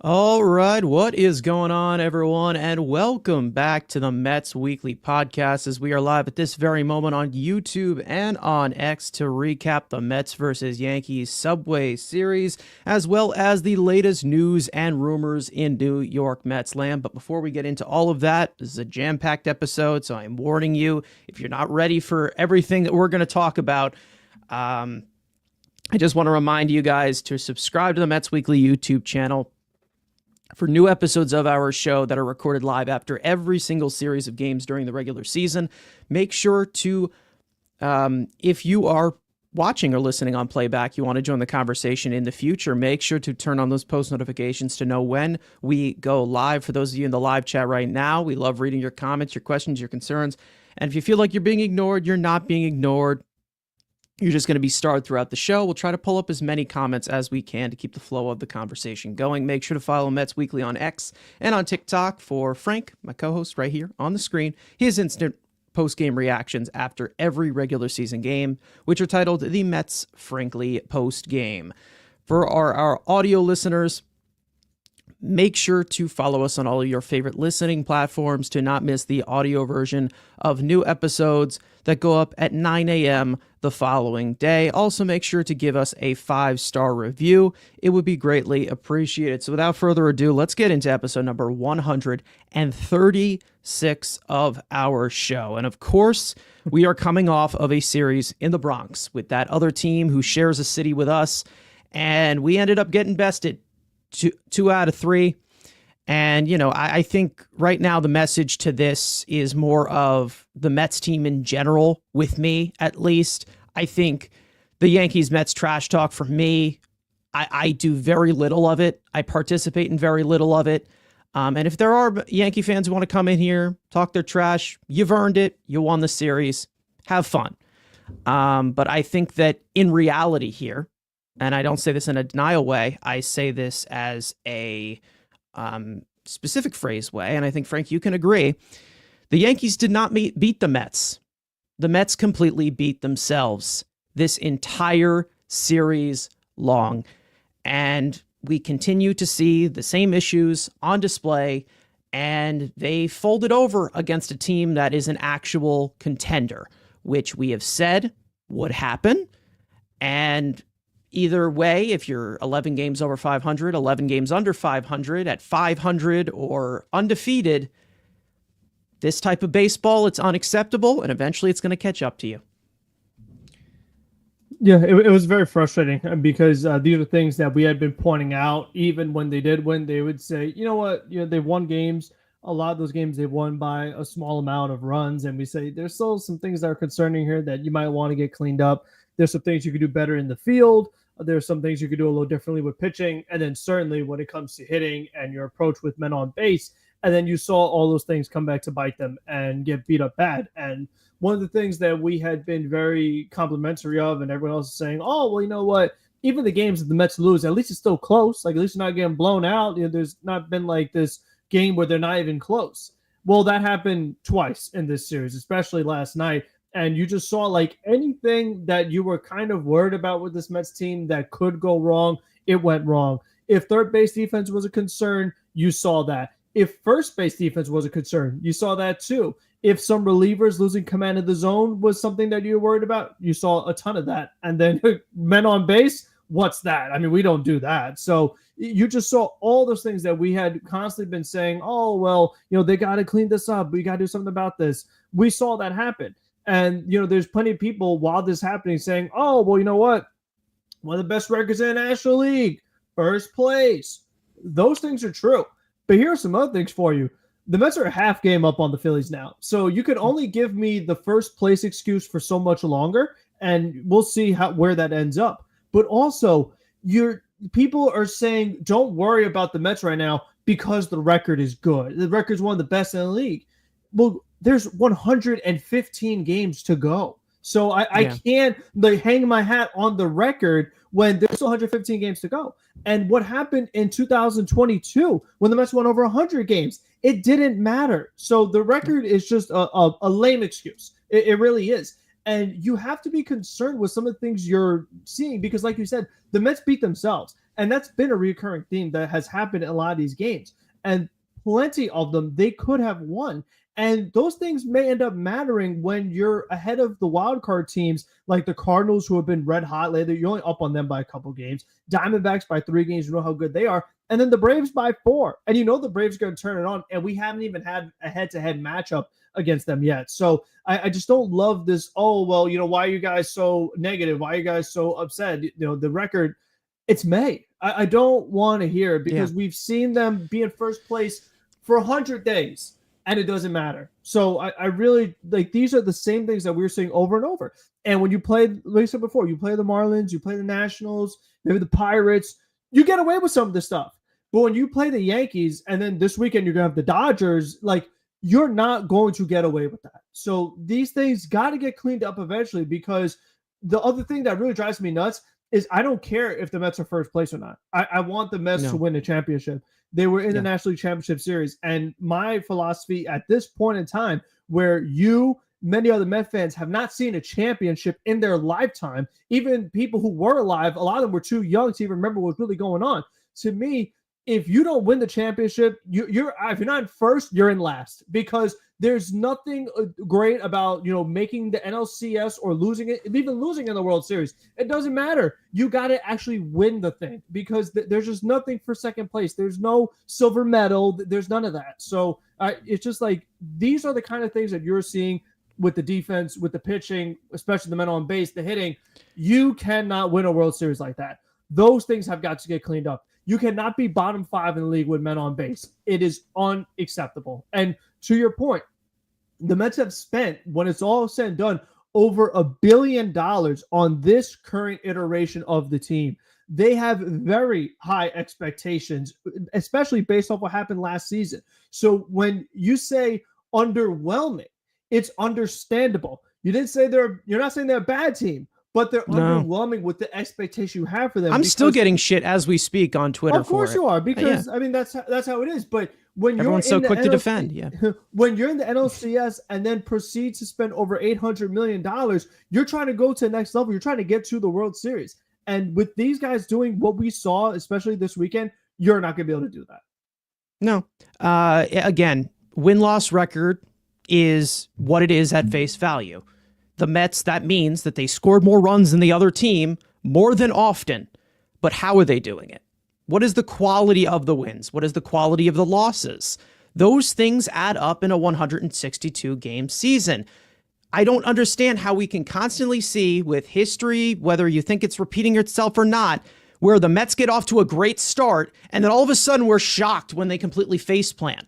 All right, what is going on, everyone, and welcome back to the Mets Weekly Podcast as we are live at this very moment on YouTube and on X to recap the Mets versus Yankees Subway Series, as well as the latest news and rumors in New York Mets land. But before we get into all of that, this is a jam-packed episode, so I'm warning you, if you're not ready for everything that we're going to talk about, I just want to remind you guys to subscribe to the Mets Weekly YouTube channel for new episodes of our show that are recorded live after every single series of games during the regular season. Make sure to, if you are watching or listening on playback, you want to join the conversation in the future, make sure to turn on those post notifications to know when we go live. For those of you in the live chat right now, we love reading your comments, your questions, your concerns. And if you feel like you're being ignored, you're not being ignored. You're just going to be starred throughout the show. We'll try to pull up as many comments as we can to keep the flow of the conversation going. Make sure to follow Mets Weekly on X and on TikTok for Frank, my co-host right here on the screen. His instant post-game reactions after every regular season game, which are titled The Mets Frankly Post-Game. For our audio listeners, make sure to follow us on all of your favorite listening platforms to not miss the audio version of new episodes that go up at 9 a.m. the following day. Also, make sure to give us a 5-star review. It would be greatly appreciated. So without further ado, let's get into episode number 136 of our show. And of course, we are coming off of a series in the Bronx with that other team who shares a city with us, and we ended up getting bested. Two out of three. And, I think right now the message to this is more of the Mets team in general, with me at least. I think the Yankees-Mets trash talk for me, I do very little of it. I participate in very little of it. And if there are Yankee fans who want to come in here, talk their trash, you've earned it. You won the series. Have fun. But I think that in reality here, and I don't say this in a denial way, I say this as a specific phrase way, and I think, Frank, you can agree, the Yankees did not beat the Mets. The Mets completely beat themselves this entire series long, and we continue to see the same issues on display, and they folded over against a team that is an actual contender, which we have said would happen. And either way, if you're 11 games over 500, 11 games under 500, at 500 or undefeated, this type of baseball, it's unacceptable, and eventually it's going to catch up to you. Yeah, it was very frustrating because these are things that we had been pointing out. Even when they did win, they would say, you know what, they've won games. A lot of those games they won by a small amount of runs. And we say there's still some things that are concerning here that you might want to get cleaned up. There's some things you could do better in the field. There's some things you could do a little differently with pitching. And then certainly when it comes to hitting and your approach with men on base. And then you saw all those things come back to bite them and get beat up bad. And one of the things that we had been very complimentary of, and everyone else is saying, oh, well, you know what? Even the games that the Mets lose, at least it's still close. Like, at least you're not getting blown out. There's not been like this game where they're not even close. Well, that happened twice in this series, especially last night. And you just saw like anything that you were kind of worried about with this Mets team that could go wrong, it went wrong. If third base defense was a concern, you saw that. If first base defense was a concern, you saw that too. If some relievers losing command of the zone was something that you were worried about, you saw a ton of that. And then men on base, what's that? I mean, we don't do that. So you just saw all those things that we had constantly been saying, oh, well, they got to clean this up. We got to do something about this. We saw that happen. And, there's plenty of people while this is happening saying, oh, well, you know what? One of the best records in the National League, first place. Those things are true. But here are some other things for you. The Mets are a half game up on the Phillies now. So you could only give me the first place excuse for so much longer, and we'll see where that ends up. But also, people are saying, don't worry about the Mets right now because the record is good. The record is one of the best in the league. Well, there's 115 games to go. So I can't hang my hat on the record when there's 115 games to go. And what happened in 2022 when the Mets won over 100 games, it didn't matter. So the record is just a lame excuse. It really is. And you have to be concerned with some of the things you're seeing because, like you said, the Mets beat themselves. And that's been a recurring theme that has happened in a lot of these games. And plenty of them they could have won. And those things may end up mattering when you're ahead of the wild card teams like the Cardinals, who have been red hot lately. You're only up on them by a couple games. Diamondbacks by 3 games. You know how good they are. And then the Braves by 4. And you know the Braves are going to turn it on. And we haven't even had a head-to-head matchup against them yet. So I just don't love this, oh, well, why are you guys so negative? Why are you guys so upset? The record, it's May. I don't want to hear it because we've seen them be in first place for 100 days. And it doesn't matter. So I really like these are the same things that we're seeing over and over. And when you play, like I said before, you play the Marlins, you play the Nationals, maybe the Pirates, you get away with some of this stuff. But when you play the Yankees and then this weekend you're going to have the Dodgers, like you're not going to get away with that. So these things got to get cleaned up eventually because the other thing that really drives me nuts is I don't care if the Mets are first place or not. I want the Mets to win the championship. They were in the National League Championship Series. And my philosophy at this point in time, where many other Met fans have not seen a championship in their lifetime, even people who were alive, a lot of them were too young to even remember what was really going on. To me, if you don't win the championship, if you're not in first, you're in last because there's nothing great about, making the NLCS or losing it, even losing in the World Series. It doesn't matter. You got to actually win the thing because there's just nothing for second place. There's no silver medal. There's none of that. So it's just like these are the kind of things that you're seeing with the defense, with the pitching, especially the men on base, the hitting. You cannot win a World Series like that. Those things have got to get cleaned up. You cannot be bottom 5 in the league with men on base. It is unacceptable. And to your point, the Mets have spent, when it's all said and done, over $1 billion on this current iteration of the team. They have very high expectations, especially based off what happened last season. So when you say underwhelming, it's understandable. You're not saying they're a bad team, but they're underwhelming with the expectation you have for them. I'm still getting shit as we speak on Twitter. Of course you are, because I mean that's how it is. But when everyone's so quick to defend, when you're in the NLCS and then proceed to spend over $800 million, you're trying to go to the next level. You're trying to get to the World Series, and with these guys doing what we saw, especially this weekend, you're not going to be able to do that. No. Again, win-loss record is what it is at face value. The Mets, that means that they scored more runs than the other team more than often. But how are they doing it? What is the quality of the wins? What is the quality of the losses? Those things add up in a 162-game season. I don't understand how we can constantly see with history, whether you think it's repeating itself or not, where the Mets get off to a great start and then all of a sudden we're shocked when they completely faceplant.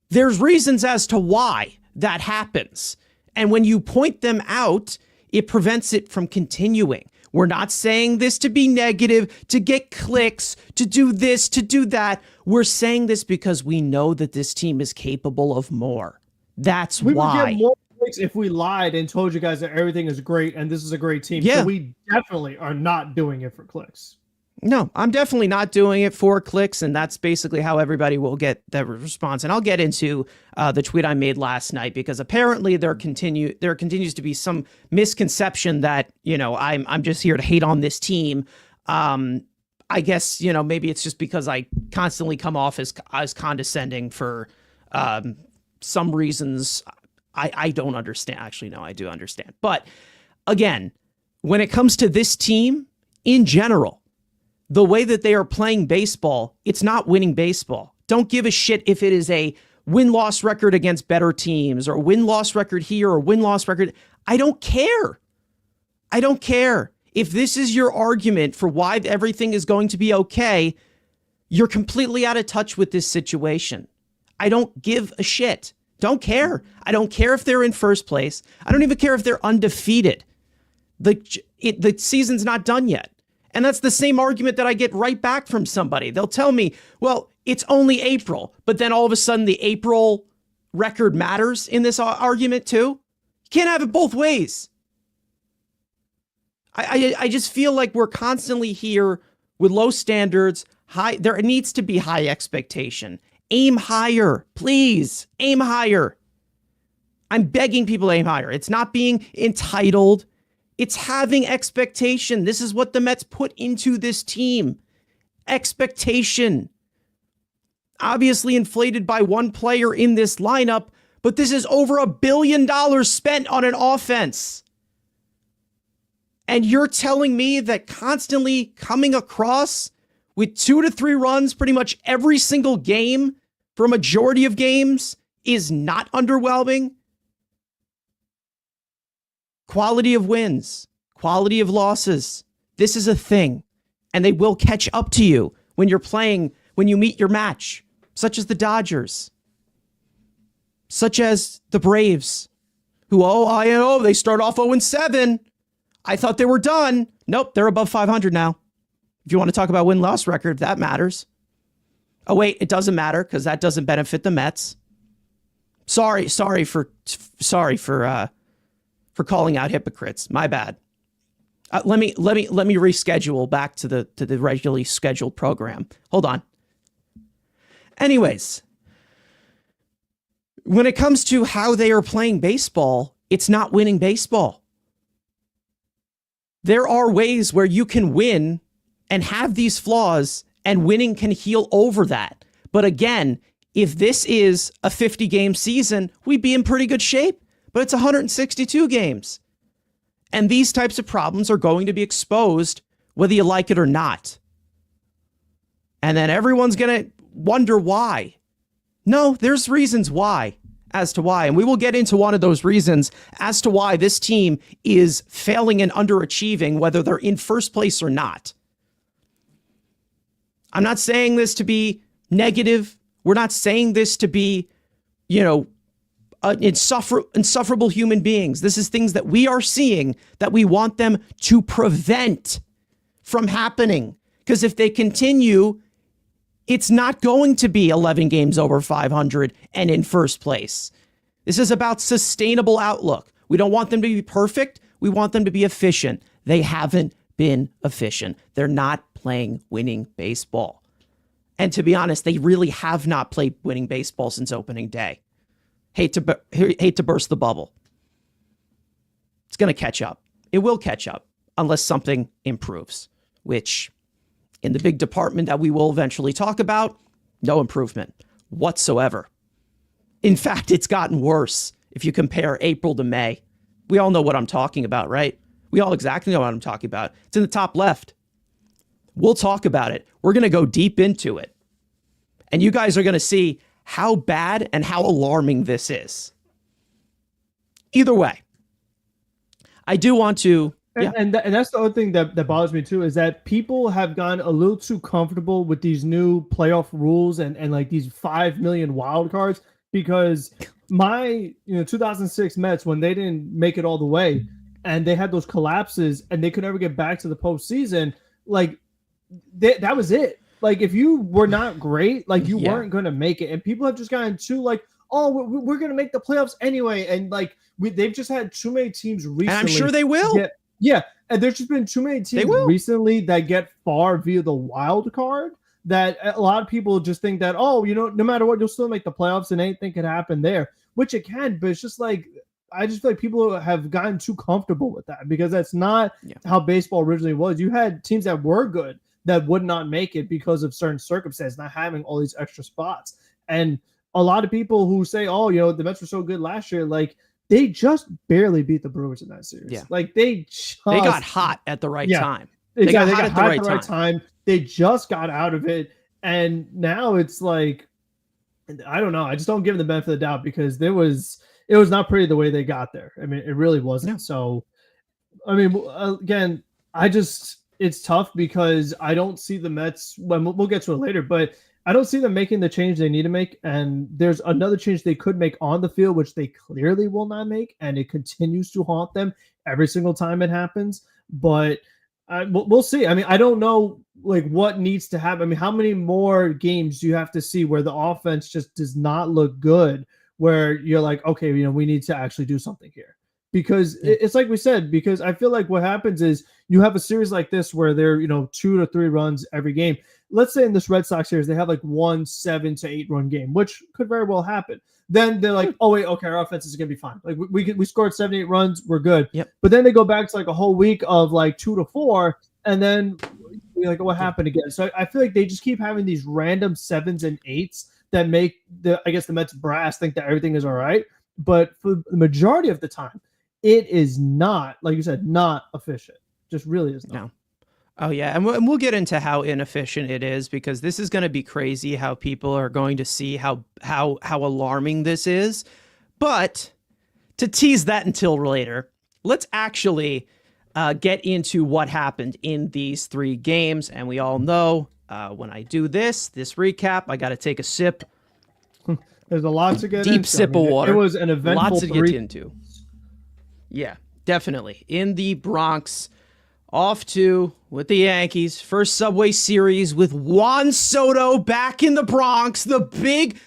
There's reasons as to why that happens. And when you point them out, it prevents it from continuing. We're not saying this to be negative, to get clicks, to do this, to do that. We're saying this because we know that this team is capable of more. That's why. We would get more clicks if we lied and told you guys that everything is great and this is a great team. Yeah. So we definitely are not doing it for clicks. No, I'm definitely not doing it for clicks, and that's basically how everybody will get that response. And I'll get into the tweet I made last night because apparently there continues to be some misconception that I'm just here to hate on this team. I guess maybe it's just because I constantly come off as condescending for some reasons I don't understand. Actually, no, I do understand. But again, when it comes to this team in general, the way that they are playing baseball, it's not winning baseball. Don't give a shit if it is a win-loss record against better teams or win-loss record here or win-loss record. I don't care. I don't care. If this is your argument for why everything is going to be okay, you're completely out of touch with this situation. I don't give a shit. Don't care. I don't care if they're in first place. I don't even care if they're undefeated. The season's not done yet. And that's the same argument that I get right back from somebody. They'll tell me, well, it's only April, but then all of a sudden the April record matters in this argument too. You can't have it both ways. I just feel like we're constantly here with low standards. There needs to be high expectation. Aim higher, please. Aim higher. I'm begging people to aim higher. It's not being entitled. It's having expectation. This is what the Mets put into this team. Expectation. Obviously inflated by one player in this lineup, but this is over $1 billion spent on an offense. And you're telling me that constantly coming across with 2 to 3 runs pretty much every single game for a majority of games is not underwhelming? Quality of wins, quality of losses. This is a thing. And they will catch up to you when you're playing, when you meet your match, such as the Dodgers, such as the Braves, who, I know, they start off 0-7. I thought they were done. Nope, they're above 500 now. If you want to talk about win-loss record, if that matters. Oh, wait, it doesn't matter because that doesn't benefit the Mets. Sorry for calling out hypocrites. My bad. Let me reschedule back to the regularly scheduled program. Hold on. Anyways, when it comes to how they are playing baseball, it's not winning baseball. There are ways where you can win and have these flaws, and winning can heal over that. But again, if this is a 50-game season, we'd be in pretty good shape. But it's 162 games. And these types of problems are going to be exposed whether you like it or not. And then everyone's going to wonder why. No, there's reasons why, as to why. And we will get into one of those reasons as to why this team is failing and underachieving, whether they're in first place or not. I'm not saying this to be negative. We're not saying this to be, insufferable human beings. This is things that we are seeing that we want them to prevent from happening. Because if they continue, it's not going to be 11 games over 500 and in first place. This is about sustainable outlook. We don't want them to be perfect. We want them to be efficient. They haven't been efficient. They're not playing winning baseball. And to be honest, they really have not played winning baseball since opening day. Hate to burst the bubble. It's going to catch up. It will catch up unless something improves, which in the big department that we will eventually talk about, no improvement whatsoever. In fact, it's gotten worse if you compare April to May. We all know what I'm talking about, right? We all exactly know what I'm talking about. It's in the top left. We'll talk about it. We're going to go deep into it. And you guys are going to see how bad and how alarming this is. Either way, I do want to... And that's the other thing that bothers me too, is that people have gotten a little too comfortable with these new playoff rules and like these 5 million wild cards, because my 2006 Mets, when they didn't make it all the way and they had those collapses and they could never get back to the postseason, like that was it. Like if you were not great, like you weren't going to make it. And people have just gotten too like, oh, we're going to make the playoffs anyway. And like they've just had too many teams recently. And I'm sure they will. Yeah, and there's just been too many teams recently that get far via the wild card that a lot of people just think that, oh, no matter what, you'll still make the playoffs and anything can happen there, which it can. But it's just like, I just feel like people have gotten too comfortable with that, because that's not how baseball originally was. You had teams that were good that would not make it because of certain circumstances, not having all these extra spots. And a lot of people who say, oh, the Mets were so good last year, like, they just barely beat the Brewers in that series. Yeah. Like they got hot at the right time. They got hot at the right time. They just got out of it. And now it's like, I don't know. I just don't give them the benefit of the doubt, because it was not pretty the way they got there. I mean, it really wasn't. No. So, I mean, again, it's tough because I don't see the Mets, we'll get to it later, but I don't see them making the change they need to make. And there's another change they could make on the field, which they clearly will not make. And it continues to haunt them every single time it happens. But we'll see. I mean, I don't know like what needs to happen. I mean, how many more games do you have to see where the offense just does not look good, where you're like, okay, we need to actually do something here? because it's like we said, because I feel like what happens is you have a series like this where they're, 2 to 3 runs every game. Let's say in this Red Sox series, they have like 1 7 to 8 run game, which could very well happen. Then they're like, oh wait, okay, our offense is gonna be fine. Like we scored 7 8 runs, we're good. Yep. But then they go back to like a whole week of like 2 to 4, and then you're like, what happened again? So I feel like they just keep having these random 7s and 8s that make the Mets brass think that everything is all right. But for the majority of the time, it is not, like you said, not efficient. Just really is not. No. Oh yeah, and we'll get into how inefficient it is, because this is going to be crazy how people are going to see how alarming this is. But to tease that until later, let's actually get into what happened in these 3 games. And we all know when I do this recap, I got to take a sip. There's a lot to get deep into. sip of water. It was an eventful lots to get into. Yeah, definitely. In the Bronx, off to with the Yankees. First Subway Series with Juan Soto back in the Bronx. The big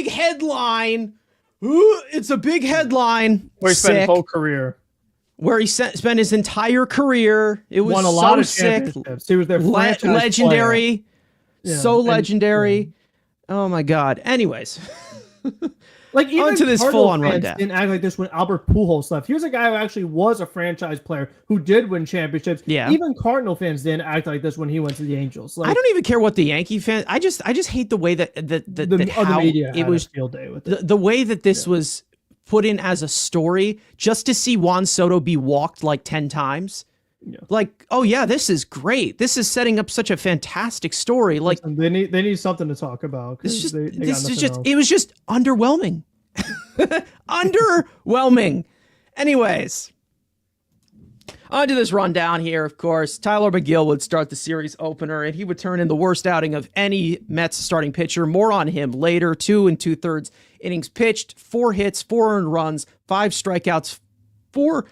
headline. Ooh, it's a big headline. Where he spent his whole career. Where he spent his entire career. It was won a lot of sick. He was their legendary. Yeah. So legendary. Oh my God. Anyways. Like even onto this full-on rundown. Didn't act like this when Albert Pujols left. Here's a guy who actually was a franchise player who did win championships. Yeah. Even Cardinal fans didn't act like this when he went to the Angels. Like, I don't even care what the Yankee fans. I just hate the way that how media it was field day with it. the way that this was put in as a story, just to see Juan Soto be walked like 10 times. Yeah. Like, oh yeah, this is great. This is setting up such a fantastic story. Like, listen, they need something to talk about. It was just underwhelming. Underwhelming. Anyways, on to this rundown here. Of course, Tyler Megill would start the series opener, and he would turn in the worst outing of any Mets starting pitcher. More on him later. 2 2/3 innings pitched, 4 hits, 4 earned runs, 5 strikeouts, 4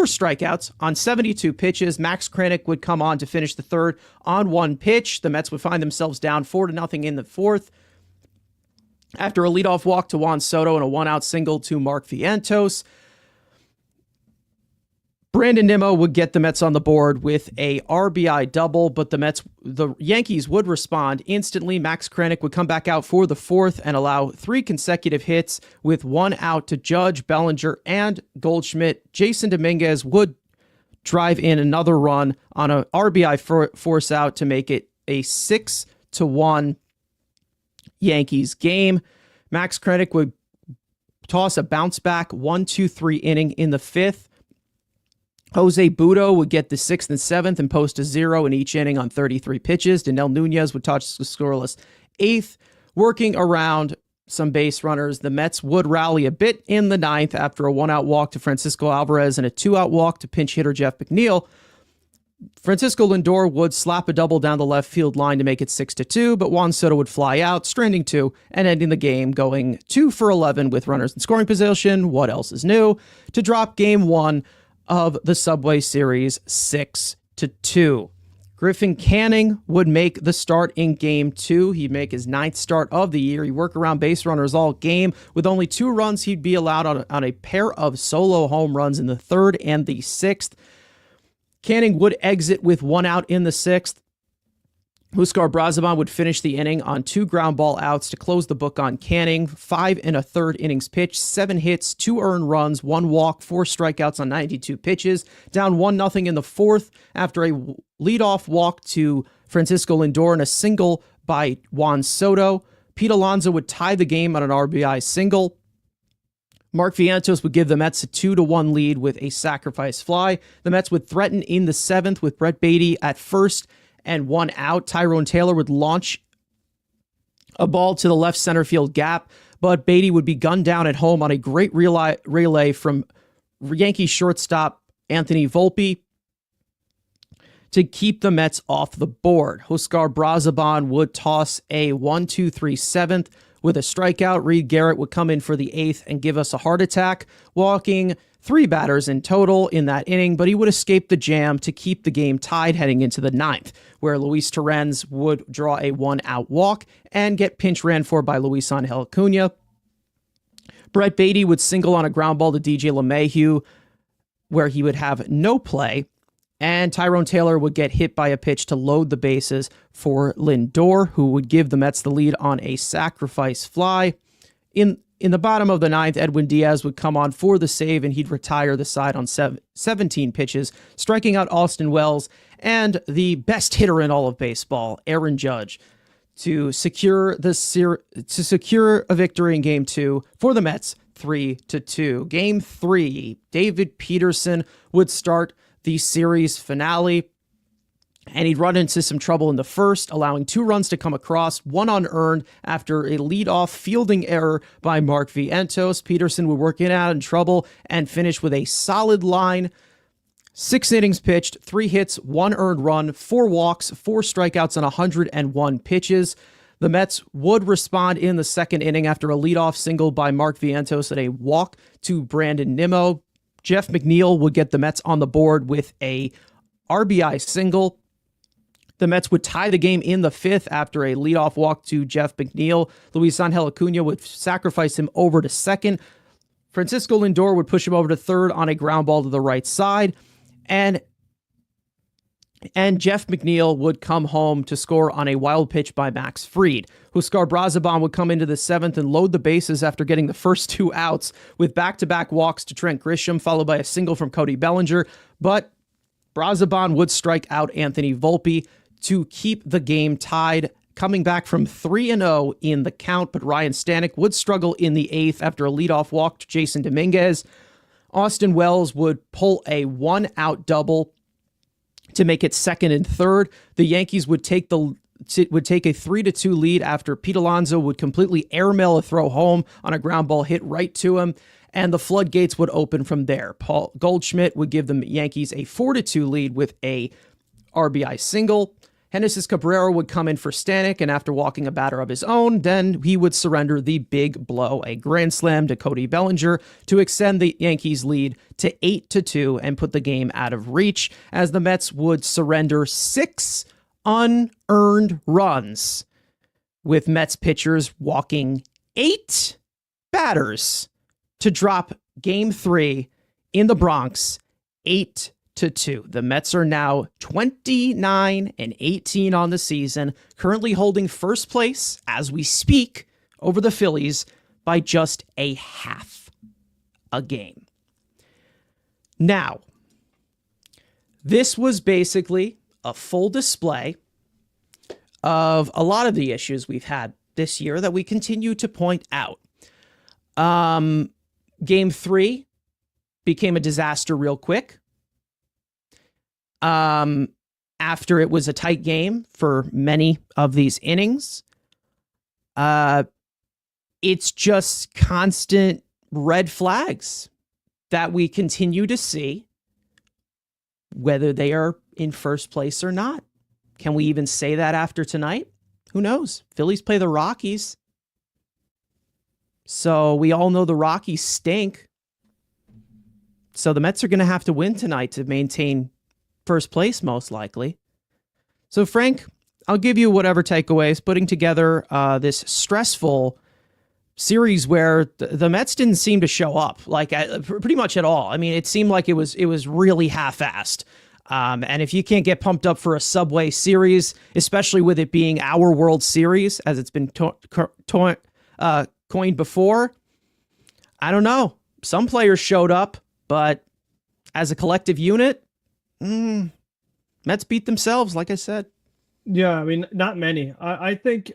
strikeouts on 72 pitches. Max Kranick would come on to finish the third on 1 pitch. The Mets would find themselves down 4-0 in the fourth after a leadoff walk to Juan Soto and a 1-out single to Mark Vientos. Brandon Nimmo would get the Mets on the board with a RBI double, but the Yankees would respond instantly. Max Kranick would come back out for the fourth and allow 3 consecutive hits with 1 out to Judge, Bellinger, and Goldschmidt. Jason Dominguez would drive in another run on a RBI force out to make it a 6-1 Yankees game. Max Kranick would toss a bounce back 1-2-3 inning in the 5th. Jose Budo would get the 6th and 7th and post a 0 in each inning on 33 pitches. Danel Nunez would touch the scoreless 8th. Working around some base runners, the Mets would rally a bit in the 9th after a 1-out walk to Francisco Alvarez and a 2-out walk to pinch hitter Jeff McNeil. Francisco Lindor would slap a double down the left field line to make it 6-2, but Juan Soto would fly out, stranding 2, and ending the game going 2 for 11 with runners in scoring position. What else is new? To drop game 1 of the Subway Series 6-2. Griffin Canning would make the start in game 2. He'd make his 9th start of the year. He'd work around base runners all game. With only 2 runs, he'd be allowed on a pair of solo home runs in the 3rd and the 6th. Canning would exit with 1 out in the 6th. Huascar Brazaban would finish the inning on 2 ground ball outs to close the book on Canning. 5 1/3 innings pitched, 7 hits, 2 earned runs, 1 walk, 4 strikeouts on 92 pitches. Down 1-0 in the 4th after a leadoff walk to Francisco Lindor and a single by Juan Soto. Pete Alonso would tie the game on an RBI single. Mark Vientos would give the Mets a 2-1 lead with a sacrifice fly. The Mets would threaten in the 7th with Brett Beatty at first and 1 out. Tyrone Taylor would launch a ball to the left center field gap, but Beatty would be gunned down at home on a great relay from Yankee shortstop Anthony Volpe to keep the Mets off the board. Huascar Brazaban would toss a 1-2-3 7th with a strikeout. Reed Garrett would come in for the 8th and give us a heart attack, walking 3 batters in total in that inning, but he would escape the jam to keep the game tied heading into the 9th, where Luis Torrens would draw a 1-out walk and get pinch ran for by Luis Angel Acuna. Brett Beatty would single on a ground ball to DJ LeMahieu, where he would have no play. And Tyrone Taylor would get hit by a pitch to load the bases for Lindor, who would give the Mets the lead on a sacrifice fly. In the bottom of the ninth, Edwin Diaz would come on for the save, and he'd retire the side on 17 pitches, striking out Austin Wells and the best hitter in all of baseball, Aaron Judge, to secure a victory in Game 2 for the Mets, 3-2. Game 3, David Peterson would start the series finale, and he'd run into some trouble in the first, allowing 2 runs to come across, 1 unearned after a leadoff fielding error by Mark Vientos. Peterson would work in out in trouble and finish with a solid line. 6 innings pitched, 3 hits, 1 earned run, 4 walks, 4 strikeouts on 101 pitches. The Mets would respond in the second inning after a leadoff single by Mark Vientos and a walk to Brandon Nimmo. Jeff McNeil would get the Mets on the board with a RBI single. The Mets would tie the game in the 5th after a leadoff walk to Jeff McNeil. Luis Angel Acuna would sacrifice him over to second. Francisco Lindor would push him over to third on a ground ball to the right side. And Jeff McNeil would come home to score on a wild pitch by Max Fried. Huskar Brazaban would come into the 7th and load the bases after getting the first 2 outs with back-to-back walks to Trent Grisham, followed by a single from Cody Bellinger. But Brazaban would strike out Anthony Volpe to keep the game tied, coming back from 3-0 in the count. But Ryan Stanek would struggle in the 8th after a leadoff walk to Jason Dominguez. Austin Wells would pull a 1-out double to make it 2nd and 3rd. The Yankees would take a 3-2 lead after Pete Alonso would completely airmail a throw home on a ground ball hit right to him, and the floodgates would open from there. Paul Goldschmidt would give the Yankees a 4-2 lead with a RBI single. Genesis Cabrera would come in for Stanek, and after walking a batter of his own, then he would surrender the big blow, a grand slam to Cody Bellinger, to extend the Yankees' lead to 8-2 and put the game out of reach, as the Mets would surrender 6 unearned runs, with Mets pitchers walking 8 batters to drop Game 3 in the Bronx 8-2. The Mets are now 29-18 on the season, currently holding first place as we speak over the Phillies by just a half a game. Now, this was basically a full display of a lot of the issues we've had this year that we continue to point out. Game 3 became a disaster real quick. After it was a tight game for many of these innings. It's just constant red flags that we continue to see, whether they are in first place or not. Can we even say that after tonight? Who knows? Phillies play the Rockies. So we all know the Rockies stink. So the Mets are going to have to win tonight to maintain first place, most likely. So, Frank, I'll give you whatever takeaways, putting together this stressful series where the Mets didn't seem to show up, like pretty much at all. I mean, it seemed like it was really half-assed. And if you can't get pumped up for a Subway series, especially with it being our World Series, as it's been coined before, I don't know. Some players showed up, but as a collective unit, Mets beat themselves, like I said. Yeah, I mean, not many. I think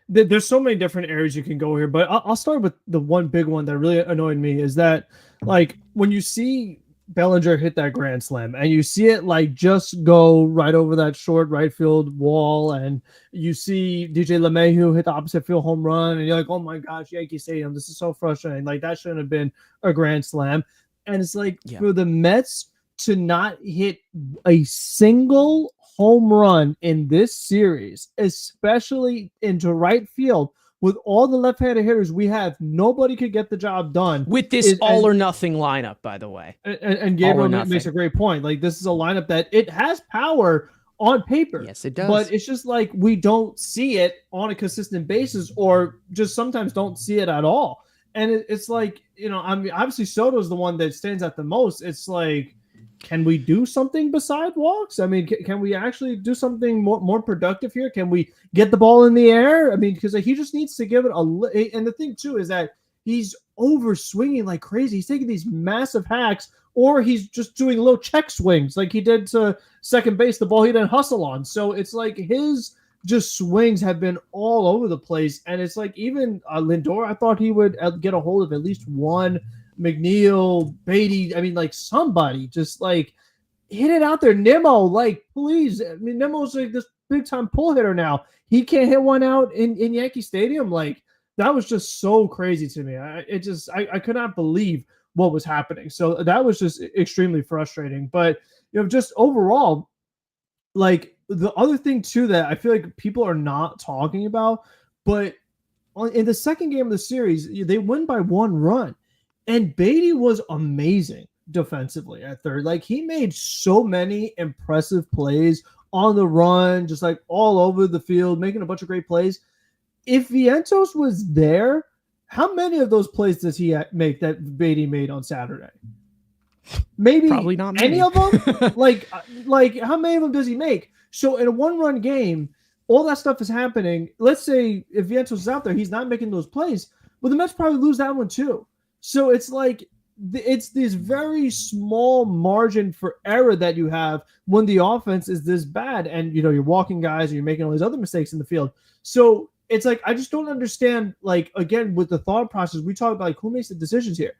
there's so many different areas you can go here, but I'll start with the one big one that really annoyed me is that, like, when you see Bellinger hit that grand slam and you see it like just go right over that short right field wall, and you see DJ LeMahieu hit the opposite field home run, and you're like, oh my gosh, Yankee Stadium, this is so frustrating. Like, that shouldn't have been a grand slam. And it's like, for the Mets to not hit a single home run in this series, especially into right field, with all the left-handed hitters we have, nobody could get the job done. With this all or nothing lineup, by the way. And Gabriel makes a great point. Like, this is a lineup that it has power on paper. Yes, it does. But it's just like we don't see it on a consistent basis, or just sometimes don't see it at all. And it's like, I mean, obviously Soto's the one that stands out the most. It's like, can we do something beside walks? I mean, can we actually do something more productive here? Can we get the ball in the air? I mean, because he just needs to give it and the thing too is that he's over swinging like crazy. He's taking these massive hacks, or he's just doing little check swings like he did to second base, the ball he didn't hustle on. So it's like his just swings have been all over the place. And it's like even Lindor, I thought he would get a hold of at least one. McNeil, Beatty, I mean, like somebody just like hit it out there. Nimmo, like please. I mean, Nimmo's like this big time pull hitter now. He can't hit one out in Yankee Stadium. Like that was just so crazy to me. I could not believe what was happening. So that was just extremely frustrating. But just overall, like the other thing too that I feel like people are not talking about, but in the second game of the series, they win by 1 run. And Beatty was amazing defensively at third. Like he made so many impressive plays on the run, just like all over the field, making a bunch of great plays. If Vientos was there, how many of those plays does he make that Beatty made on Saturday? Maybe probably not many. Any of them. like how many of them does he make? So in a 1-run game, all that stuff is happening. Let's say if Vientos is out there, he's not making those plays. Well, the Mets probably lose that one too. So it's like it's this very small margin for error that you have when the offense is this bad, and you're walking guys and you're making all these other mistakes in the field. So it's like I just don't understand. Like again, with the thought process, we talk about like who makes the decisions here.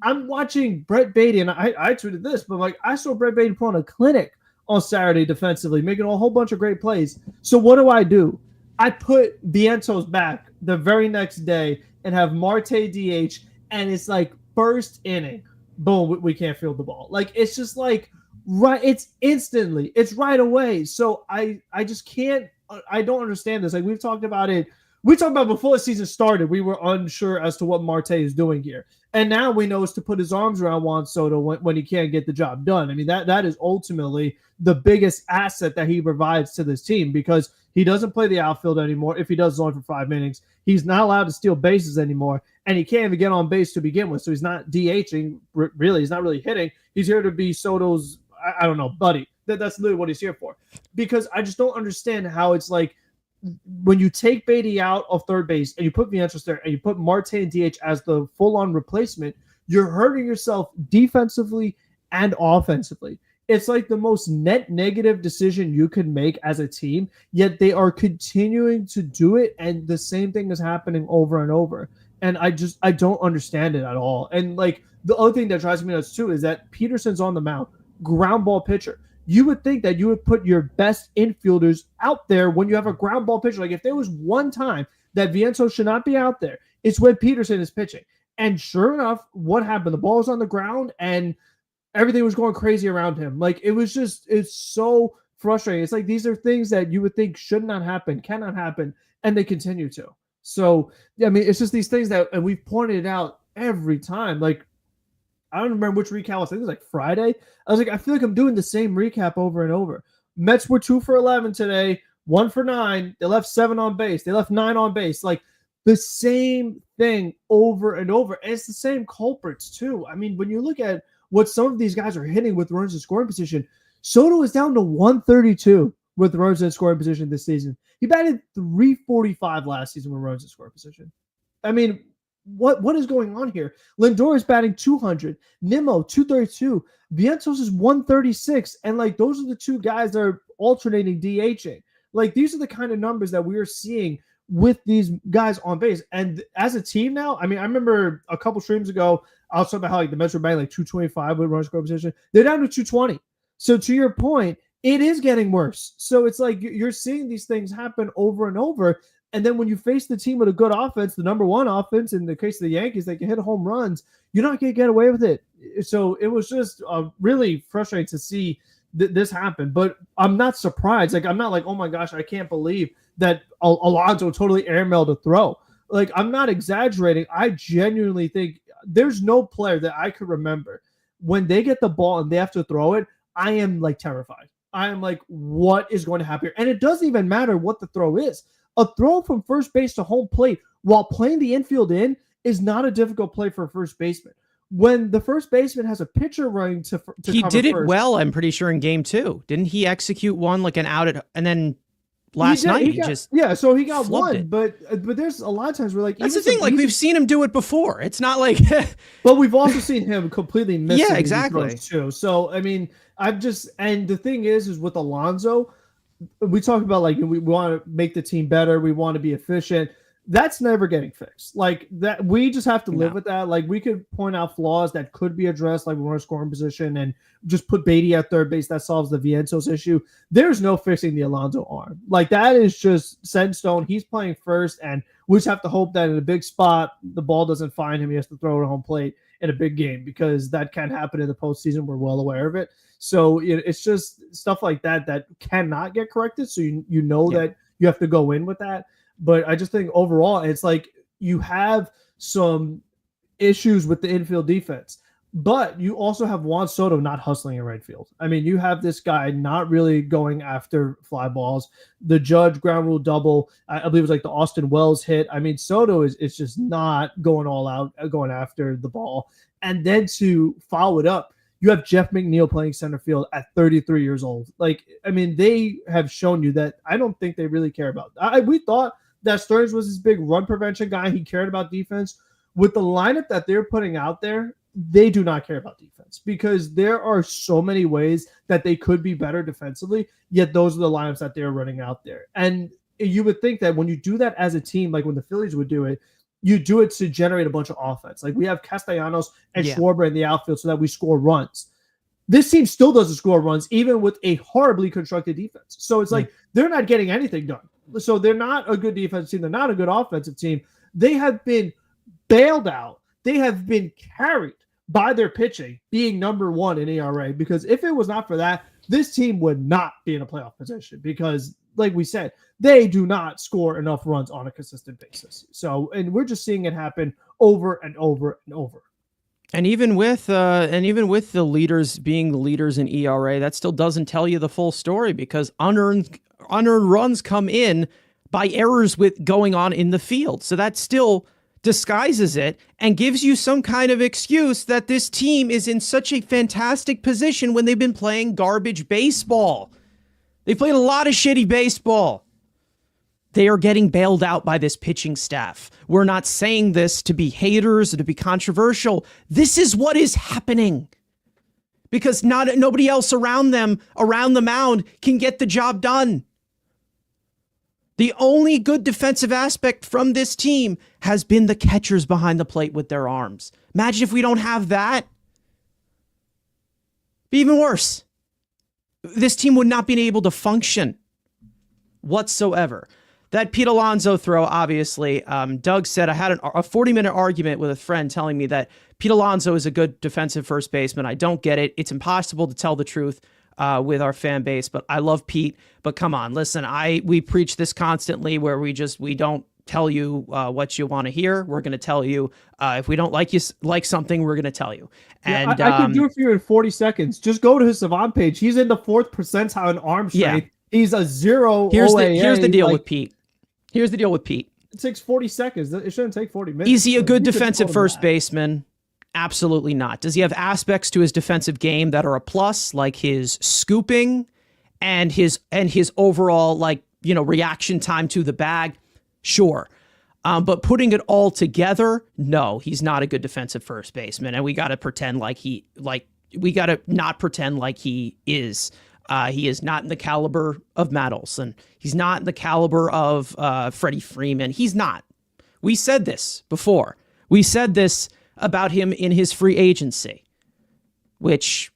I'm watching Brett Beatty, and I tweeted this, but like I saw Brett Beatty put on a clinic on Saturday defensively, making a whole bunch of great plays. So what do? I put Vientos back the very next day and have Marte DH. And it's like first inning, boom, we can't field the ball. Like it's just like right, it's instantly, it's right away. So I just can't. I don't understand this. Like we've talked about it. We talked about before the season started. We were unsure as to what Marte is doing here, and now we know it's to put his arms around Juan Soto when he can't get the job done. I mean that is ultimately the biggest asset that he provides to this team because he doesn't play the outfield anymore. If he does, it's only for 5 innings. He's not allowed to steal bases anymore. And he can't even get on base to begin with. So he's not DHing, really. He's not really hitting. He's here to be Soto's, I don't know, buddy. That's literally what he's here for. Because I just don't understand how it's like when you take Beatty out of third base and you put Vientos there and you put Marte and DH as the full-on replacement, you're hurting yourself defensively and offensively. It's like the most net negative decision you could make as a team, yet they are continuing to do it, and the same thing is happening over and over. And I don't understand it at all. And like the other thing that drives me nuts too is that Peterson's on the mound, ground ball pitcher. You would think that you would put your best infielders out there when you have a ground ball pitcher. Like if there was one time that Vientos should not be out there, it's when Peterson is pitching. And sure enough, what happened? The ball was on the ground and everything was going crazy around him. Like it's so frustrating. It's like these are things that you would think should not happen, cannot happen, and they continue to. So, I mean, it's just these things that, and we've pointed it out every time. Like, I don't remember which recap I was. I think it was like Friday. I was like, I feel like I'm doing the same recap over and over. Mets were 2 for 11 today, 1 for 9. They left 7 on base. They left 9 on base. Like the same thing over and over. And it's the same culprits too. I mean, when you look at what some of these guys are hitting with runners in scoring position, Soto is down to 132 with runners in scoring position this season. He batted 345 last season with runners in scoring position. I mean, what is going on here? Lindor is batting 200, Nimmo 232, Vientos is 136, and like those are the two guys that are alternating DHing. Like these are the kind of numbers that we are seeing with these guys on base. And as a team now, I mean, I remember a couple streams ago, I was talking about how like the Mets were batting like 225 with runners in scoring position. They're down to 220. So to your point, it is getting worse. So it's like you're seeing these things happen over and over. And then when you face the team with a good offense, the number one offense, in the case of the Yankees, they can hit home runs, you're not going to get away with it. So it was just really frustrating to see this happen. But I'm not surprised. Like, I'm not like, oh my gosh, I can't believe that Alonso totally airmailed a throw. Like, I'm not exaggerating. I genuinely think there's no player that I could remember when they get the ball and they have to throw it, I am like terrified. I am like, what is going to happen here? And it doesn't even matter what the throw is. A throw from first base to home plate while playing the infield in is not a difficult play for a first baseman. When the first baseman has a pitcher running to he cover did it first, well. I'm pretty sure in game 2, didn't he execute one like an out at, and then last night he just so he got one, it. but there's a lot of times where like that's the thing. Like we've seen him do it before. It's not like, but we've also seen him completely miss. Yeah, exactly. Too. So I mean, and the thing is with Alonso, we talk about like we want to make the team better, we want to be efficient. That's never getting fixed. Like that, we just have to live with that. Like we could point out flaws that could be addressed, like we want to score in position and just put Beatty at third base. That solves the Vientos issue. There's no fixing the Alonso arm. Like that is just set in stone. He's playing first, and we just have to hope that in a big spot, the ball doesn't find him. He has to throw it at home plate in a big game, because that can happen in the postseason. We're well aware of it. So it's just stuff like that that cannot get corrected. So you know that you have to go in with that. But I just think overall, it's like you have some issues with the infield defense, but you also have Juan Soto not hustling in right field. I mean, you have this guy not really going after fly balls. The Judge ground rule double, I believe it was like the Austin Wells hit. I mean, Soto is just not going all out, going after the ball. And then to follow it up, you have Jeff McNeil playing center field at 33 years old. Like, I mean, they have shown you that I don't think they really care about. We thought that Stearns was this big run prevention guy. He cared about defense. With the lineup that they're putting out there, they do not care about defense, because there are so many ways that they could be better defensively, yet those are the lineups that they're running out there. And you would think that when you do that as a team, like when the Phillies would do it, you do it to generate a bunch of offense. Like we have Castellanos and Schwarber in the outfield so that we score runs. This team still doesn't score runs, even with a horribly constructed defense. So it's like they're not getting anything done. So they're not a good defensive team. They're not a good offensive team. They have been bailed out. They have been carried by their pitching being number one in ERA, because if it was not for that, this team would not be in a playoff position, because like we said, they do not score enough runs on a consistent basis. So, and we're just seeing it happen over and over and over. And even with the leaders being the leaders in ERA, that still doesn't tell you the full story, because unearned runs come in by errors with going on in the field. So that still disguises it and gives you some kind of excuse that this team is in such a fantastic position when they've been playing garbage baseball. They played a lot of shitty baseball. They are getting bailed out by this pitching staff. We're not saying this to be haters or to be controversial. This is what is happening, because nobody else around them, around the mound, can get the job done. The only good defensive aspect from this team has been the catchers behind the plate with their arms. Imagine if we don't have that. Be even worse. This team would not be able to function whatsoever. That Pete Alonso throw, obviously, Doug said, I had a 40-minute argument with a friend telling me that Pete Alonso is a good defensive first baseman. I don't get it. It's impossible to tell the truth with our fan base, but I love Pete. But come on, listen, we preach this constantly, where we don't tell you what you want to hear. We're going to tell you if we don't like something, we're going to tell you. And I can do it for you in 40 seconds. Just go to his Savant page. He's in the 4th percentile in arm strength. He's a 0. Here's the deal with Pete. Here's the deal with Pete. It takes 40 seconds. It shouldn't take 40 minutes. Is he a good defensive first baseman? Absolutely not. Does he have aspects to his defensive game that are a plus, like his scooping and his overall reaction time to the bag? Sure. But putting it all together, no, he's not a good defensive first baseman, and we got to pretend we got to not pretend like he is. He is not in the caliber of Matt Olson. He's not in the caliber of Freddie Freeman. He's not. We said this before. We said this about him in his free agency, which,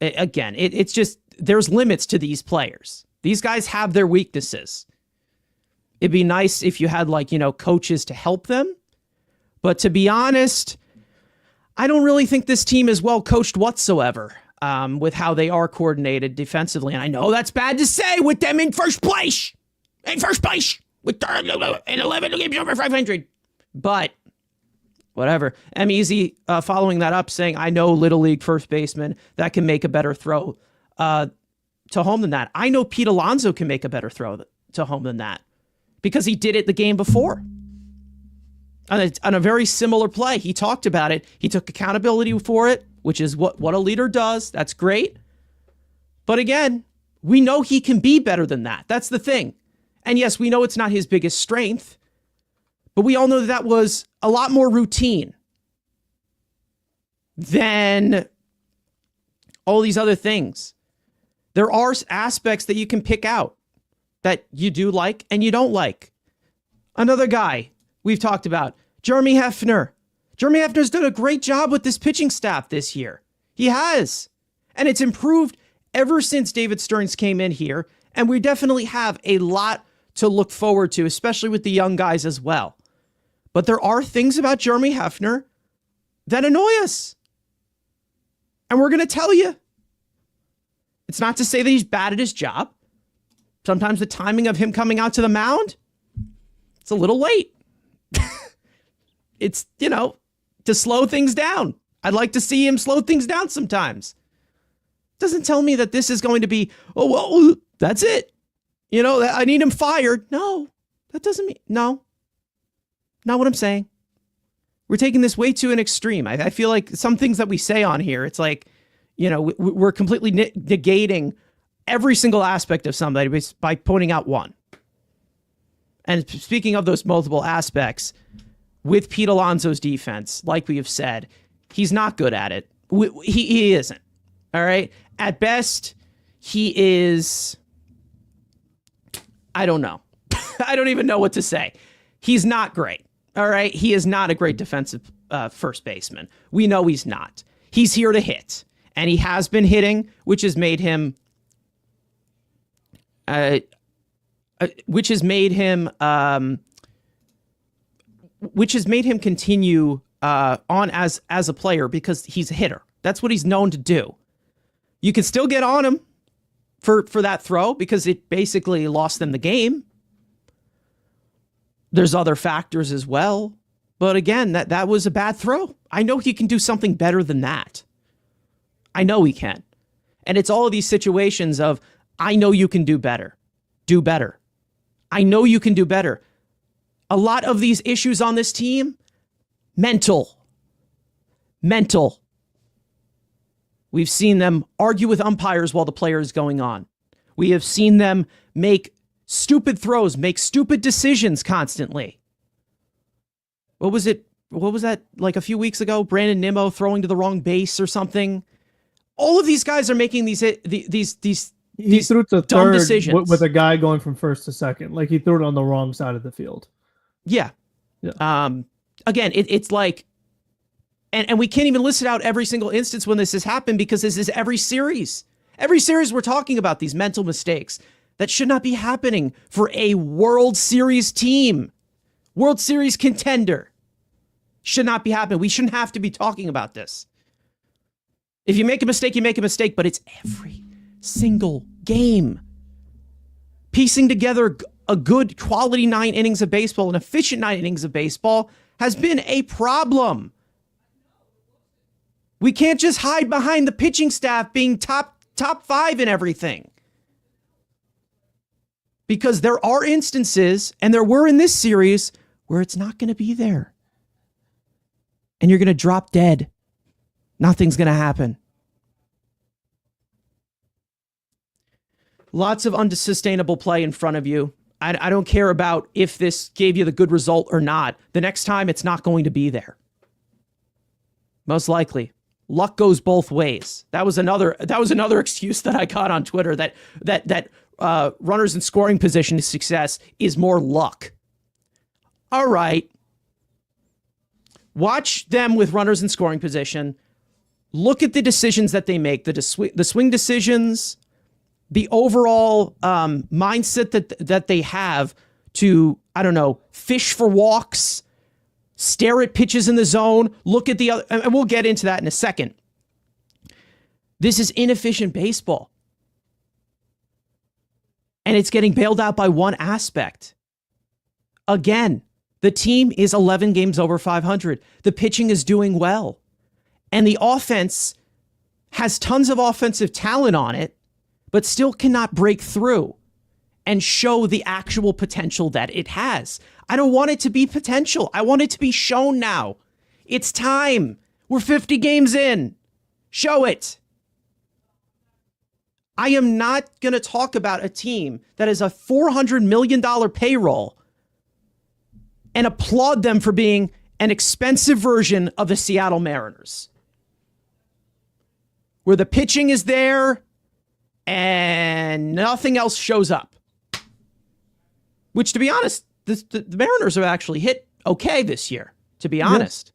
again, it's just, there's limits to these players. These guys have their weaknesses. It'd be nice if you had coaches to help them. But to be honest, I don't really think this team is well coached whatsoever. With how they are coordinated defensively. And I know that's bad to say with them in first place. With 11 games over 500. But whatever. I'm easy following that up, saying I know Little League first baseman that can make a better throw to home than that. I know Pete Alonso can make a better throw to home than that, because he did it the game before. on a very similar play. He talked about it. He took accountability for it, which is what a leader does. That's great. But again, we know he can be better than that. That's the thing. And yes, we know it's not his biggest strength, but we all know that was a lot more routine than all these other things. There are aspects that you can pick out that you do like and you don't like. Another guy we've talked about, Jeremy Hefner. Jeremy Hefner's done a great job with this pitching staff this year. He has. And it's improved ever since David Stearns came in here. And we definitely have a lot to look forward to, especially with the young guys as well. But there are things about Jeremy Hefner that annoy us. And we're going to tell you. It's not to say that he's bad at his job. Sometimes the timing of him coming out to the mound, it's a little late. It's, to slow things down. I'd like to see him slow things down sometimes. Doesn't tell me that this is going to be, oh, well, that's it. I need him fired. No, that doesn't mean, no. Not what I'm saying. We're taking this way to an extreme. I feel like some things that we say on here, it's like, we're completely negating every single aspect of somebody by pointing out one. And speaking of those multiple aspects, with Pete Alonso's defense, like we have said, he's not good at it. He isn't. All right. At best, he is, I don't know. I don't even know what to say. He's not great. All right. He is not a great defensive first baseman. We know he's not. He's here to hit. And he has been hitting, which has made him continue on as a player because he's a hitter. That's what he's known to do. You can still get on him for that throw because it basically lost them the game. There's other factors as well. But again, that was a bad throw. I know he can do something better than that. I know he can. And it's all of these situations of, I know you can do better. Do better. I know you can do better. A lot of these issues on this team, mental. We've seen them argue with umpires while the player is going on. We have seen them make stupid throws, make stupid decisions constantly. What was that like a few weeks ago? Brandon Nimmo throwing to the wrong base or something. All of these guys are making these he threw to dumb third decisions with a guy going from first to second. Like he threw it on the wrong side of the field. Yeah. Again, it's like, and we can't even list out every single instance when this has happened because this is every series. Every series we're talking about these mental mistakes that should not be happening for a World Series team. World Series contender. Should not be happening. We shouldn't have to be talking about this. If you make a mistake, you make a mistake, but it's every single game. Piecing together a good quality 9 innings of baseball, an efficient 9 innings of baseball, has been a problem. We can't just hide behind the pitching staff being top 5 in everything. Because there are instances, and there were in this series, where it's not going to be there. And you're going to drop dead. Nothing's going to happen. Lots of unsustainable play in front of you. I don't care about if this gave you the good result or not. The next time, it's not going to be there. Most likely. Luck goes both ways. That was another excuse that I got on Twitter that runners in scoring position to success is more luck. All right. Watch them with runners in scoring position. Look at the decisions that they make, the swing decisions, the overall mindset that they have to, I don't know, fish for walks, stare at pitches in the zone, look at the other, and we'll get into that in a second. This is inefficient baseball. And it's getting bailed out by one aspect. Again, the team is 11 games over 500. The pitching is doing well. And the offense has tons of offensive talent on it, but still cannot break through. and show the actual potential that it has. I don't want it to be potential. I want it to be shown now. It's time. We're 50 games in. Show it. I am not going to talk about a team that is a $400 million payroll and applaud them for being an expensive version of the Seattle Mariners, where the pitching is there and nothing else shows up. Which, to be honest, the Mariners have actually hit okay this year, to be honest.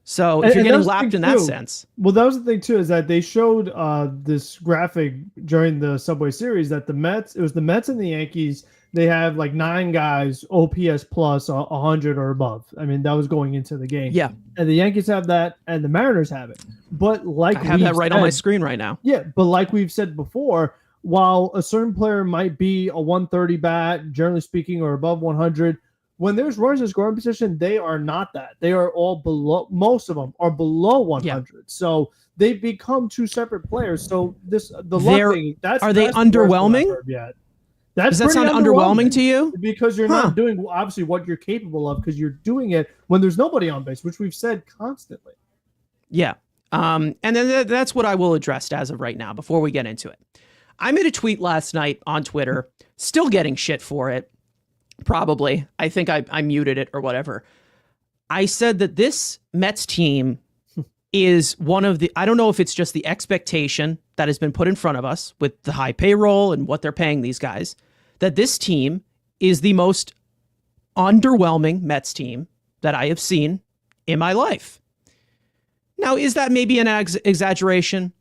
So if you're getting lapped in that sense. Well, that was the thing, too, is that they showed this graphic during the Subway Series that it was the Mets and the Yankees. They have like 9 guys, OPS plus 100 or above. I mean, that was going into the game. Yeah. And the Yankees have that, and the Mariners have it. But like I have that right on my screen right now. Yeah, but like we've said before, while a certain player might be a 130 bat, generally speaking, or above 100, when there's runners in scoring position, they are not that. They are all below. Most of them are below 100. Yeah. So they've become 2 separate players. So are they underwhelming? Does that sound underwhelming to you? Because you're not doing obviously what you're capable of, because you're doing it when there's nobody on base, which we've said constantly. Yeah. And then that's what I will address as of right now before we get into it. I made a tweet last night on Twitter, still getting shit for it. Probably. I think I muted it or whatever. I said that this Mets team is one of the, I don't know if it's just the expectation that has been put in front of us with the high payroll and what they're paying these guys, that this team is the most underwhelming Mets team that I have seen in my life. Now, is that maybe an exaggeration?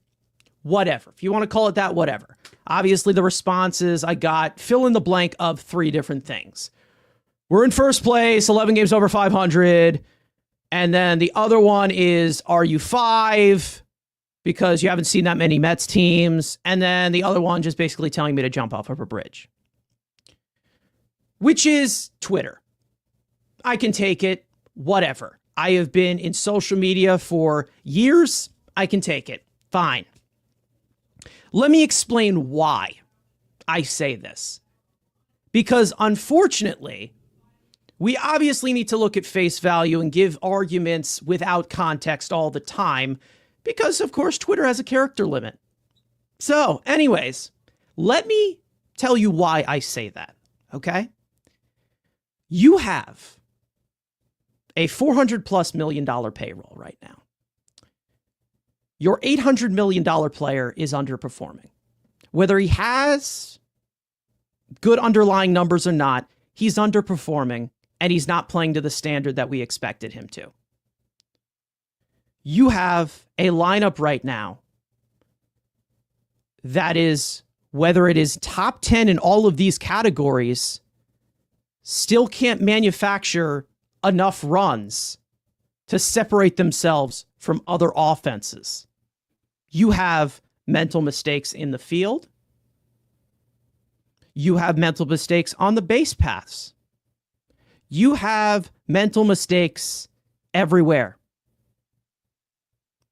Whatever. If you want to call it that, whatever. Obviously, the responses I got fill in the blank of 3 different things. We're in first place, 11 games over 500. And then the other one is, are you 5? Because you haven't seen that many Mets teams. And then the other one just basically telling me to jump off of a bridge. Which is Twitter. I can take it, whatever. I have been in social media for years. I can take it. Fine. Let me explain why I say this. Because unfortunately, we obviously need to look at face value and give arguments without context all the time, because of course Twitter has a character limit. So anyways, let me tell you why I say that, okay? You have a $400+ million payroll right now. Your $800 million player is underperforming. Whether he has good underlying numbers or not, he's underperforming, and he's not playing to the standard that we expected him to. You have a lineup right now that is, whether it is top 10 in all of these categories, still can't manufacture enough runs to separate themselves from other offenses. You have mental mistakes in the field. You have mental mistakes on the base paths. You have mental mistakes everywhere.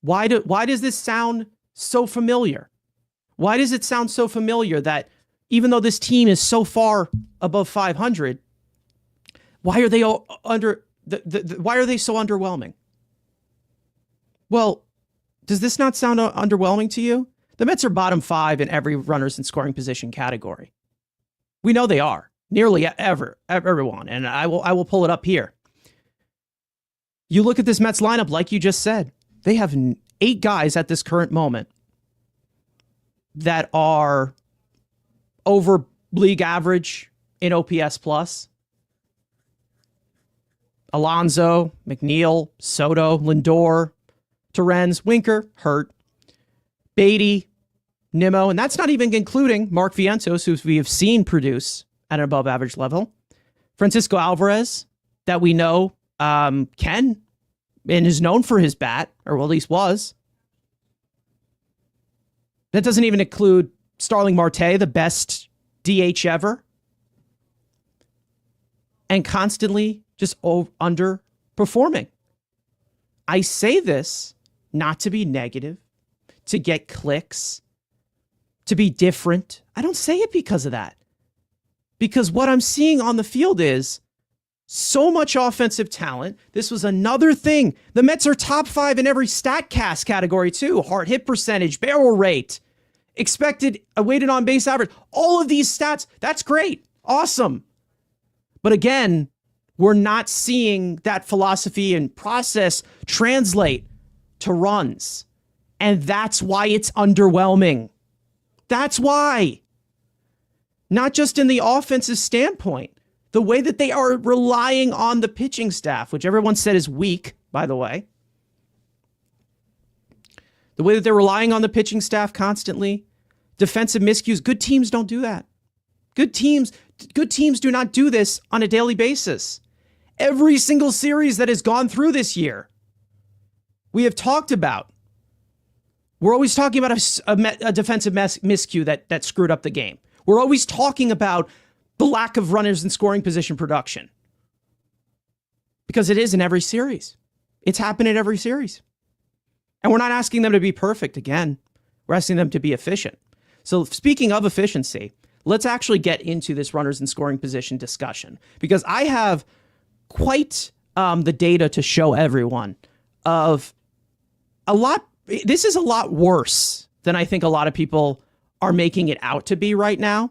Why does this sound so familiar? Why does it sound so familiar that even though this team is so far above 500, why are they why are they so underwhelming? Well, does this not sound underwhelming to you? The Mets are bottom 5 in every runners in scoring position category. We know they are. Nearly everyone. And I will pull it up here. You look at this Mets lineup, like you just said, they have 8 guys at this current moment that are over league average in OPS plus. Alonso, McNeil, Soto, Lindor, Torrens, Winker, hurt. Beatty, Nimmo, and that's not even including Mark Vientos, who we have seen produce at an above average level. Francisco Alvarez, that we know can and is known for his bat, or at least was. That doesn't even include Starling Marte, the best DH ever, and constantly just underperforming. I say this not to be negative, to get clicks, to be different. I don't say it because of that. because what I'm seeing on the field is so much offensive talent. This was another thing. The Mets are top 5 in every StatCast category too. Hard hit percentage, barrel rate, expected weighted on base average. All of these stats, that's great. Awesome. But again, we're not seeing that philosophy and process translate to runs. And that's why it's underwhelming. That's why. Not just in the offensive standpoint. The way that they are relying on the pitching staff, which everyone said is weak, by the way. The way that they're relying on the pitching staff constantly. Defensive miscues. Good teams don't do that. Good teams do not do this on a daily basis. Every single series that has gone through this year, we have talked about. We're always talking about a defensive miscue that screwed up the game. We're always talking about the lack of runners in scoring position production. Because it is in every series. It's happened in every series. And we're not asking them to be perfect again. We're asking them to be efficient. So speaking of efficiency, let's actually get into this runners in scoring position discussion. Because I have quite the data to show everyone of a lot. This is a lot worse than I think a lot of people are making it out to be right now.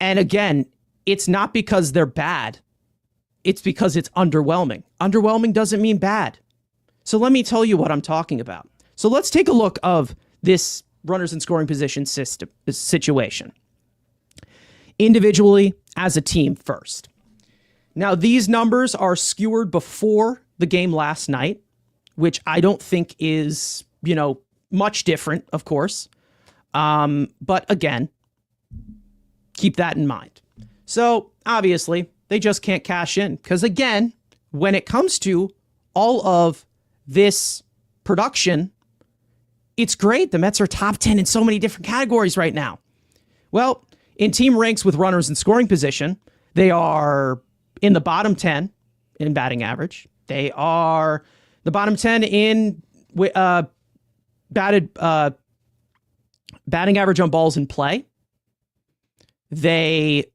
And again, it's not because they're bad. It's because it's underwhelming. Underwhelming doesn't mean bad. So let me tell you what I'm talking about. So let's take a look of this runners in scoring position situation. Individually, as a team first. Now, these numbers are skewered before the game last night, which I don't think is, much different, of course. But again, keep that in mind. So obviously, they just can't cash in because, again, when it comes to all of this production, it's great. The Mets are top 10 in so many different categories right now. Well, in team ranks with runners in scoring position, they are in the bottom 10 in batting average. They are the bottom 10 in batting average on balls in play. They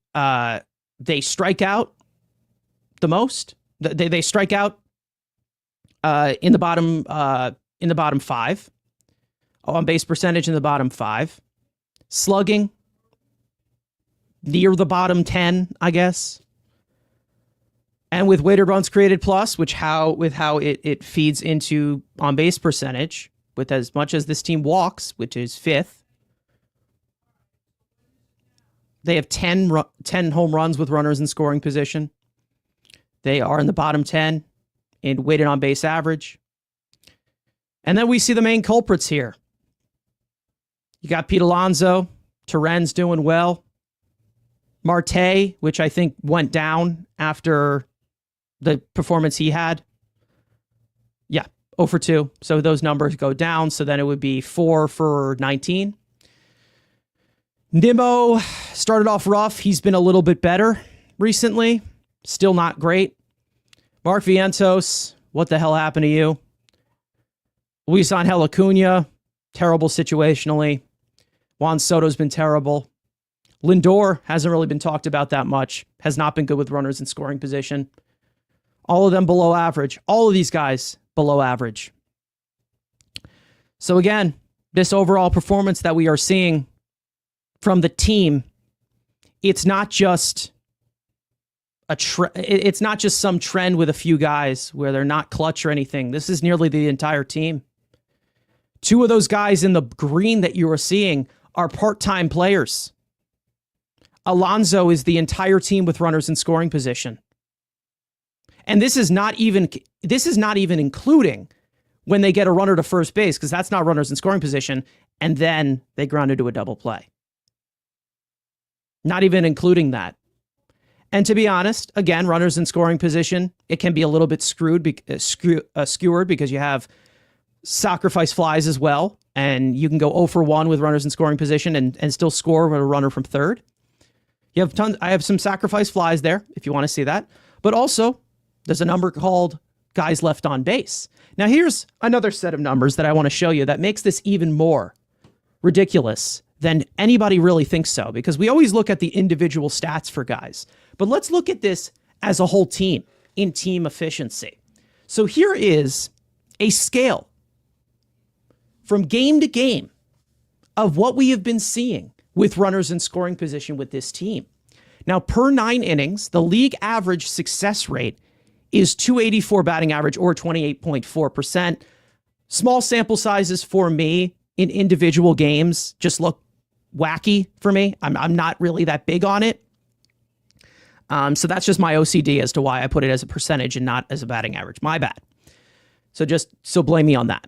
strike out the most. They strike out in the bottom 5. On base percentage in the bottom 5. Slugging near the bottom 10, I guess. And with weighted runs created plus, with how it feeds into on base percentage, with as much as this team walks, which is 5th. They have 10 home runs with runners in scoring position. They are in the bottom 10 in weighted on base average. And then we see the main culprits here. You got Pete Alonso, Terren's doing well. Marte, which I think went down after the performance he had. Yeah, 0 for 2. So those numbers go down. So then it would be 4 for 19. Nimmo started off rough. He's been a little bit better recently. Still not great. Mark Vientos, what the hell happened to you? Luis Angel Acuna, terrible situationally. Juan Soto's been terrible. Lindor hasn't really been talked about that much. Has not been good with runners in scoring position. All of them below average. All of these guys below average. So again, this overall performance that we are seeing from the team, it's not just it's not just some trend with a few guys where they're not clutch or anything. This is nearly the entire team. 2 of those guys in the green that you are seeing are part-time players. Alonso is the entire team with runners in scoring position. And this is not even including when they get a runner to first base, because that's not runners in scoring position, and then they ground into a double play. Not even including that. And to be honest, again, runners in scoring position, it can be a little bit skewered because you have sacrifice flies as well, and you can go 0 for 1 with runners in scoring position and still score with a runner from third. You have I have some sacrifice flies there if you want to see that. But also, there's a number called guys left on base. Now, here's another set of numbers that I want to show you that makes this even more ridiculous than anybody really thinks so, because we always look at the individual stats for guys. But let's look at this as a whole team in team efficiency. So here is a scale from game to game of what we have been seeing with runners in scoring position with this team. Now, per 9 innings, the league average success rate is .284 batting average, or 28.4%. Small sample sizes for me in individual games just look wacky for me. I'm not really that big on it. So that's just my OCD as to why I put it as a percentage and not as a batting average. My bad. So blame me on that.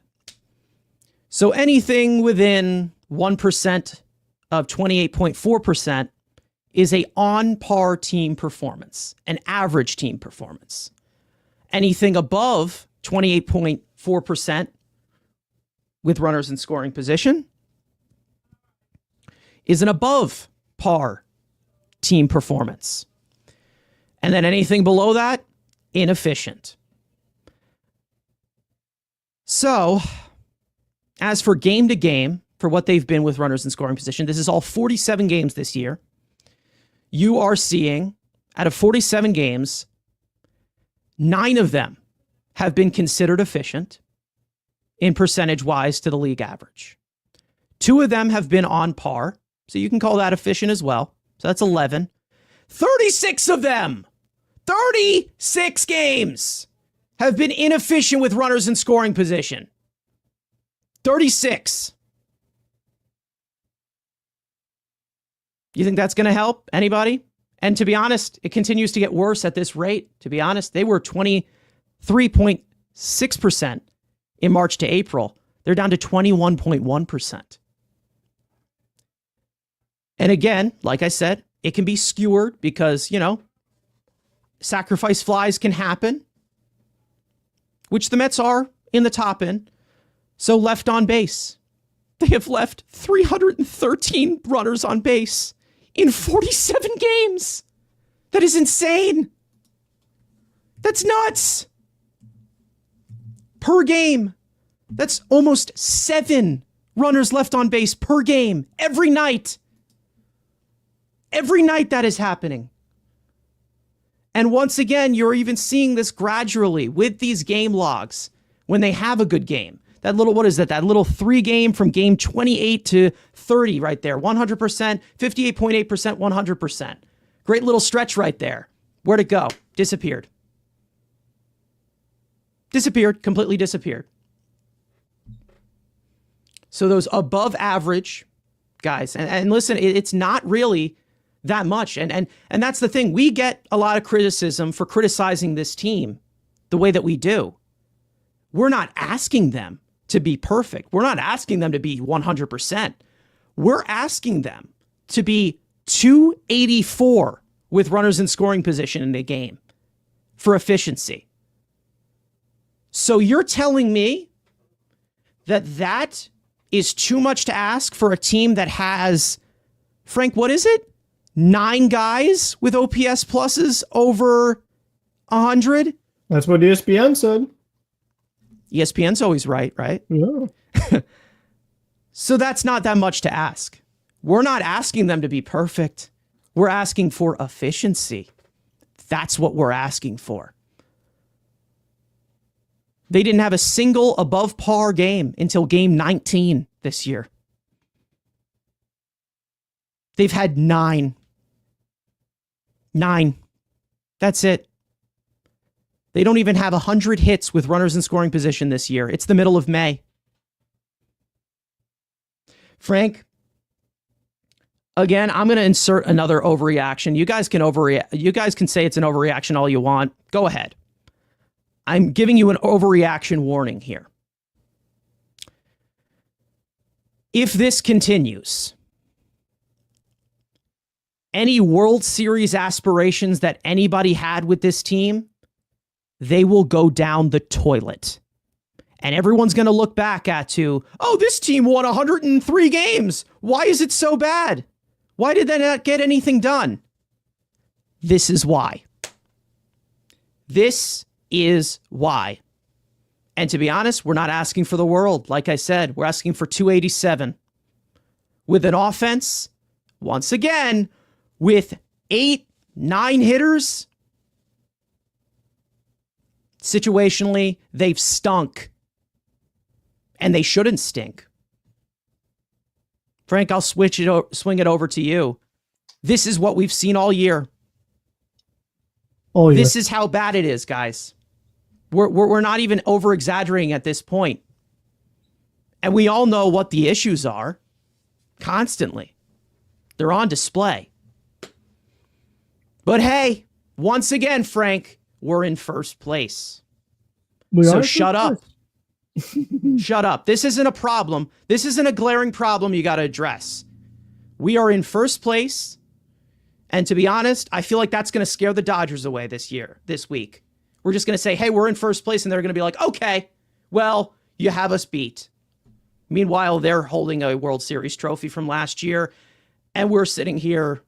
So anything within 1% of 28.4% is a on-par team performance, an average team performance. Anything above 28.4% with runners in scoring position is an above par team performance. And then anything below that, inefficient. So, as for game to game, for what they've been with runners in scoring position, this is all 47 games this year. You are seeing, out of 47 games, 9 of them have been considered efficient in percentage-wise to the league average. 2 of them have been on par, so you can call that efficient as well. So that's 11. 36 of them, 36 games, have been inefficient with runners in scoring position. 36. You think that's going to help anybody? And to be honest, it continues to get worse at this rate. To be honest, they were 23.6% in March to April. They're down to 21.1%. And again, like I said, it can be skewered because, sacrifice flies can happen, which the Mets are in the top end. So left on base. They have left 313 runners on base in 47 games. That is insane. That's nuts. Per game. That's almost 7 runners left on base per game every night. Every night that is happening. And once again, you're even seeing this gradually with these game logs when they have a good game. That little, what is that? That little 3 game from game 28 to 30 right there. 100%, 58.8%, 100%. Great little stretch right there. Where'd it go? Disappeared. Disappeared. Completely disappeared. So those above average guys, and listen, it's not really that much. And that's the thing. We get a lot of criticism for criticizing this team the way that we do. We're not asking them to be perfect. We're not asking them to be 100%. We're asking them to be 284 with runners in scoring position in the game for efficiency. So you're telling me that is too much to ask for a team that has, Frank, what is it? 9 guys with OPS pluses over 100? That's what ESPN said. ESPN's always right? Yeah. So that's not that much to ask. We're not asking them to be perfect. We're asking for efficiency. That's what we're asking for. They didn't have a single above par game until game 19 this year. They've had 9. 9. That's it. They don't even have 100 hits with runners in scoring position this year. It's the middle of May. Frank, again, I'm going to insert another overreaction. You guys can overreact. You guys can say it's an overreaction all you want. Go ahead. I'm giving you an overreaction warning here. If this continues, any World Series aspirations that anybody had with this team, they will go down the toilet. And everyone's going to look back oh, this team won 103 games. Why is it so bad? Why did they not get anything done? This is why. This is why. And to be honest, we're not asking for the world. Like I said, we're asking for 287. with an offense, once again, with 8, 9 hitters. Situationally, they've stunk. And they shouldn't stink. Frank, I'll swing it over to you. This is what we've seen all year. Oh, yeah. This is how bad it is, guys. We're not even over-exaggerating at this point. And we all know what the issues are. Constantly. They're on display. But hey, once again, Frank, we're in first place. So shut up. Shut up. This isn't a problem. This isn't a glaring problem you got to address. We are in first place. And to be honest, I feel like that's going to scare the Dodgers away this week. We're just going to say, hey, we're in first place. And they're going to be like, okay, well, you have us beat. Meanwhile, they're holding a World Series trophy from last year. And we're sitting here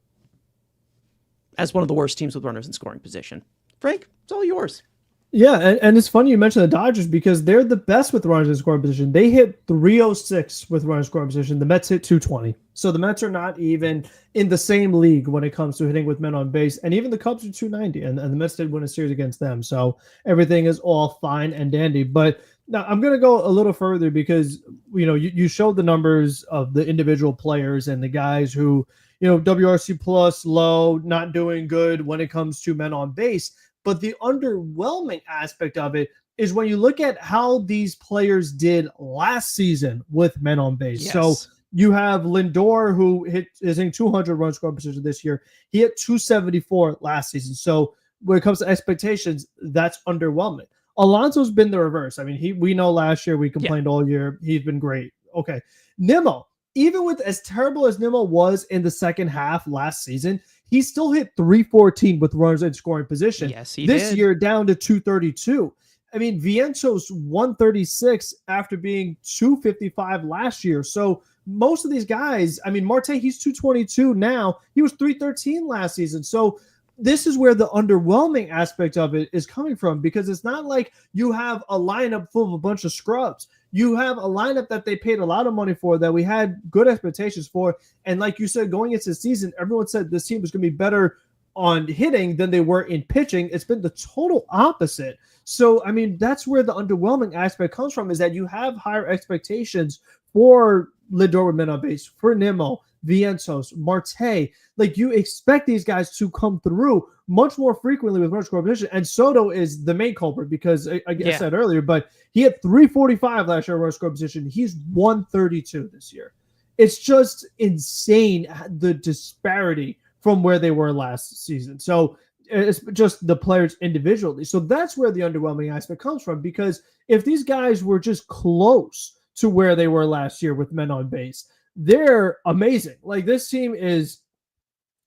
as one of the worst teams with runners in scoring position. Frank, it's all yours. Yeah, and it's funny you mentioned the Dodgers because they're the best with runners in scoring position. They hit 306 with runners in scoring position. The Mets hit 220. So the Mets are not even in the same league when it comes to hitting with men on base. And even the Cubs are 290, and the Mets did win a series against them. So everything is all fine and dandy. But now I'm going to go a little further because, you showed the numbers of the individual players and the guys who, WRC plus, low, not doing good when it comes to men on base. But the underwhelming aspect of it is when you look at how these players did last season with men on base. Yes. So you have Lindor, who is hitting 200 run scoring position this year. He hit 274 last season. So when it comes to expectations, that's underwhelming. Alonso's been the reverse. I mean, we know last year we complained all year. He's been great. Okay. Nimmo, even with as terrible as Nimmo was in the second half last season, he still hit 314 with runners in scoring position. Yes, he this did. year down to 232. I mean, Vientos 136 after being 255 last year. So most of these guys, I mean, Marte, he's 222 now. He was 313 last season. So this is where the underwhelming aspect of it is coming from, because it's not like you have a lineup full of a bunch of scrubs. You have a lineup that they paid a lot of money for, that we had good expectations for. And like you said, going into the season, everyone said this team was going to be better on hitting than they were in pitching. It's been the total opposite. So, I mean, that's where the underwhelming aspect comes from, is that you have higher expectations for Lindor with men on base, for Nimmo, Vientos, Marte. Like, you expect these guys to come through much more frequently with runners scoring position. And Soto is the main culprit because I said earlier, but he had 345 last year runners scoring position. He's 132 this year. It's just insane, the disparity from where they were last season. So it's just the players individually. So that's where the underwhelming aspect comes from, because if these guys were just close to where they were last year with men on base, they're amazing. Like, this team is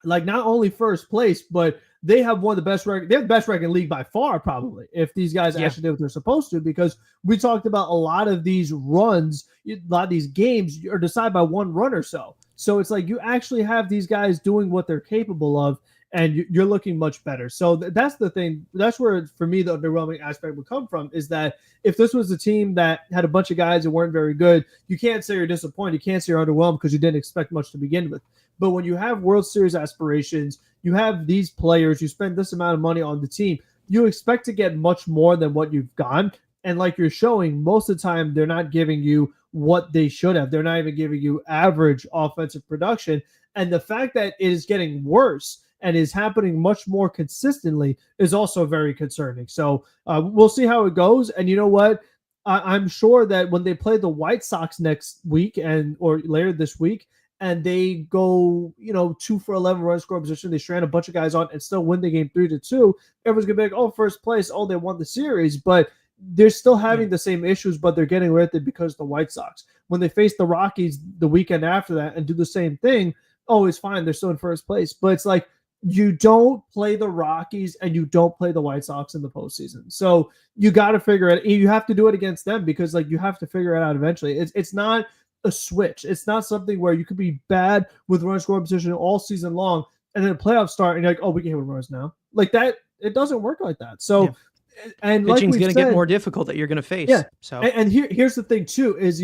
like not only first place, but they have one of the best record. They have the best record in the league by far, probably, if these guys actually did what they're supposed to, because we talked about a lot of these runs, a lot of these games are decided by one run or so. So it's like you actually have these guys doing what they're capable of, and you're looking much better. So that's the thing. That's where, for me, the underwhelming aspect would come from, is that if this was a team that had a bunch of guys that weren't very good, you can't say you're disappointed. You can't say you're underwhelmed because you didn't expect much to begin with. But when you have World Series aspirations, you have these players, you spend this amount of money on the team, you expect to get much more than what you've gotten. And like you're showing, most of the time, they're not giving you what they should have. They're not even giving you average offensive production. And the fact that it is getting worse and is happening much more consistently is also very concerning. So we'll see how it goes. And you know what? I'm sure that when they play the White Sox next week or later this week, and they go, 2 for 11 run scoring position, they strand a bunch of guys on and still win the game 3-2, everyone's gonna be like, oh, first place, oh, they won the series. But they're still having the same issues, but they're getting rid of it because the White Sox. When they face the Rockies the weekend after that and do the same thing, oh, it's fine, they're still in first place. But it's like, you don't play the Rockies and you don't play the White Sox in the postseason. So you got to figure it. You have to do it against them, because you have to figure it out eventually. It's not a switch. It's not something where you could be bad with run scoring position all season long, and then playoffs start and you're like, oh, we can hit with runners now. Like that, it doesn't work like that. So, and pitching's like going to get more difficult that you're going to face. Yeah. So, and here's the thing too, is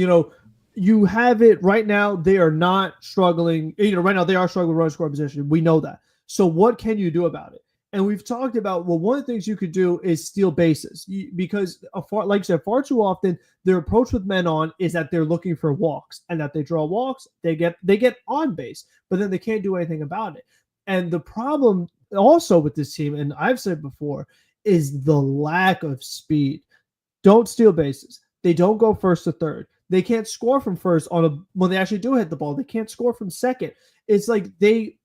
you have it right now. They are not struggling. Right now they are struggling with run score position. We know that. So what can you do about it? And we've talked about, well, one of the things you could do is steal bases because, like I said, far too often their approach with men on is that they're looking for walks, and that they draw walks, they get on base, but then they can't do anything about it. And the problem also with this team, and I've said before, is the lack of speed. Don't steal bases. They don't go first to third. They can't score from first when they actually do hit the ball. They can't score from second. It's like they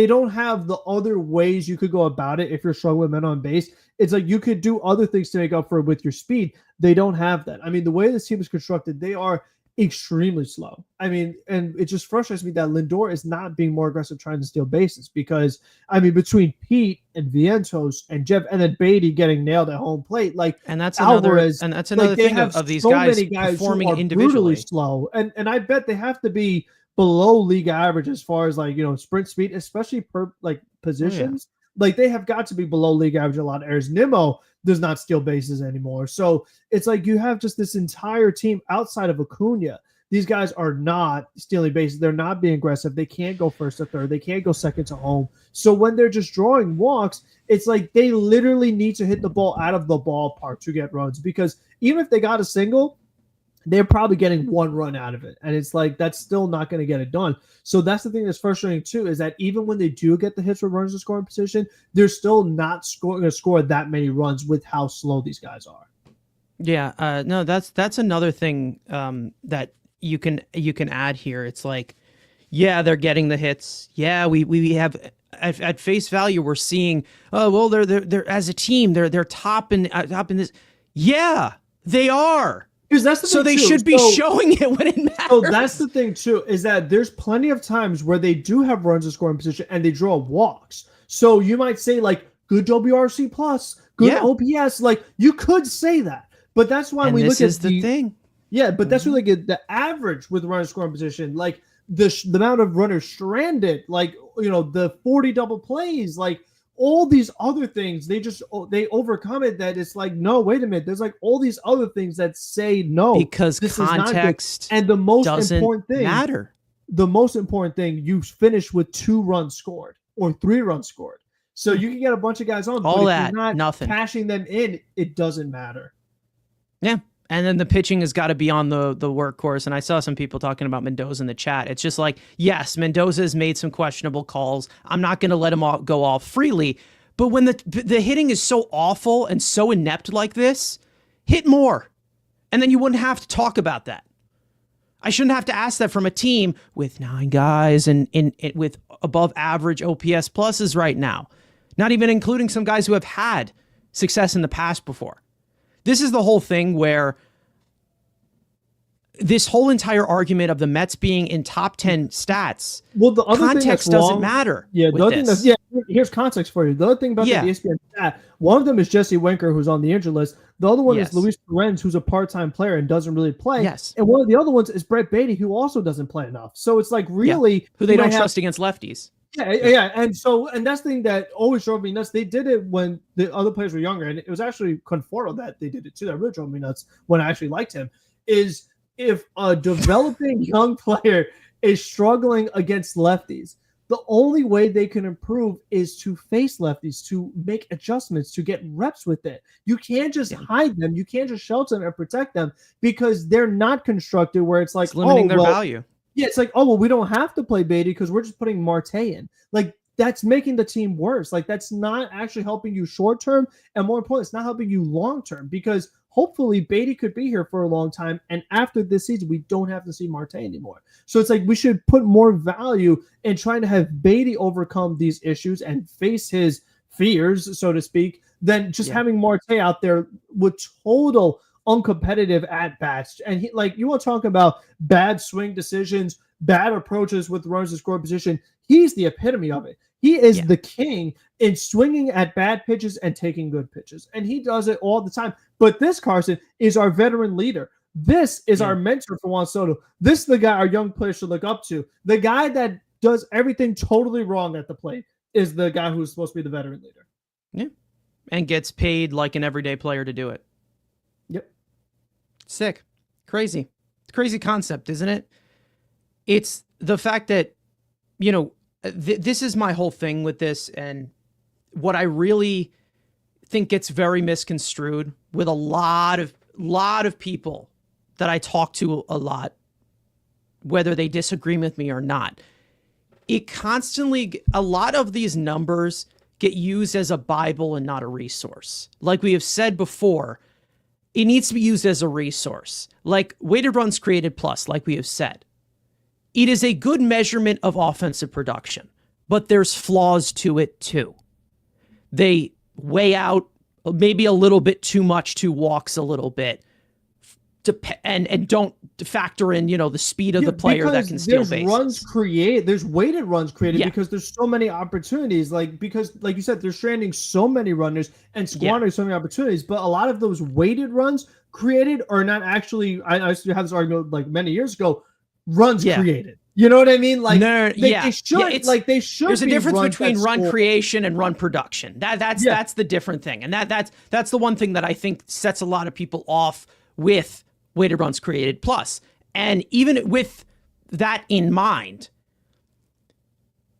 don't have the other ways you could go about it if you're struggling with men on base. It's like you could do other things to make up for it with your speed. They don't have that. I mean, the way this team is constructed, they are extremely slow. I mean, and it just frustrates me that Lindor is not being more aggressive trying to steal bases because, I mean, between Pete and Vientos and Jeff and then Beatty getting nailed at home plate, and that's Alvarez, another thing of these so guys, many guys performing who are individually brutally slow. And I bet they have to be below league average as far as sprint speed, especially per positions. Oh, yeah. Like they have got to be below league average a lot of errors. Nimmo does not steal bases anymore. So it's like you have just this entire team outside of Acuna. These guys are not stealing bases. They're not being aggressive. They can't go first to third. They can't go second to home. So when they're just drawing walks, it's like they literally need to hit the ball out of the ballpark to get runs, because even if they got a single, they're probably getting one run out of it. And it's like, that's still not going to get it done. So that's the thing that's frustrating too, is that even when they do get the hits with runners in scoring position, they're still not going to score that many runs with how slow these guys are. Yeah. No, that's another thing that you can add here. It's like, yeah, they're getting the hits. Yeah, we have at face value, we're seeing, oh, well, they're as a team, they're top in this. Yeah, they are. Because that's the so thing they too. should be showing it when it matters. So that's the thing too, is that there's plenty of times where they do have runs in scoring position and they draw walks. So you might say like good WRC plus, good OPS, like you could say that, but that's why we look at the thing. Yeah, but that's really good. The average with runners scoring position, like the amount of runners stranded, like the 40 double plays, like all these other things, they overcome it. That it's like, no, wait a minute. There's like all these other things that say no, because this context is not good. And the most doesn't important thing matter. The most important thing, you finish with 2 runs scored or 3 runs scored. So you can get a bunch of guys on, all but that, if you're not nothing. cashing them in, it doesn't matter. Yeah. And then the pitching has got to be on the workhorse. And I saw some people talking about Mendoza in the chat. It's just like, yes, Mendoza has made some questionable calls. I'm not going to let him go off freely. But when the hitting is so awful and so inept like this, hit more. And then you wouldn't have to talk about that. I shouldn't have to ask that from a team with 9 guys and with above average OPS pluses right now. Not even including some guys who have had success in the past before. This is the whole thing where this whole entire argument of the Mets being in top 10 stats, well, the other context doesn't matter. Yeah, the other thing here's context for you. The other thing about the ESPN stat, one of them is Jesse Winker, who's on the injured list. The other one is Luis Perez, who's a part-time player and doesn't really play. Yes. And one of the other ones is Brett Beatty, who also doesn't play enough. So it's like really who they don't trust against lefties. Yeah. And that's the thing that always drove me nuts. They did it when the other players were younger, and it was actually Conforto that they did it too. That really drove me nuts when I actually liked him. Is if a developing young player is struggling against lefties, the only way they can improve is to face lefties, to make adjustments, to get reps with it. You can't just hide them. You can't just shelter them and protect them, because they're not constructed where it's like limiting their value. Yeah, it's like, oh, well, we don't have to play Beatty because we're just putting Marte in. Like, that's making the team worse. Like, that's not actually helping you short term. And more important, it's not helping you long term, because hopefully Beatty could be here for a long time. And after this season, we don't have to see Marte anymore. So it's like we should put more value in trying to have Beatty overcome these issues and face his fears, so to speak, than just having Marte out there with total uncompetitive at bats. And he, like, you want to talk about bad swing decisions, bad approaches with runners in scoring position. He's the epitome of it. He is the king in swinging at bad pitches and taking good pitches. And he does it all the time. But this, Carson, is our veteran leader. This is our mentor for Juan Soto. This is the guy our young players should look up to. The guy that does everything totally wrong at the plate is the guy who's supposed to be the veteran leader. Yeah. And gets paid like an everyday player to do it. Yep. Sick. Crazy. Crazy concept, isn't it? It's the fact that, this is my whole thing with this. And what I really think gets very misconstrued with a lot of people that I talk to a lot, whether they disagree with me or not. A lot of these numbers get used as a Bible and not a resource. Like we have said before, it needs to be used as a resource. Like weighted runs created plus, like we have said. It is a good measurement of offensive production, but there's flaws to it too. They weigh out maybe a little bit too much, to walks a little bit, and don't factor in, the speed of the player that can steal bases. There's weighted runs created because there's so many opportunities. Because like you said, they're stranding so many runners and squandering so many opportunities. But a lot of those weighted runs created are not actually. I used to have this argument like many years ago. Runs created. You know what I mean? Like they should. There's a difference between run creation and run production. That's the different thing, and that's the one thing that I think sets a lot of people off with weighted runs created plus. And even with that in mind,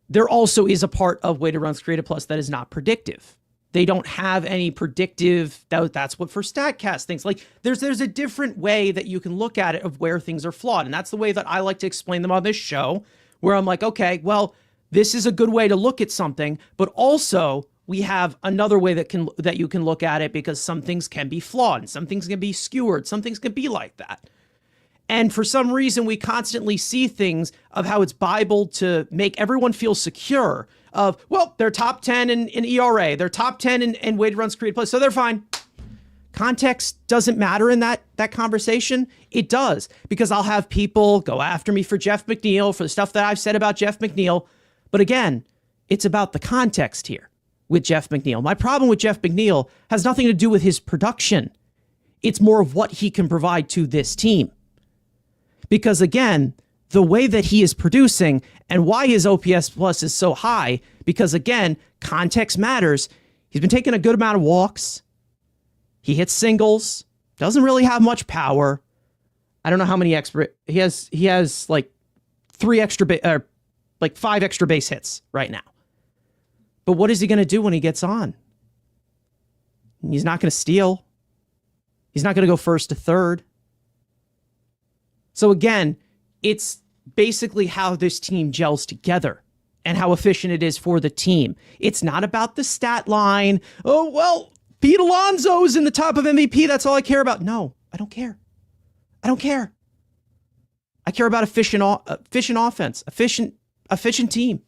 there also is a part of weighted runs created plus that is not predictive. They don't have any predictive. That's what for StatCast things. Like there's a different way that you can look at it of where things are flawed. And that's the way that I like to explain them on this show, where I'm like, okay, well, this is a good way to look at something, but also we have another way that you can look at it, because some things can be flawed and some things can be skewered. Some things can be like that. And for some reason, we constantly see things of how it's Bible to make everyone feel secure of, well, they're top 10 in ERA. They're top 10 in weighted runs created plus, so they're fine. Context doesn't matter in that conversation. It does, because I'll have people go after me for Jeff McNeil, for the stuff that I've said about Jeff McNeil. But again, it's about the context here with Jeff McNeil. My problem with Jeff McNeil has nothing to do with his production. It's more of what he can provide to this team. Because again, the way that he is producing and why his OPS plus is so high, because again, context matters. He's been taking a good amount of walks. He hits singles, doesn't really have much power. I don't know how many he has like 5 extra base hits right now. But what is he going to do when he gets on? He's not going to steal. He's not going to go first to third. So again, it's basically how this team gels together and how efficient it is for the team. It's not about the stat line. Oh, well, Pete Alonso's in the top of MVP. That's all I care about. No, I don't care. I don't care. I care about efficient offense, efficient team.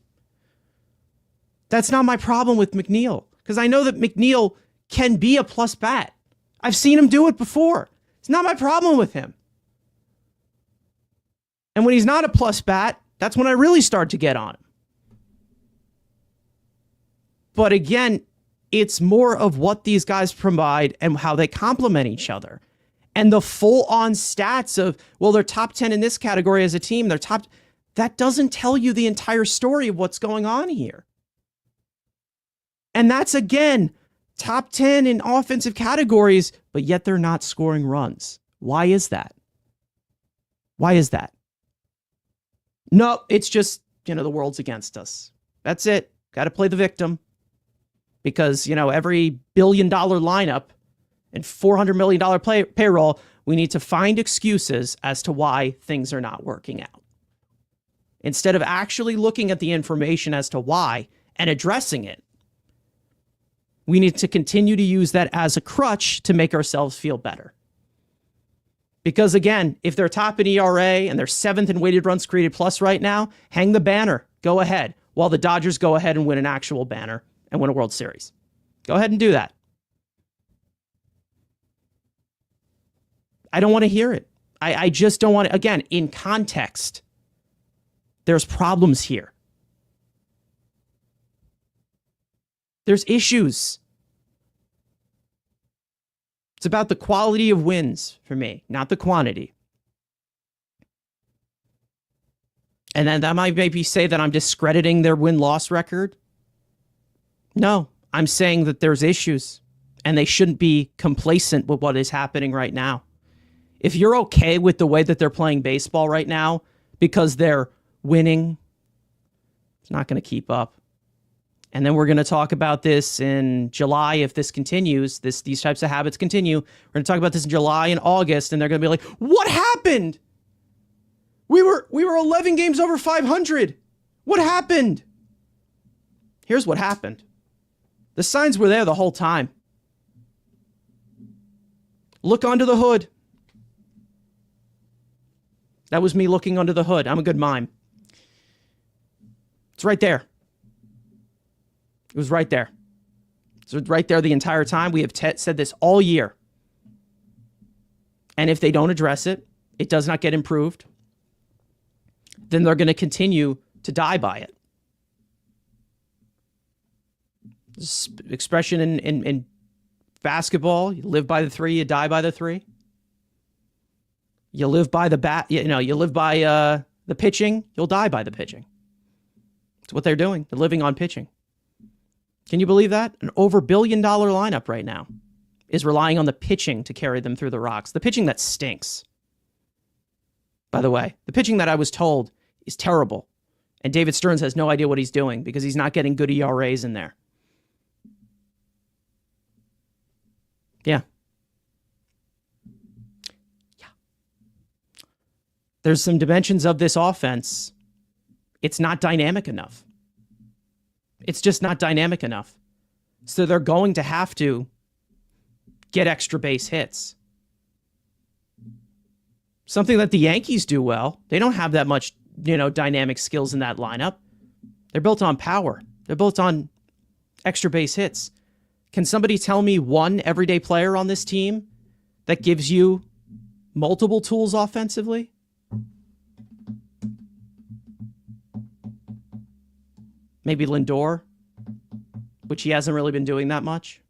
That's not my problem with McNeil, because I know that McNeil can be a plus bat. I've seen him do it before. It's not my problem with him. And when he's not a plus bat, that's when I really start to get on him. But again, it's more of what these guys provide and how they complement each other. And the full-on stats of, well, they're top 10 in this category as a team, that doesn't tell you the entire story of what's going on here. And that's, again, top 10 in offensive categories, but yet they're not scoring runs. Why is that? Why is that? No, it's just, the world's against us. That's it. Got to play the victim. Because, every $1 billion lineup and $400 million payroll, we need to find excuses as to why things are not working out. Instead of actually looking at the information as to why and addressing it, we need to continue to use that as a crutch to make ourselves feel better. Because again, if they're top in ERA and they're 7th in weighted runs created plus right now, hang the banner. Go ahead. While the Dodgers go ahead and win an actual banner and win a World Series. Go ahead and do that. I don't want to hear it. I just don't want to. Again, in context, there's problems here. There's issues. It's about the quality of wins for me, not the quantity. And then that might maybe say that I'm discrediting their win-loss record. No, I'm saying that there's issues and they shouldn't be complacent with what is happening right now. if you're okay with the way that they're playing baseball right now because they're winning, it's not going to keep up. And then we're going to talk about this in July if this continues, these types of habits continue. We're going to talk about this in July and August, and they're going to be like, what happened? We were 11 games over 500. What happened? Here's what happened. The signs were there the whole time. Look under the hood. That was me looking under the hood. I'm a good mime. It's right there. It was right there. It's right there the entire time. We have said this all year. And if they don't address it, it does not get improved, then they're going to continue to die by it. This expression in basketball, you live by the three, you die by the three. You live by the bat, you live by the pitching, you'll die by the pitching. It's what they're doing. They're living on pitching. Can you believe that? An over $1 billion lineup right now is relying on the pitching to carry them through the rocks. The pitching that stinks. By the way, the pitching that I was told is terrible. And David Stearns has no idea what he's doing because he's not getting good ERAs in there. Yeah. There's some dimensions of this offense. It's not dynamic enough. It's just not dynamic enough. So they're going to have to get extra base hits. Something that the Yankees do well. They don't have that much, dynamic skills in that lineup. They're built on power. They're built on extra base hits. Can somebody tell me one everyday player on this team that gives you multiple tools offensively? Maybe Lindor, which he hasn't really been doing that much.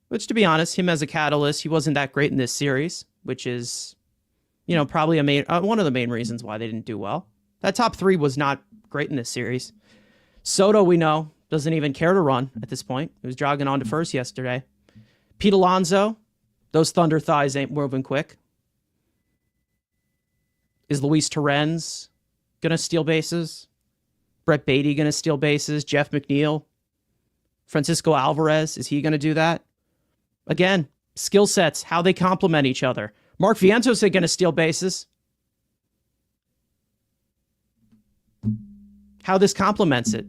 Which, to be honest, him as a catalyst, he wasn't that great in this series, which is, probably one of the main reasons why they didn't do well. That top three was not great in this series. Soto, we know, doesn't even care to run at this point. He was jogging on to first yesterday. Pete Alonso, those thunder thighs ain't moving quick. Is Luis Torrens going to steal bases? Brett Beatty going to steal bases? Jeff McNeil? Francisco Alvarez, is he going to do that? Again, skill sets, how they complement each other. Mark Vientos is going to steal bases. How this complements it.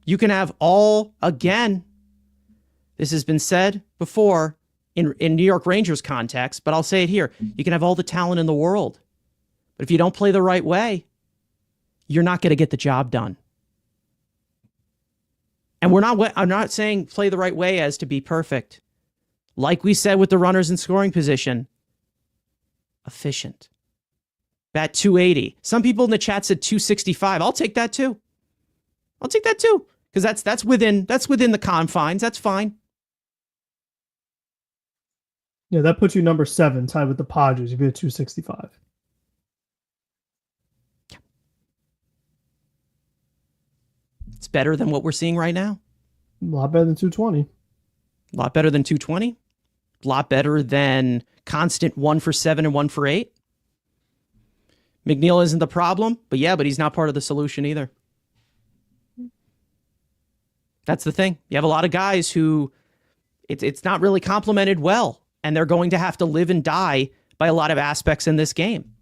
You can have all, again, this has been said before in New York Rangers context, but I'll say it here. You can have all the talent in the world, but if you don't play the right way, you're not going to get the job done. And I'm not saying play the right way as to be perfect. Like we said with the runners in scoring position, efficient. Bat 280. Some people in the chat said 265. I'll take that too. Because that's within the confines. That's fine. Yeah, that puts you number 7, tied with the Padres. You'd be at 265. It's better than what we're seeing right now. A lot better than 220. A lot better than 220. A lot better than constant 1 for 7 and 1 for 8. McNeil isn't the problem, but he's not part of the solution either. That's the thing. You have a lot of guys who it's not really complemented well, and they're going to have to live and die by a lot of aspects in this game.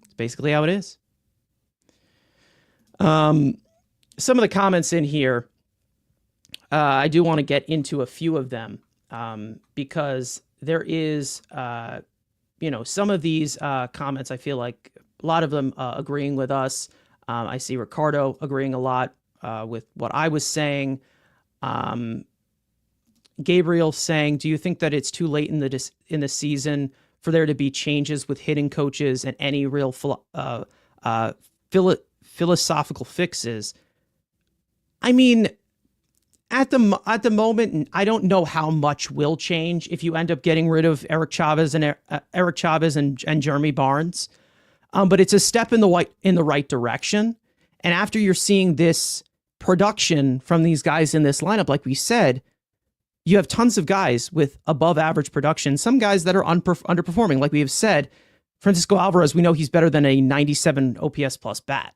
It's basically how it is. Some of the comments in here, I do want to get into a few of them because there is, some of these comments, I feel like a lot of them agreeing with us. I see Ricardo agreeing a lot with what I was saying. Gabriel saying, do you think that it's too late in the season for there to be changes with hitting coaches and any real philosophical fixes? I mean, at the moment, I don't know how much will change if you end up getting rid of Eric Chavez and Jeremy Barnes. But it's a step in the right direction. And after you're seeing this production from these guys in this lineup, like we said, you have tons of guys with above average production, some guys that are underperforming. Like we have said, Francisco Alvarez, we know he's better than a 97 OPS plus bat.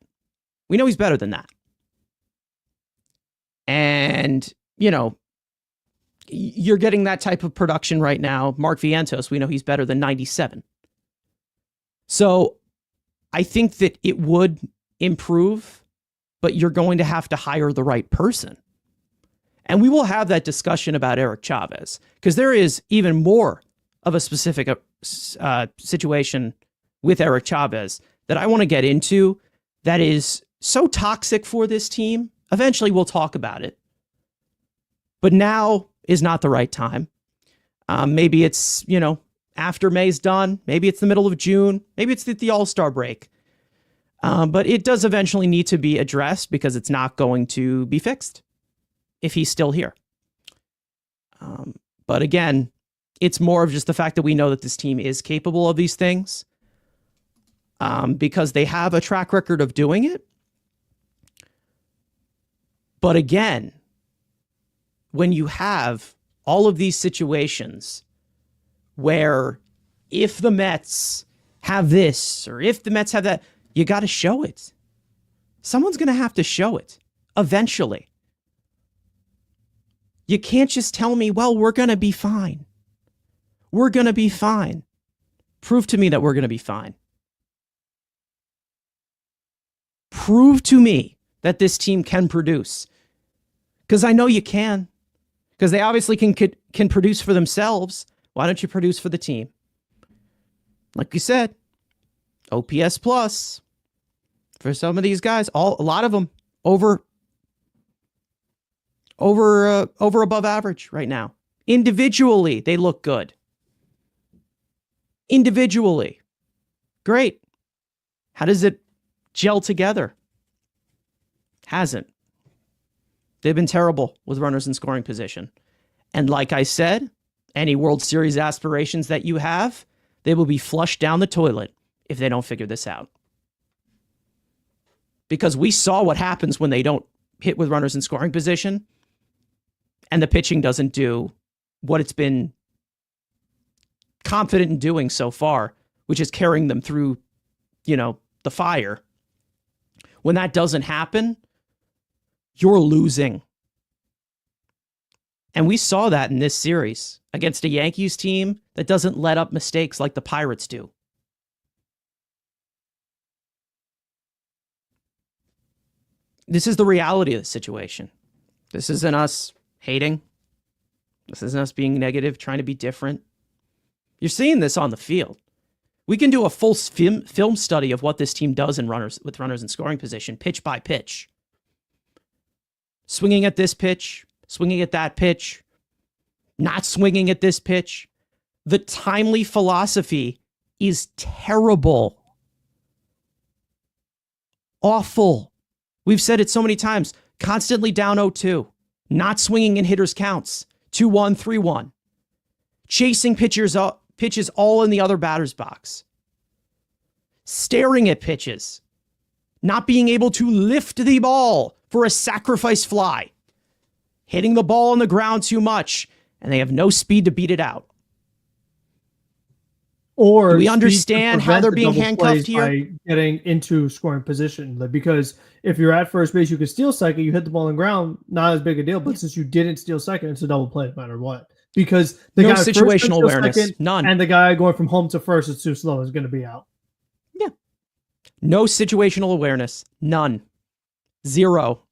We know he's better than that. And, you know, you're getting that type of production right now. Mark Vientos, we know he's better than 97. So I think that it would improve, but you're going to have to hire the right person. And we will have that discussion about Eric Chavez, because there is even more of a specific situation with Eric Chavez that I want to get into that is so toxic for this team. Eventually we'll talk about it. But now is not the right time. Maybe it's, you know, after May's done. Maybe it's the middle of June. Maybe it's the All-Star break. But it does eventually need to be addressed because it's not going to be fixed if he's still here. But again, it's more of just the fact that we know that this team is capable of these things because they have a track record of doing it. But again, when you have all of these situations where if the Mets have this or if the Mets have that, you got to show it. Someone's going to have to show it eventually. You can't just tell me, well, we're going to be fine. We're going to be fine. Prove to me that we're going to be fine. Prove to me that this team can produce. Because I know you can. Because they obviously can produce for themselves. Why don't you produce for the team? Like you said, OPS plus for some of these guys, a lot of them over above average right now. Individually, they look good. Individually, great. How does it gel together? Hasn't. They've been terrible with runners in scoring position. And like I said, any World Series aspirations that you have, they will be flushed down the toilet if they don't figure this out. Because we saw what happens when they don't hit with runners in scoring position and the pitching doesn't do what it's been confident in doing so far, which is carrying them through, you know, the fire. When that doesn't happen, you're losing. And we saw that in this series against a Yankees team that doesn't let up mistakes like the Pirates do. This is the reality of the situation. This isn't us hating. This isn't us being negative, trying to be different. You're seeing this on the field. We can do a full film study of what this team does with runners in scoring position, pitch by pitch. Swinging at this pitch, swinging at that pitch, not swinging at this pitch. The timely philosophy is terrible. Awful. We've said it so many times. Constantly down 0-2. Not swinging in hitters' counts. 2-1, 3-1. Chasing pitches all in the other batter's box. Staring at pitches. Not being able to lift the ball for a sacrifice fly. Hitting the ball on the ground too much, and they have no speed to beat it out. Or do we understand how they're being handcuffed here? By getting into scoring position. Because if you're at first base, you can steal second, you hit the ball on the ground, not as big a deal. But since you didn't steal second, it's a double play no matter what. Because the guy situational awareness, second, none. And the guy going from home to first is too slow, is going to be out. Yeah. No situational awareness. None. Zero.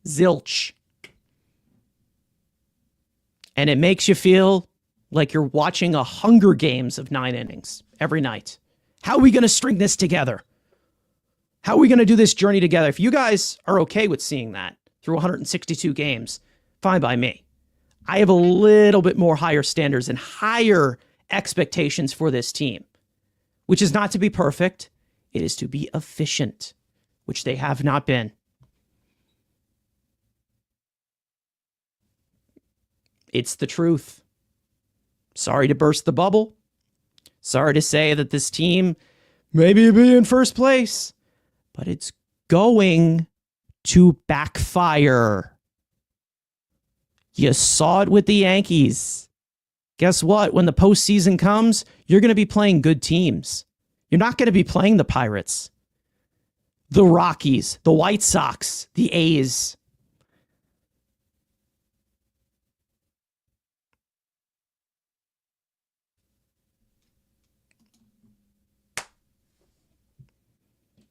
Zilch. And it makes you feel like you're watching a Hunger Games of 9 innings every night. How are we going to string this together? How are we going to do this journey together? If you guys are okay with seeing that through 162 games, fine by me. I have a little bit more higher standards and higher expectations for this team, which is not to be perfect. It is to be efficient, which they have not been. It's the truth. Sorry to burst the bubble. Sorry to say that this team maybe be in first place, but it's going to backfire. You saw it with the Yankees. Guess what? When the postseason comes, you're going to be playing good teams. You're not going to be playing the Pirates, the Rockies, the White Sox, the A's.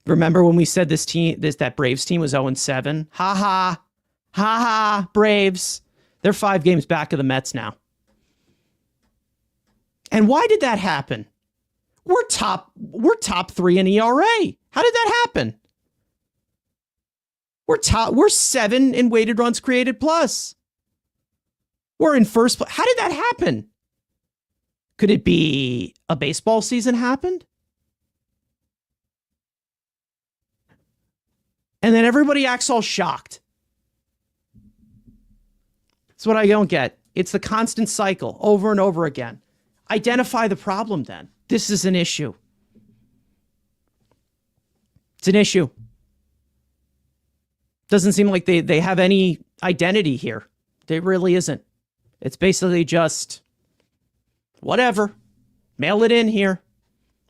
Remember when we said that Braves team was 0-7? Ha ha. Ha ha, Braves. They're 5 games back of the Mets now. And why did that happen? We're top 3 in ERA. How did that happen? We're 7 in weighted runs created plus. We're in first place. How did that happen? Could it be a baseball season happened? And then everybody acts all shocked. That's what I don't get. It's the constant cycle over and over again. Identify the problem then. This is an issue. It's an issue. Doesn't seem like they have any identity here. There really isn't. It's basically just whatever. Mail it in here.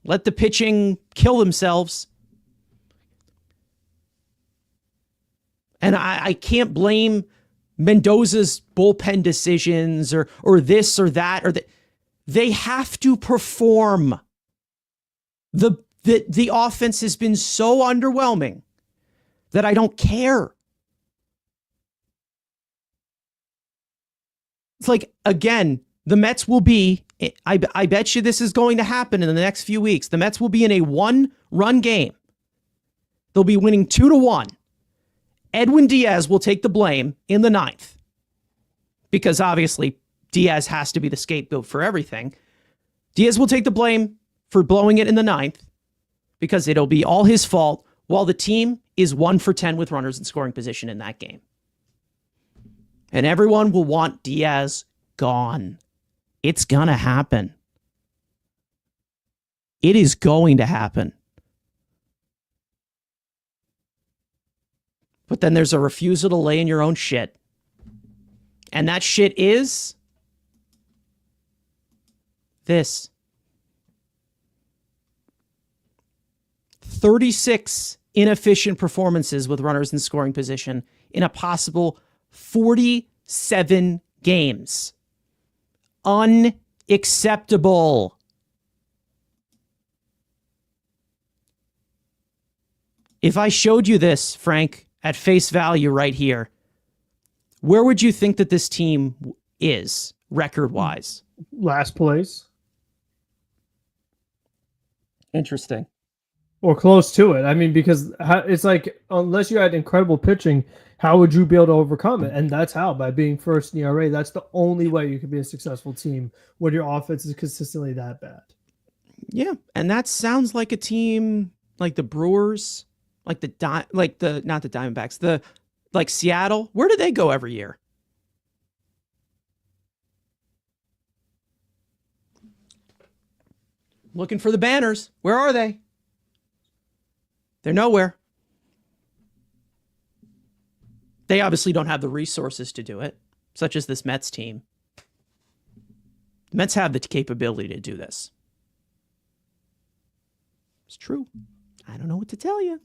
Let the pitching kill themselves. And I can't blame Mendoza's bullpen decisions or this or that or that. They have to perform. The offense has been so underwhelming that I don't care. It's like, again, the Mets will be, I bet you this is going to happen in the next few weeks. The Mets will be in a 1-run game. They'll be winning 2-1. Edwin Diaz will take the blame in the 9th because obviously Diaz has to be the scapegoat for everything. Diaz will take the blame for blowing it in the 9th because it'll be all his fault while the team is 1 for 10 with runners in scoring position in that game. And everyone will want Diaz gone. It's going to happen. It is going to happen. But then there's a refusal to lay in your own shit. And that shit is this. 36 inefficient performances with runners in scoring position in a possible 47 games. Unacceptable. If I showed you this, Frank, at face value right here, where would you think that this team is record-wise? Last place. Interesting. Or close to it. I mean, because it's like, unless you had incredible pitching, how would you be able to overcome it? And that's how, by being first in ERA. That's the only way you can be a successful team when your offense is consistently that bad. Yeah, and that sounds like a team like the Brewers, not the Diamondbacks, like Seattle. Where do they go every year? Looking for the banners. Where are they? They're nowhere. They obviously don't have the resources to do it, such as this Mets team. The Mets have the capability to do this. It's true. I don't know what to tell you.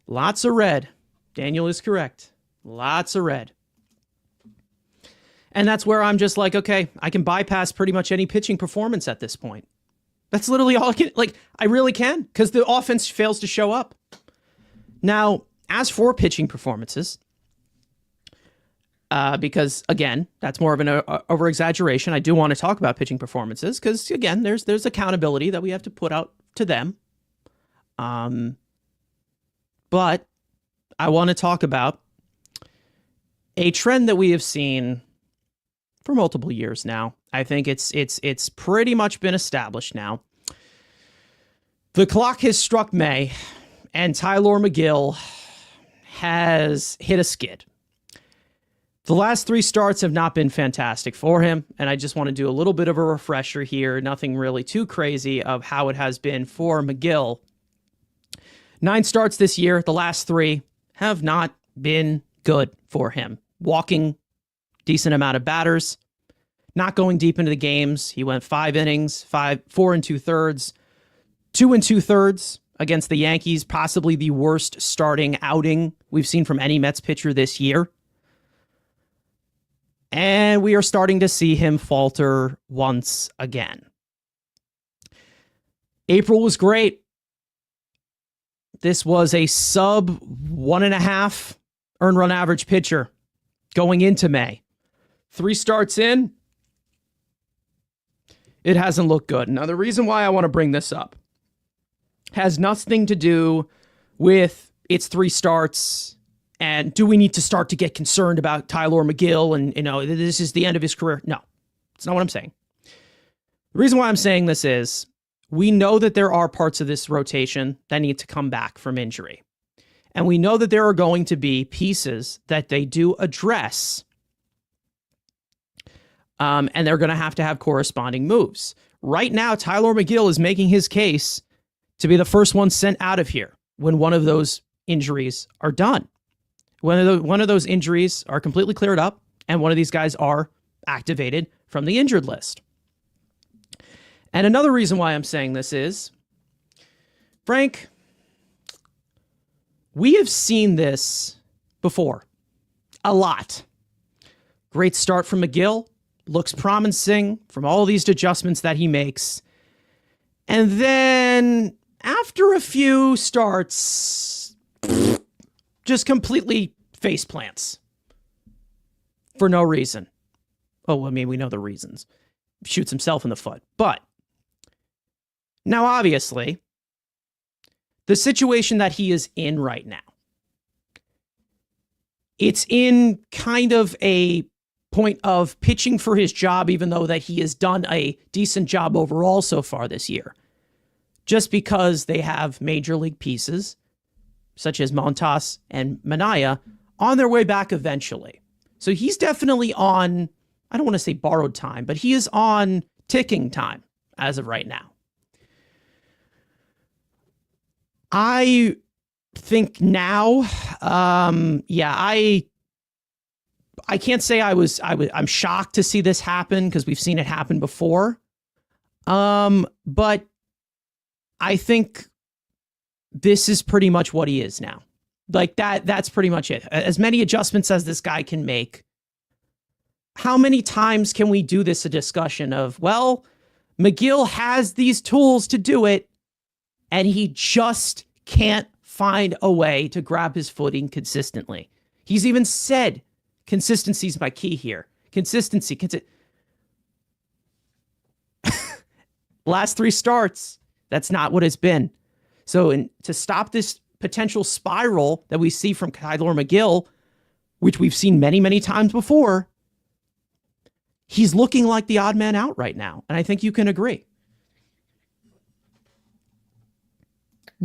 Lots of red. Daniel is correct. Lots of red. And that's where I'm just like, okay, I can bypass pretty much any pitching performance at this point. That's literally all I can, I really can, because the offense fails to show up. Now, as for pitching performances, because again, that's more of an over-exaggeration. I do want to talk about pitching performances because again, there's accountability that we have to put out to them. But I want to talk about a trend that we have seen for multiple years now. I think it's pretty much been established now. The clock has struck May, and Tyler Megill has hit a skid. The last 3 starts have not been fantastic for him, and I just want to do a little bit of a refresher here. Nothing really too crazy of how it has been for Megill. 9 starts this year. The last 3 have not been good for him. Walking decent amount of batters, not going deep into the games. He went 5 innings, 4 2/3, 2 2/3 against the Yankees, possibly the worst starting outing we've seen from any Mets pitcher this year. And we are starting to see him falter once again. April was great. This was a sub 1.5 earned run average pitcher going into May. 3 starts in, it hasn't looked good. Now, the reason why I want to bring this up has nothing to do with its 3 starts and do we need to start to get concerned about Tylor Megill and, this is the end of his career. No, it's not what I'm saying. The reason why I'm saying this is we know that there are parts of this rotation that need to come back from injury. And we know that there are going to be pieces that they do address. And they're going to have corresponding moves. Right now, Tylor Megill is making his case to be the first one sent out of here when one of those injuries are done. When one of those injuries are completely cleared up and one of these guys are activated from the injured list. And another reason why I'm saying this is, Frank, we have seen this before a lot. Great start from Megill. Looks promising from all these adjustments that he makes. And then after a few starts, just completely face plants for no reason. Oh, I mean, we know the reasons. Shoots himself in the foot. But now, obviously, the situation that he is in right now, it's in kind of a point of pitching for his job, even though that he has done a decent job overall so far this year. Just because they have major league pieces, such as Montas and Manaea, on their way back eventually. So he's definitely on, I don't want to say borrowed time, but he is on ticking time as of right now. I think now, I can't say I'm shocked to see this happen because we've seen it happen before. But I think this is pretty much what he is now. Like that's pretty much it. As many adjustments as this guy can make. How many times can we do this a discussion of, well, Megill has these tools to do it, and he just can't find a way to grab his footing consistently. He's even said consistency is my key here. Consistency. Last 3 starts, that's not what it's been. So to stop this potential spiral that we see from Tylor Megill, which we've seen many, many times before, he's looking like the odd man out right now. And I think you can agree.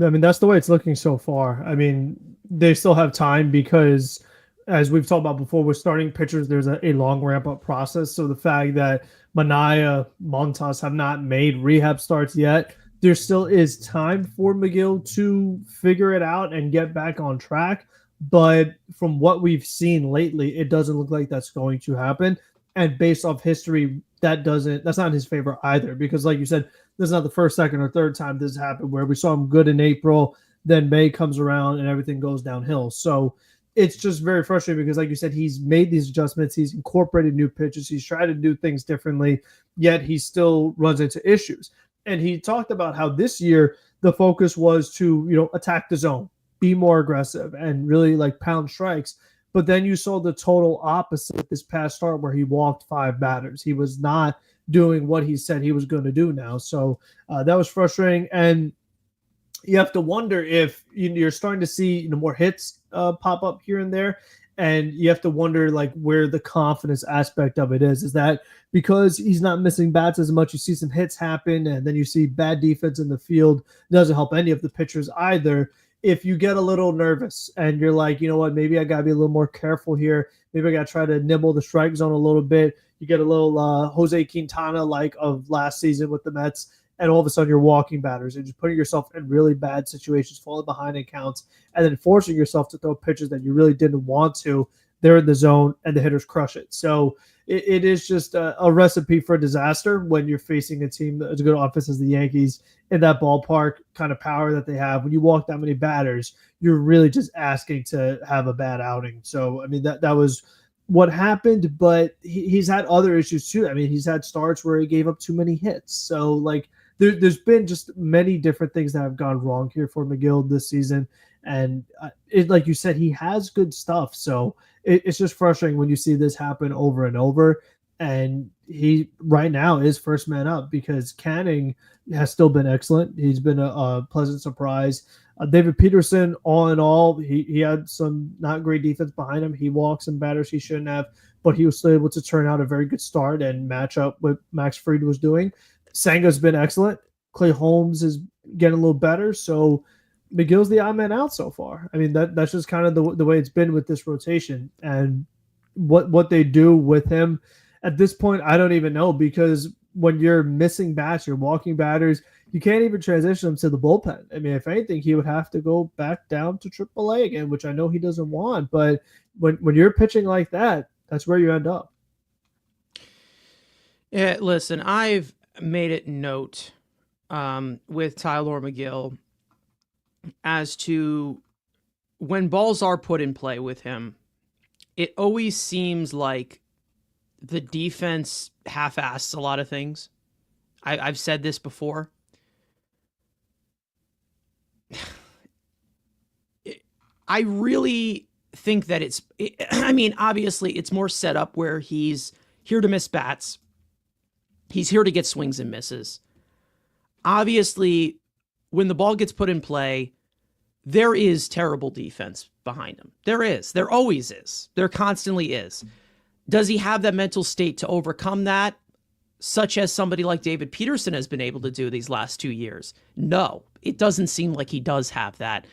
I mean, that's the way it's looking so far. I mean, they still have time because, as we've talked about before, with starting pitchers, there's a long ramp-up process. So the fact that Manaea, Montas have not made rehab starts yet, there still is time for Megill to figure it out and get back on track. But from what we've seen lately, it doesn't look like that's going to happen. And based off history, that's not in his favor either. Because like you said, this is not the first, second, or third time this happened where we saw him good in April, then May comes around and everything goes downhill. So it's just very frustrating because, like you said, he's made these adjustments. He's incorporated new pitches. He's tried to do things differently, yet he still runs into issues. And he talked about how this year the focus was to, attack the zone, be more aggressive, and really like pound strikes. But then you saw the total opposite this past start where he walked 5 batters. He was not doing what he said he was going to do now. So that was frustrating. And you have to wonder if you're starting to see more hits pop up here and there. And you have to wonder like where the confidence aspect of it is. Is that because he's not missing bats as much? You see some hits happen and then you see bad defense in the field. It doesn't help any of the pitchers either. If you get a little nervous and you're like, you know what, maybe I got to be a little more careful here. Maybe I got to try to nibble the strike zone a little bit. You get a little Jose Quintana like of last season with the Mets. and all of a sudden you're walking batters and just putting yourself in really bad situations, falling behind in counts, and then forcing yourself to throw pitches that you really didn't want to. They're in the zone and the hitters crush it. So it is just a recipe for disaster when you're facing a team as good offense as the Yankees in that ballpark kind of power that they have. When you walk that many batters, you're really just asking to have a bad outing. So, I mean, that was what happened, but he's had other issues too. I mean, he's had starts where he gave up too many hits. So, like, there's been just many different things that have gone wrong here for Megill this season. And like you said, he has good stuff. So it's just frustrating when you see this happen over and over. And he right now is first man up because Canning has still been excellent. He's been a pleasant surprise. David Peterson, all in all, he had some not great defense behind him. He walked some batters he shouldn't have, but he was still able to turn out a very good start and match up what Max Fried was doing. Sanga's been excellent. Clay Holmes is getting a little better. So Megill's the odd man out so far. I mean, that's just kind of the way it's been with this rotation. And what they do with him at this point, I don't even know, because when you're missing bats, you're walking batters, you can't even transition them to the bullpen. I mean, if anything, he would have to go back down to AAA again, which I know he doesn't want. But when you're pitching like that, that's where you end up. Yeah, listen, I've made it note with Tyler Megill as to when balls are put in play with him, it always seems like the defense half-asses a lot of things. I've said this before. I really think that I mean, obviously, it's more set up where he's here to miss bats. He's here to get swings and misses. Obviously, when the ball gets put in play, there is terrible defense behind him. There is. There always is. There constantly is. Does he have that mental state to overcome that, such as somebody like David Peterson has been able to do these last 2 years? No, it doesn't seem like he does have that.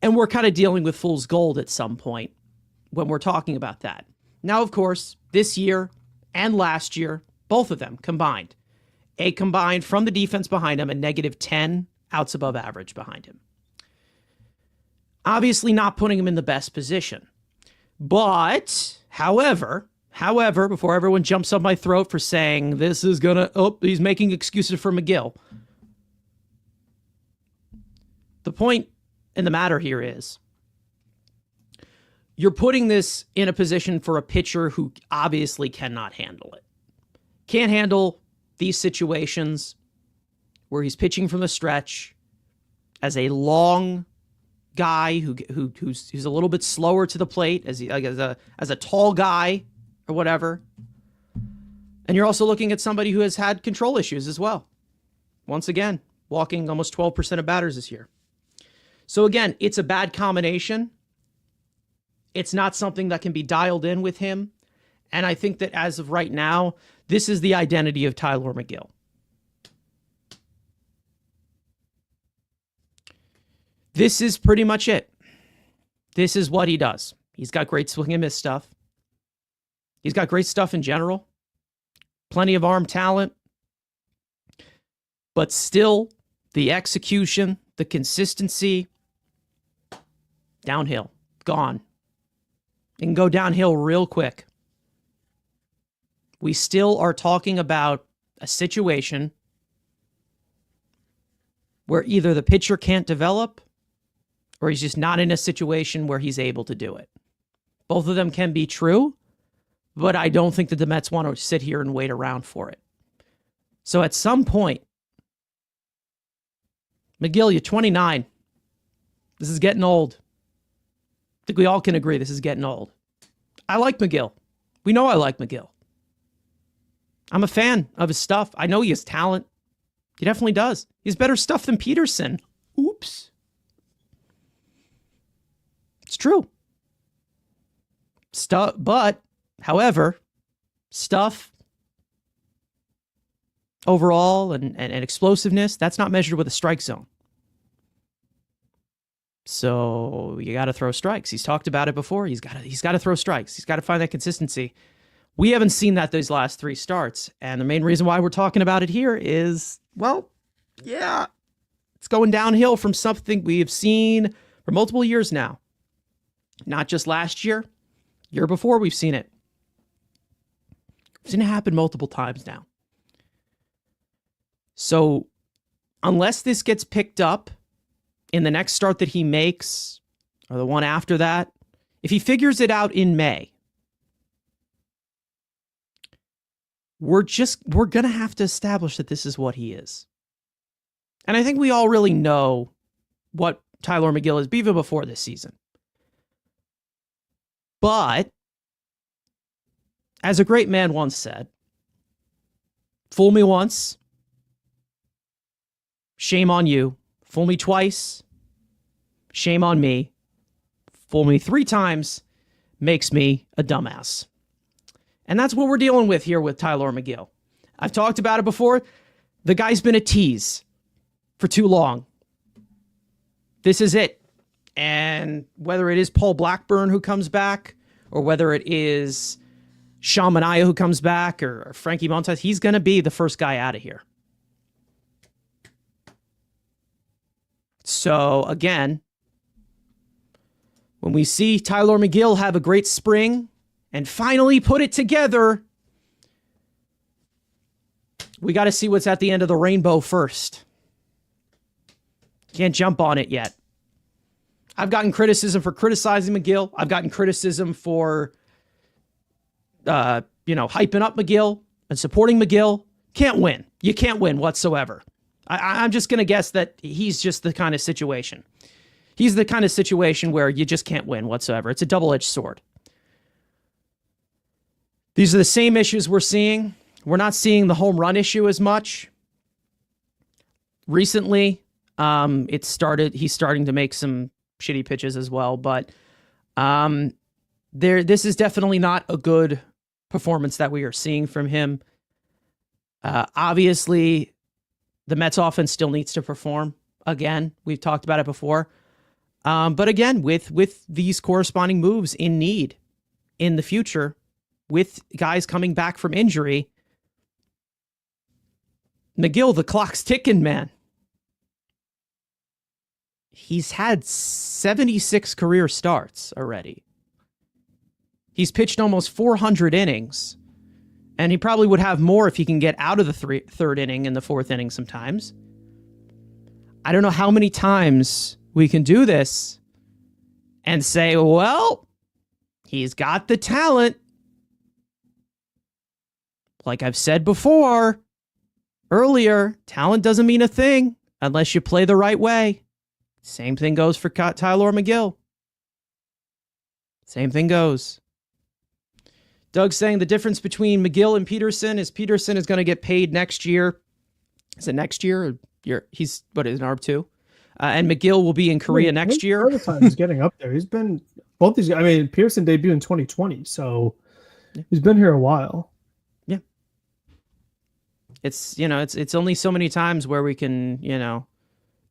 And we're kind of dealing with fool's gold at some point when we're talking about that. Now, of course, this year and last year, both of them combined from the defense behind him, a -10 outs above average behind him. Obviously not putting him in the best position. But, however, before everyone jumps up my throat for saying this is he's making excuses for Megill. The point in the matter here is you're putting this in a position for a pitcher who obviously cannot handle it. Can't handle these situations where he's pitching from the stretch as a long guy who's a little bit slower to the plate as a tall guy or whatever. And you're also looking at somebody who has had control issues as well. Once again, walking almost 12% of batters this year. So again, it's a bad combination. It's not something that can be dialed in with him. And I think that as of right now, this is the identity of Tyler Megill. This is pretty much it. This is what he does. He's got great swing and miss stuff. He's got great stuff in general. Plenty of arm talent. But still, the execution, the consistency, downhill, gone. It can go downhill real quick. We still are talking about a situation where either the pitcher can't develop or he's just not in a situation where he's able to do it. Both of them can be true, but I don't think that the Mets want to sit here and wait around for it. So at some point, Megill, you're 29. This is getting old. I think we all can agree this is getting old. I like Megill. We know I like Megill. I'm a fan of his stuff. I know he has talent. He definitely does. He has better stuff than Peterson. Oops. It's true. But, however, stuff overall and explosiveness, that's not measured with a strike zone. So you got to throw strikes. He's talked about it before. He's got to throw strikes. He's got to find that consistency. We haven't seen that those last 3 starts. And the main reason why we're talking about it here is, well, yeah, it's going downhill from something we have seen for multiple years now. Not just last year, year before we've seen it. We've seen it happen multiple times now. So unless this gets picked up in the next start that he makes or the one after that, if he figures it out in May, we're going to have to establish that this is what he is. And I think we all really know what Tylor Megill is, even before this season. But as a great man once said, fool me once, shame on you. Fool me twice, shame on me. Fool me 3 times, makes me a dumbass. And that's what we're dealing with here with Tylor Megill. I've talked about it before. The guy's been a tease for too long. This is it. And whether it is Paul Blackburn who comes back, or whether it is Sean Manaea who comes back, or Frankie Montas, he's going to be the first guy out of here. So, again, when we see Tylor Megill have a great spring and finally put it together, we got to see what's at the end of the rainbow first. Can't jump on it yet. I've gotten criticism for criticizing Megill. I've gotten criticism for, hyping up Megill and supporting Megill. Can't win. You can't win whatsoever. I'm just going to guess that he's just the kind of situation. He's the kind of situation where you just can't win whatsoever. It's a double-edged sword. These are the same issues we're seeing. We're not seeing the home run issue as much. Recently, he's starting to make some shitty pitches as well, but this is definitely not a good performance that we are seeing from him. Obviously, the Mets offense still needs to perform. Again, we've talked about it before. But again, with these corresponding moves in need in the future, with guys coming back from injury, Megill, the clock's ticking, man. He's had 76 career starts already. He's pitched almost 400 innings. And he probably would have more if he can get out of the third inning and the fourth inning sometimes. I don't know how many times we can do this and say, well, he's got the talent. Like I've said before, earlier, talent doesn't mean a thing unless you play the right way. Same thing goes for Tylor Megill. Same thing goes. Doug's saying the difference between Megill and Peterson is going to get paid next year. Is it next year? He's an ARB2? And Megill will be in Korea next year. Other time he's getting up there. He's been both these. I mean, Pearson debuted in 2020, so he's been here a while. Yeah. It's only so many times where we can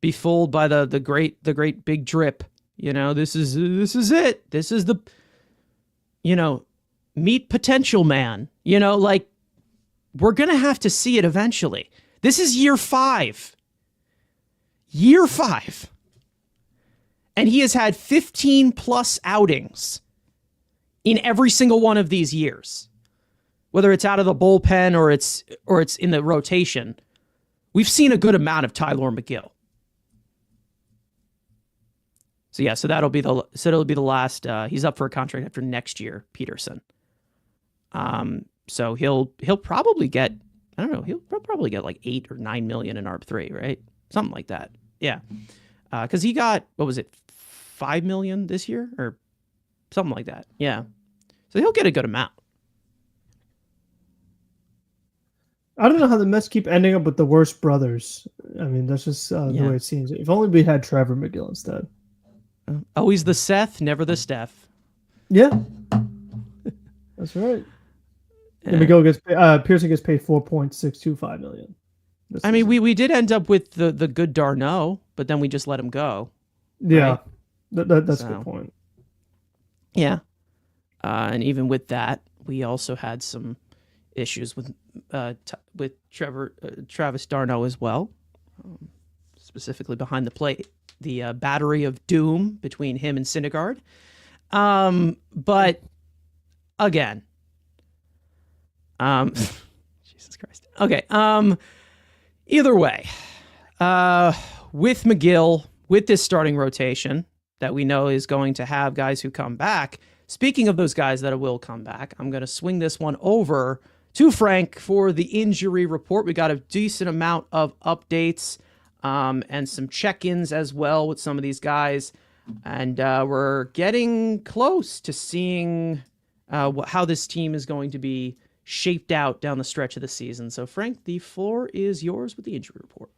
be fooled by the great big drip. This is it. This is the meet potential man. We're gonna have to see it eventually. This is year 5. Year 5. And he has had 15 plus outings in every single one of these years. Whether it's out of the bullpen or it's in the rotation. We've seen a good amount of Tylor Megill. So it'll be the last. He's up for a contract after next year, Peterson. So he'll probably get, I don't know, he'll probably get like 8 or 9 million in ARB3, right? Something like that. Yeah. Because he got, what was it, 5 million this year or something like that. Yeah. So he'll get a good amount. I don't know how the Mets keep ending up with the worst brothers. I mean, that's just the way it seems. If only we had Trevor Megill instead. Always the Seth, never the Steph. Yeah. That's right. And Megill Pearson gets paid $4.625 million. I mean, we did end up with the good d'Arnaud, but then we just let him go. Yeah, right? That's a good point. Yeah, and even with that, we also had some issues with Travis d'Arnaud as well. specifically behind the plate, the battery of doom between him and Syndergaard. But again, Jesus Christ. Okay. Either way, with Megill, with this starting rotation that we know is going to have guys who come back. Speaking of those guys that will come back, I'm going to swing this one over to Frank for the injury report. We got a decent amount of updates and some check-ins as well with some of these guys. And we're getting close to seeing how this team is going to be shaped out down the stretch of the season. So, Frank, the floor is yours with the injury report.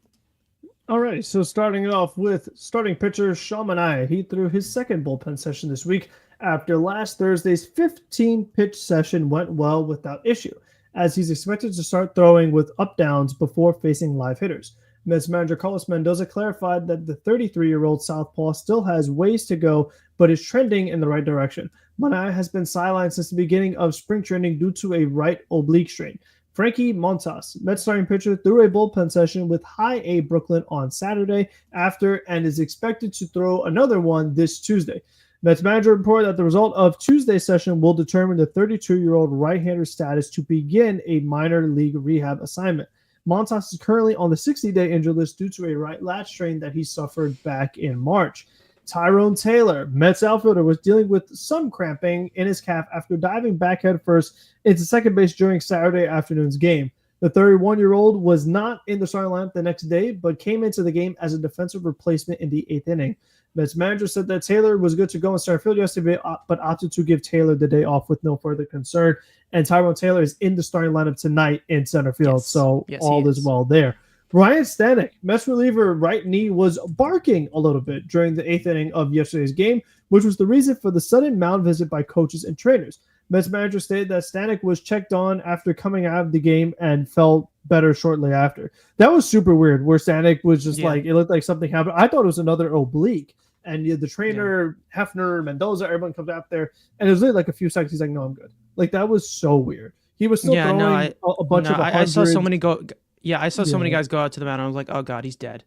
All right, so starting it off with starting pitcher Sean Manaea. He threw his second bullpen session this week after last Thursday's 15-pitch session went well without issue, as he's expected to start throwing with up-downs before facing live hitters. Mets manager Carlos Mendoza clarified that the 33-year-old southpaw still has ways to go, but is trending in the right direction. Manaea has been sidelined since the beginning of spring training due to a right oblique strain. Frankie Montas, Mets starting pitcher, threw a bullpen session with High A Brooklyn on Saturday after and is expected to throw another one this Tuesday. Mets manager reported that the result of Tuesday's session will determine the 32-year-old right-hander's status to begin a minor league rehab assignment. Montas is currently on the 60-day injured list due to a right lat strain that he suffered back in March. Tyrone Taylor, Mets outfielder, was dealing with some cramping in his calf after diving back head first into second base during Saturday afternoon's game. The 31-year-old was not in the starting lineup the next day, but came into the game as a defensive replacement in the eighth inning. Mets manager said that Taylor was good to go in center field yesterday, but opted to give Taylor the day off with no further concern. And Tyrone Taylor is in the starting lineup tonight in center field, so all is well there. Ryan Stanek, Mets reliever right knee, was barking a little bit during the eighth inning of yesterday's game, which was the reason for the sudden mound visit by coaches and trainers. Mets manager stated that Stanek was checked on after coming out of the game and felt better shortly after. That was super weird, where Stanek was just like, it looked like something happened. I thought it was another oblique. And the trainer, Hefner, Mendoza, everyone comes out there, and it was really like a few seconds. He's like, "No, I'm good." Like, that was so weird. He was still throwing a bunch of 100s. I saw so many go. Yeah, I saw so many guys go out to the mound. I was like, "Oh God, he's dead."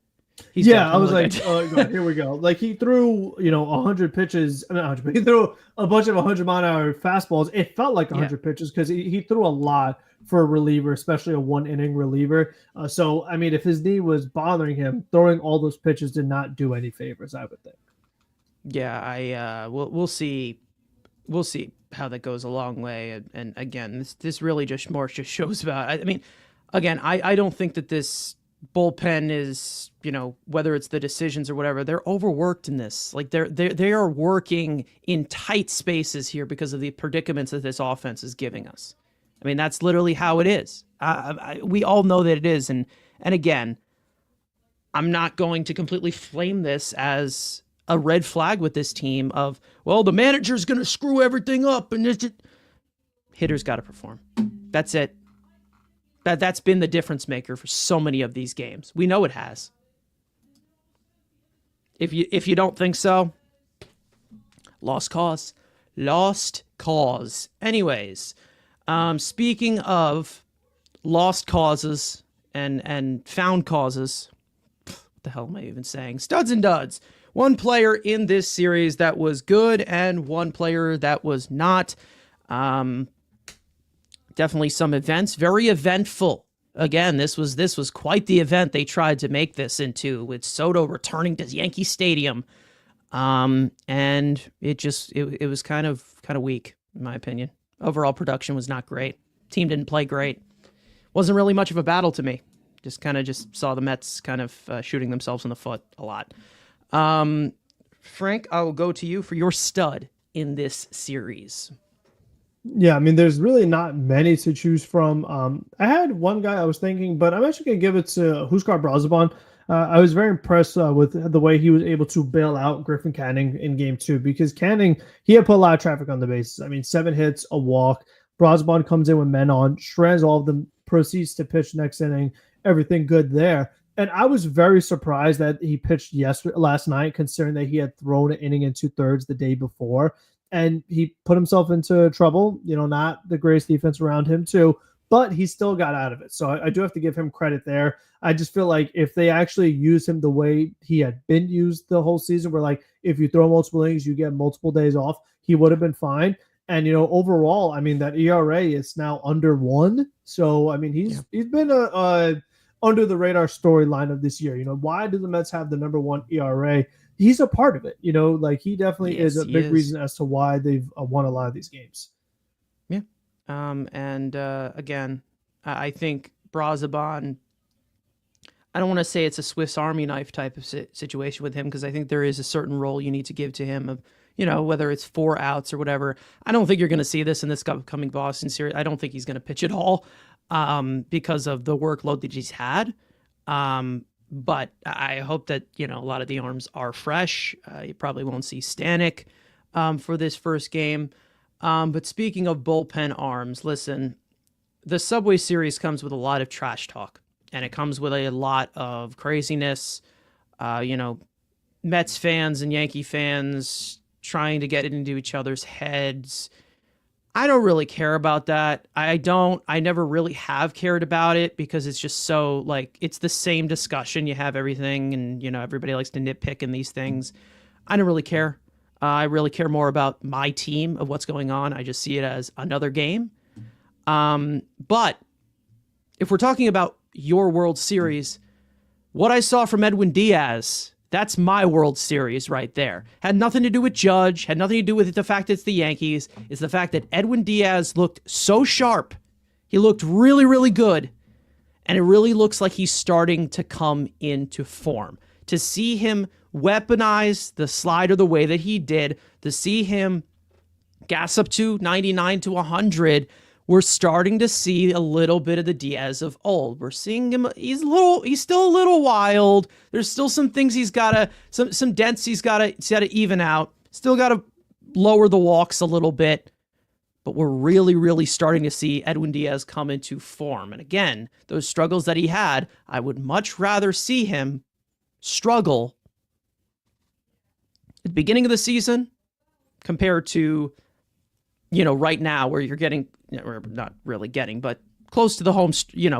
He's dead. I was like, "Oh God, here we go." Like, he threw 100 pitches. I mean, 100. He threw a bunch of 100-mile-an-hour fastballs. It felt like 100 pitches because he threw a lot for a reliever, especially a one-inning reliever. So, I mean, if his knee was bothering him, throwing all those pitches did not do any favors, I would think. Yeah, we'll see. We'll see how that goes a long way. And again, this really just shows about. I mean, again, I don't think that this bullpen is, whether it's the decisions or whatever, they're overworked in this. Like they are working in tight spaces here because of the predicaments that this offense is giving us. I mean, that's literally how it is. We all know that it is. And again, I'm not going to completely flame this as a red flag with this team of, well, the manager's going to screw everything up and hitters got to perform. That's it. That's been the difference maker for so many of these games. We know it has. If you don't think so, lost cause. Anyways, speaking of lost causes and found causes, what the hell am I even saying? Studs and duds. One player in this series that was good and one player that was not. Definitely some events, very eventful. Again, this was quite the event they tried to make this into, with Soto returning to Yankee Stadium. And it was kind of weak, in my opinion. Overall production was not great. Team didn't play great. Wasn't really much of a battle to me. Just saw the Mets kind of shooting themselves in the foot a lot. Frank, I will go to you for your stud in this series. Yeah, I mean, there's really not many to choose from. I had one guy I was thinking, but I'm actually going to give it to Huskar Brazaban. I was very impressed with the way he was able to bail out Griffin Canning in game 2, because Canning, he had put a lot of traffic on the bases. I mean, 7 hits, a walk. Brazaban comes in with men on, shreds all of them, proceeds to pitch next inning. Everything good there. And I was very surprised that he pitched last night, considering that he had thrown an inning and 2/3 the day before. And he put himself into trouble, not the greatest defense around him too. but he still got out of it. So I do have to give him credit there. I just feel like if they actually use him the way he had been used the whole season, where like if you throw multiple innings, you get multiple days off, he would have been fine. And overall, I mean that ERA is now under 1. So I mean he's been a under the radar storyline of this year. Why do the Mets have the number 1 ERA? He's a part of it. Like he definitely is a big reason as to why they've won a lot of these games. Yeah. Again, I think Brazaban, I don't want to say it's a Swiss Army knife type of situation with him, because I think there is a certain role you need to give to him of, whether it's 4 outs or whatever. I don't think you're going to see this in this upcoming Boston series. I don't think he's going to pitch at all because of the workload that he's had. But I hope that, a lot of the arms are fresh. You probably won't see Stanek for this first game. But speaking of bullpen arms, listen, the Subway Series comes with a lot of trash talk, and it comes with a lot of craziness. Mets fans and Yankee fans trying to get it into each other's heads. I don't really care about that. I never really have cared about it, because it's just so, like, it's the same discussion. You have everything, and, everybody likes to nitpick in these things. I don't really care. I really care more about my team, of what's going on. I just see it as another game. But if we're talking about your World Series, what I saw from Edwin Diaz, that's my World Series right there. Had nothing to do with Judge, had nothing to do with the fact that it's the Yankees. It's the fact that Edwin Diaz looked so sharp. He looked really, really good. And it really looks like he's starting to come into form. To see him weaponize the slider the way that he did, to see him gas up to 99 to 100, we're starting to see a little bit of the Diaz of old. We're seeing him, he's still a little wild. There's still some things he's got to, some dents he's got to even out. Still got to lower the walks a little bit. But we're really, really starting to see Edwin Diaz come into form. And again, those struggles that he had, I would much rather see him struggle at the beginning of the season compared to, right now, where you're getting, or not really getting, but close to the home,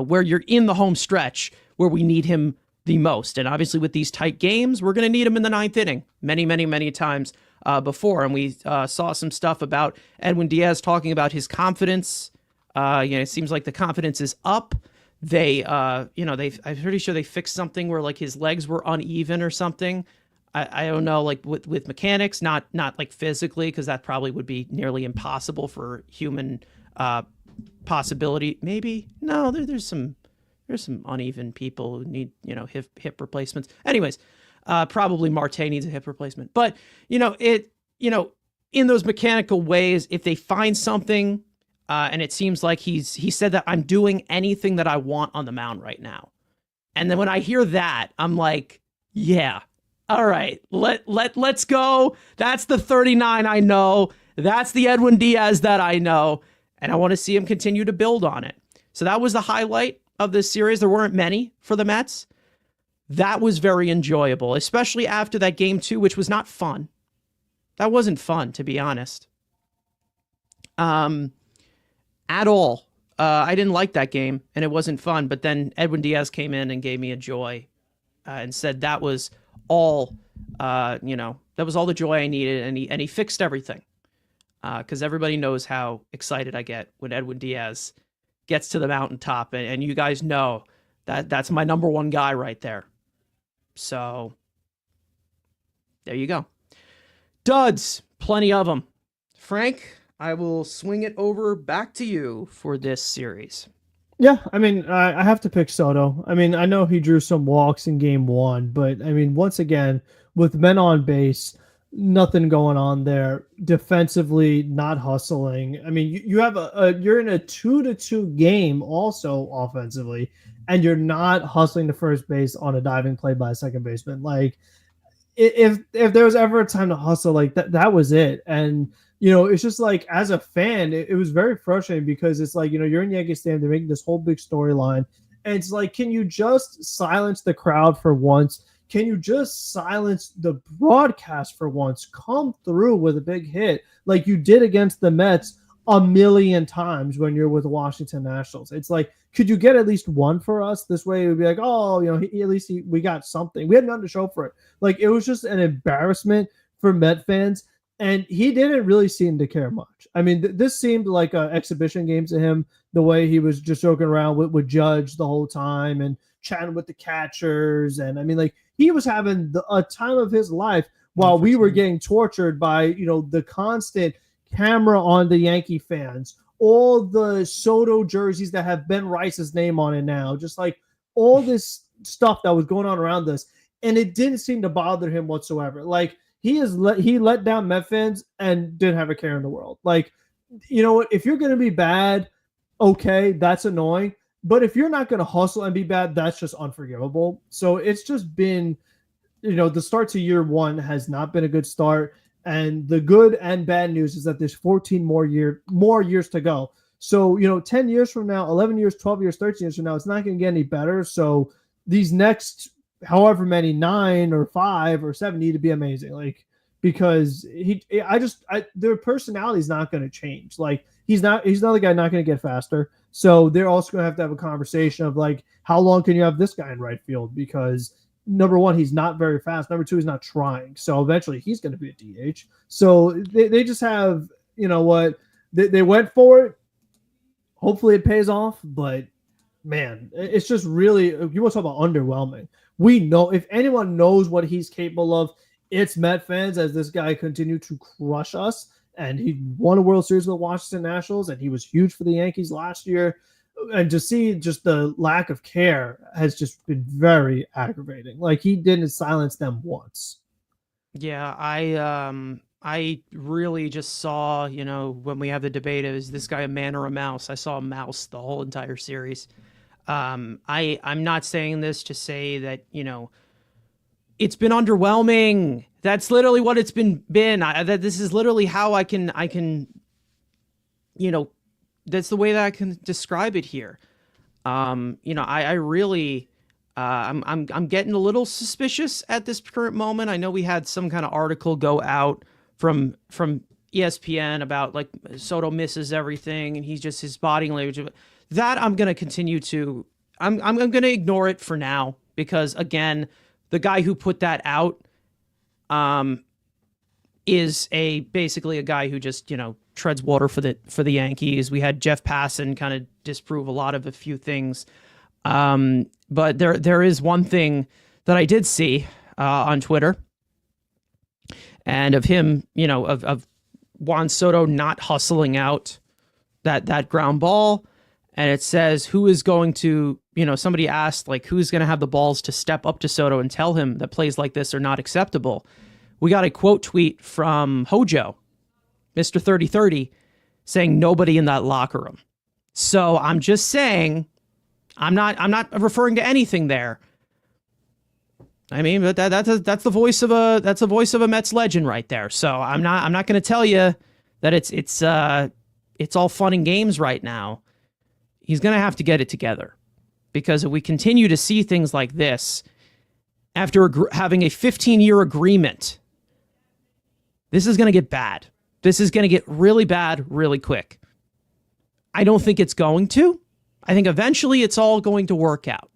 where you're in the home stretch where we need him the most. And obviously with these tight games, we're going to need him in the 9th inning many, many, many times before. And we saw some stuff about Edwin Diaz talking about his confidence. It seems like the confidence is up. I'm pretty sure they fixed something where like his legs were uneven or something. I don't know, like with mechanics, not like physically, because that probably would be nearly impossible for human possibility. Maybe no, there's some uneven people who need hip replacements. Anyways, probably Marte needs a hip replacement. But in those mechanical ways, if they find something, and it seems like he said that I'm doing anything that I want on the mound right now, and then when I hear that, I'm like, yeah. All right, let's go. That's the 39 I know. That's the Edwin Diaz that I know. And I want to see him continue to build on it. So that was the highlight of this series. There weren't many for the Mets. That was very enjoyable, especially after that game 2, which was not fun. That wasn't fun, to be honest. At all. I didn't like that game, and it wasn't fun. But then Edwin Diaz came in and gave me a joy and said that was all, that was all the joy I needed, and he fixed everything. Because everybody knows how excited I get when Edwin Diaz gets to the mountaintop, and you guys know that's my number one guy right there. So there you go. Duds, plenty of them. Frank, I will swing it over back to you for this series. Yeah, I mean, I have to pick Soto. I mean, I know he drew some walks in game 1, but I mean, once again, with men on base, nothing going on there. Defensively, not hustling. I mean, you have you're in a 2-2 game also offensively, and you're not hustling to first base on a diving play by a second baseman. Like, if there was ever a time to hustle, like that was it. And it's just like, as a fan, it was very frustrating, because it's like, you're in Yankee Stadium, they're making this whole big storyline, and it's like, can you just silence the crowd for once? Can you just silence the broadcast for once? Come through with a big hit like you did against the Mets a million times when you're with the Washington Nationals. It's like, could you get at least one for us? This way it would be like, oh, at least we got something. We had nothing to show for it. Like, it was just an embarrassment for Met fans, and he didn't really seem to care much. I mean, this seemed like an exhibition game to him, the way he was just joking around with Judge the whole time and chatting with the catchers. And I mean, like, he was having a time of his life while we were getting tortured by, the constant camera on the Yankee fans, all the Soto jerseys that have Ben Rice's name on it now, just like all this stuff that was going on around us. And it didn't seem to bother him whatsoever. Like, he let down Met fans and didn't have a care in the world. Like, you know what? If you're going to be bad, okay, that's annoying. But if you're not going to hustle and be bad, that's just unforgivable. So it's just been, the start to year one has not been a good start. And the good and bad news is that there's 14 more years to go. So, 10 years from now, 11 years, 12 years, 13 years from now, it's not going to get any better. So these next however many 9 or 5 or 7 need to be amazing. Like, because their personality is not going to change. Like, he's another guy not going to get faster. So they're also going to have a conversation of like, how long can you have this guy in right field? Because number one, he's not very fast. Number two, he's not trying. So eventually he's going to be a DH. So they just have, they went for it. Hopefully it pays off. But man, it's just really, you want to talk about underwhelming. We know, if anyone knows what he's capable of, it's Met fans, as this guy continued to crush us. And he won a World Series with the Washington Nationals, and he was huge for the Yankees last year. And to see just the lack of care has just been very aggravating. Like, he didn't silence them once. Yeah, I really just saw, when we have the debate, is this guy a man or a mouse? I saw a mouse the whole entire series. I'm not saying this to say that, it's been underwhelming. That's literally what it's been. That this is literally how I can, that's the way that I can describe it here. I really, I'm getting a little suspicious at this current moment. I know we had some kind of article go out from ESPN about like Soto misses everything and he's just his body language. That I'm going to continue to, I'm going to ignore it for now, because again, the guy who put that out, is basically a guy who just, treads water for the Yankees. We had Jeff Passan kind of disprove a few things. But there is one thing that I did see on Twitter, and of him, of Juan Soto not hustling out that ground ball. And it says, who is going to, somebody asked, like, who's going to have the balls to step up to Soto and tell him that plays like this are not acceptable? We got a quote tweet from Hojo, Mr. 3030, saying nobody in that locker room. So I'm just saying, I'm not referring to anything there. I mean, but that's the voice of a Mets legend right there. So I'm not going to tell you that it's all fun and games right now. He's going to have to get it together, because if we continue to see things like this after having a 15-year agreement, this is going to get bad. This is going to get really bad really quick. I don't think it's going to. I think eventually it's all going to work out,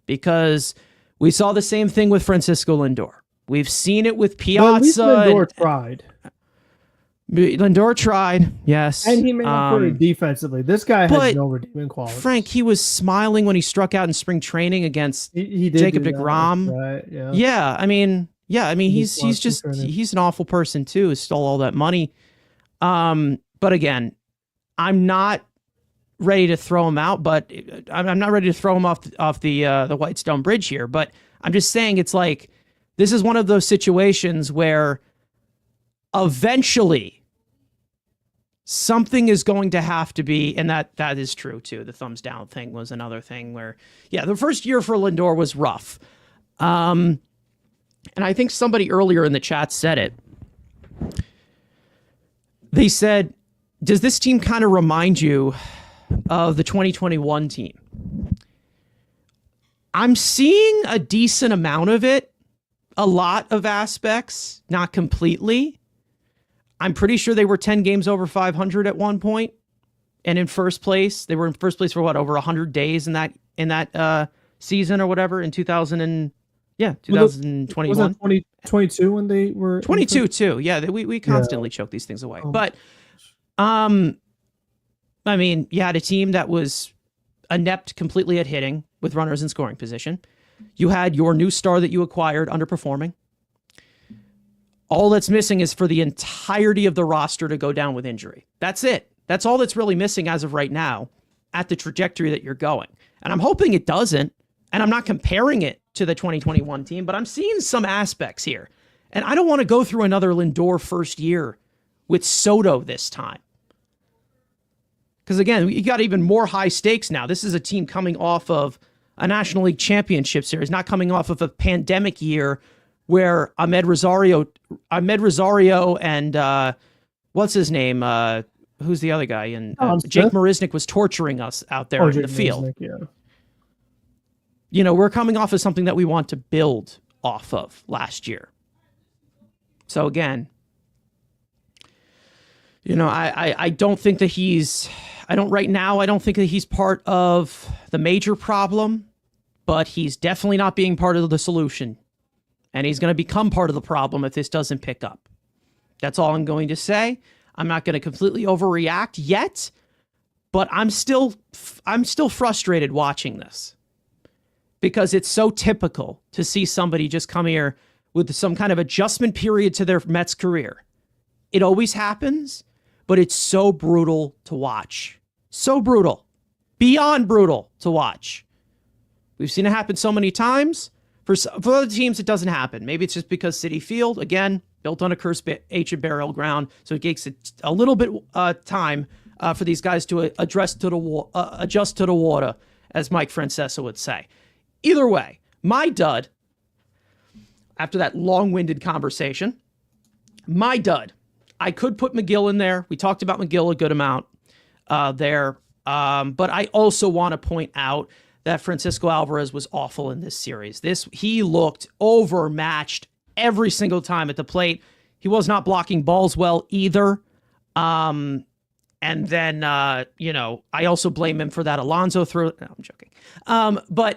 because we saw the same thing with Francisco Lindor. We've seen it with Piazza. Well, at least Lindor tried. Lindor tried, yes. And he made up for it defensively. This guy has no redeeming qualities. Frank, he was smiling when he struck out in spring training against Jacob deGrom. Right, yeah. I mean, he's an awful person too, who stole all that money. But again, I'm not ready to throw him out, but I'm not ready to throw him off the Whitestone Bridge here. But I'm just saying, it's like, this is one of those situations where eventually something is going to have to be, and that is true too. The thumbs down thing was another thing where, the first year for Lindor was rough. And I think somebody earlier in the chat said it. They said, does this team kind of remind you of the 2021 team? I'm seeing a decent amount of it, a lot of aspects, not completely. I'm pretty sure they were 10 games over 500 at one point, and in first place. They were in first place for what, over 100 days in that season or whatever in 2021. Was that 2022 when they were 22 too? Yeah, we constantly choke these things away. But I mean, you had a team that was inept completely at hitting with runners in scoring position. You had your new star that you acquired underperforming. All that's missing is for the entirety of the roster to go down with injury. That's it. That's all that's really missing as of right now at the trajectory that you're going. And I'm hoping it doesn't. And I'm not comparing it to the 2021 team, but I'm seeing some aspects here. And I don't want to go through another Lindor first year with Soto this time. Because again, you got even more high stakes now. This is a team coming off of a National League Championship Series, not coming off of a pandemic year where Ahmed Rosario and what's his name? Who's the other guy? And Jake Marisnick was torturing us out there in the field. Yeah. You know, we're coming off of something that we want to build off of last year. So again, you know, I don't think that I don't think that he's part of the major problem, but he's definitely not being part of the solution. And he's going to become part of the problem if this doesn't pick up. That's all I'm going to say. I'm not going to completely overreact yet, but I'm still frustrated watching this because it's so typical to see somebody just come here with some kind of adjustment period to their Mets career. It always happens, but it's so brutal to watch. So brutal. Beyond brutal to watch. We've seen it happen so many times. For other teams, it doesn't happen. Maybe it's just because Citi Field, again, built on a cursed ancient burial ground, so it takes a little bit time for these guys to adjust to the water, as Mike Francesa would say. Either way, my dud, after that long-winded conversation, my dud. I could put Megill in there. We talked about Megill a good amount there, but I also want to point out that Francisco Alvarez was awful in this series. He looked overmatched every single time at the plate. He was not blocking balls well either. And then, I also blame him for that Alonso throw. No, I'm joking. But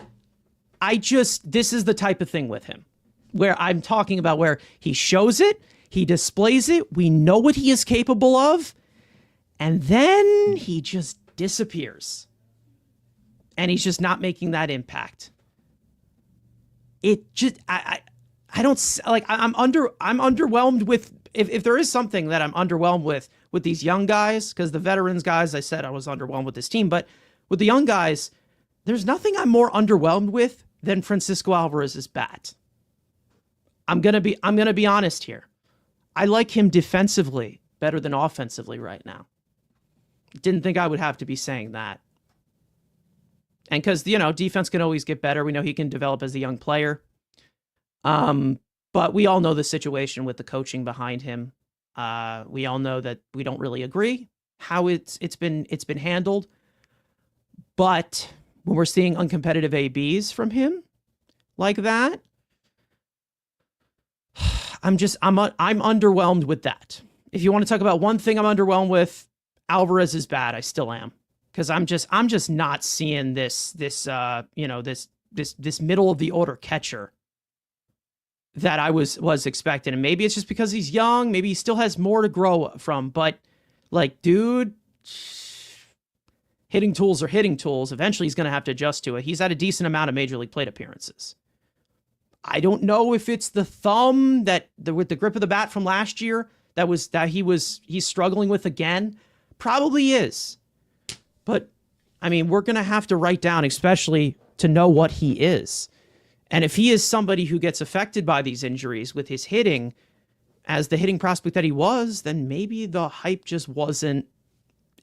this is the type of thing with him where I'm talking about where he shows it, he displays it, we know what he is capable of, and then he just disappears. And he's just not making that impact. It just, I don't like. I'm underwhelmed with. If there is something that I'm underwhelmed with these young guys, because the veterans guys, I said I was underwhelmed with this team, but with the young guys, there's nothing I'm more underwhelmed with than Francisco Alvarez's bat. I'm gonna be honest here. I like him defensively better than offensively right now. Didn't think I would have to be saying that. And because, defense can always get better. We know he can develop as a young player. But we all know the situation with the coaching behind him. We all know that we don't really agree how it's been handled. But when we're seeing uncompetitive ABs from him like that, I'm underwhelmed with that. If you want to talk about one thing I'm underwhelmed with, Alvarez is bad. I still am. Because I'm just not seeing this middle of the order catcher that I was expecting. And maybe it's just because he's young. Maybe he still has more to grow from. But like, dude, hitting tools are hitting tools. Eventually, he's going to have to adjust to it. He's had a decent amount of major league plate appearances. I don't know if it's the thumb with the grip of the bat from last year he's struggling with again. Probably is. But, I mean, we're going to have to write down, especially to know what he is. And if he is somebody who gets affected by these injuries with his hitting, as the hitting prospect that he was, then maybe the hype just wasn't,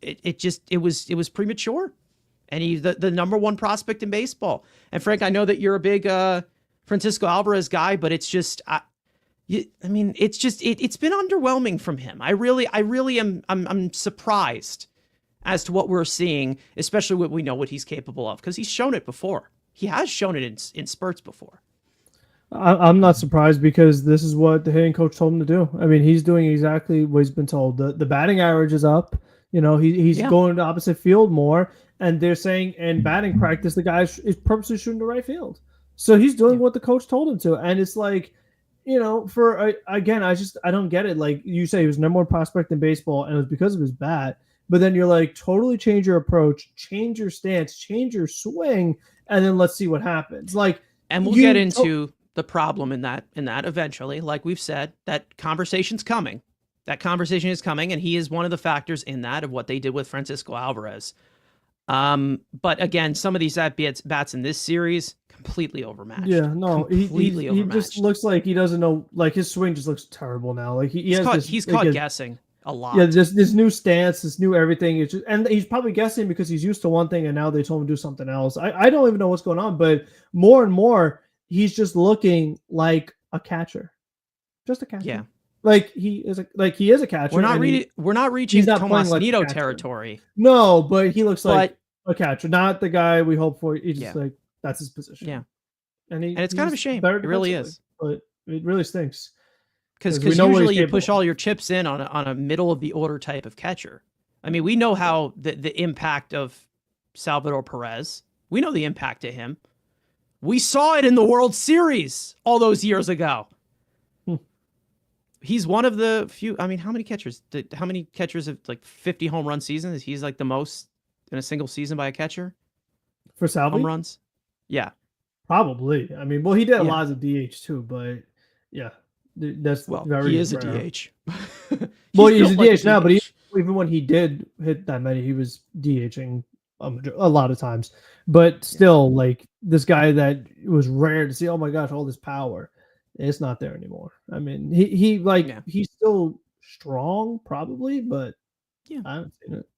it was premature. And he's the number one prospect in baseball. And Frank, I know that you're a big Francisco Alvarez guy, but it's just, it's been underwhelming from him. I really am, I'm surprised as to what we're seeing, especially what he's capable of, because he's shown it before. He has shown it in spurts before. I'm not surprised because this is what the hitting coach told him to do. I mean, he's doing exactly what he's been told. The batting average is up. He's Yeah. going to opposite field more, and they're saying in batting practice the guy is purposely shooting the right field. So he's doing Yeah. what the coach told him to, and it's like, again, I don't get it. Like you say, he was number one prospect in baseball, and it was because of his bat. But then you're like, totally change your approach, change your stance, change your swing, and then let's see what happens. Like And we'll get you. into the problem in that eventually. Like we've said, that conversation's coming. That conversation is coming, and he is one of the factors in that of what they did with Francisco Alvarez. But again, some of these at bats in this series completely overmatched. Yeah, no, Completely he just overmatched. looks like he doesn't know. Like his swing just looks terrible now. Like he He's has caught this. he's Like caught guessing a yeah, lot. this new stance, this new everything. It's just, and he's probably guessing because he's used to one thing and now they told him to do something else. I don't even know what's going on, but more and more he's just looking like a catcher, just a Yeah. catcher. Like he is a catcher. We're not He's reaching not playing Tomas like a Nido catcher. territory. No, but he looks like But a catcher, not the guy we hope for. He's just yeah. like that's his position. Yeah. And And it's kind of a he's shame. better It really defensively, is. but it really stinks because we Because know what he's usually you capable push of. all your chips in on a middle of the order type of catcher. I mean, we know how the impact of Salvador Perez. We know the impact to him. We saw it in the World Series all those years ago. Hmm. He's one of the few. I mean, how many catchers? How many catchers have like 50 home run seasons? He's like the most in a single season by a catcher. For Home Salvi, runs. Yeah. probably. I mean, well, he did a Yeah. lot of DH too, but yeah, that's Well, he very is a rare. DH. Well, He's he's a built like a DH now, but DH. even when he did hit that many, he was DHing a lot of times. But Yeah. still, like this guy that was rare to see. Oh my gosh, all this power, it's not there anymore. I mean, Yeah. he's still strong, probably, but Yeah. I haven't seen it.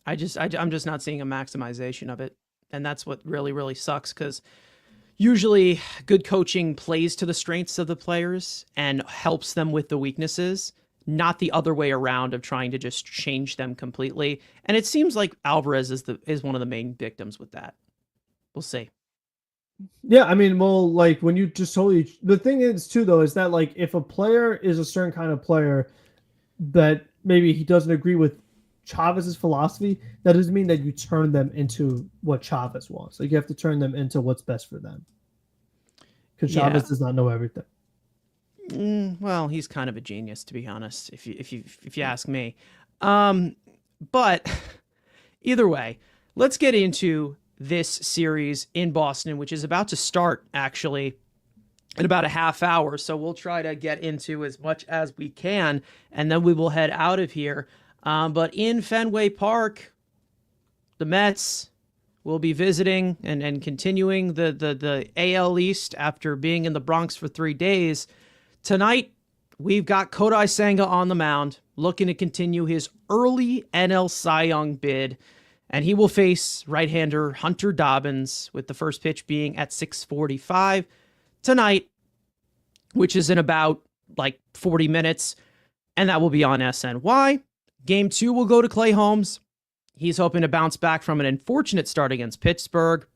I'm just not seeing a maximization of it. And that's what really, really sucks because usually good coaching plays to the strengths of the players and helps them with the weaknesses, not the other way around of trying to just change them completely. And it seems like Alvarez is one of the main victims with that. We'll see. Yeah, I mean, well, like when you just totally. The thing is, too, though, is that like if a player is a certain kind of player that maybe he doesn't agree with Chavez's philosophy, that doesn't mean that you turn them into what Chavez wants. Like you have to turn them into what's best for them because Yeah. Chavez does not know everything. Well, he's kind of a genius, to be honest, if you ask me. Um, but either way, let's get into this series in Boston, which is about to start actually in about a half hour. So we'll try to get into as much as we can, and then we will head out of here. But in Fenway Park, the Mets will be visiting and continuing the AL East after being in the Bronx for 3 days. Tonight, we've got Kodai Senga on the mound, looking to continue his early NL Cy Young bid, and he will face right-hander Hunter Dobbins, with the first pitch being at 6:45 tonight, which is in about like 40 minutes, and that will be on SNY. Game 2 will go to Clay Holmes. He's hoping to bounce back from an unfortunate start against Pittsburgh.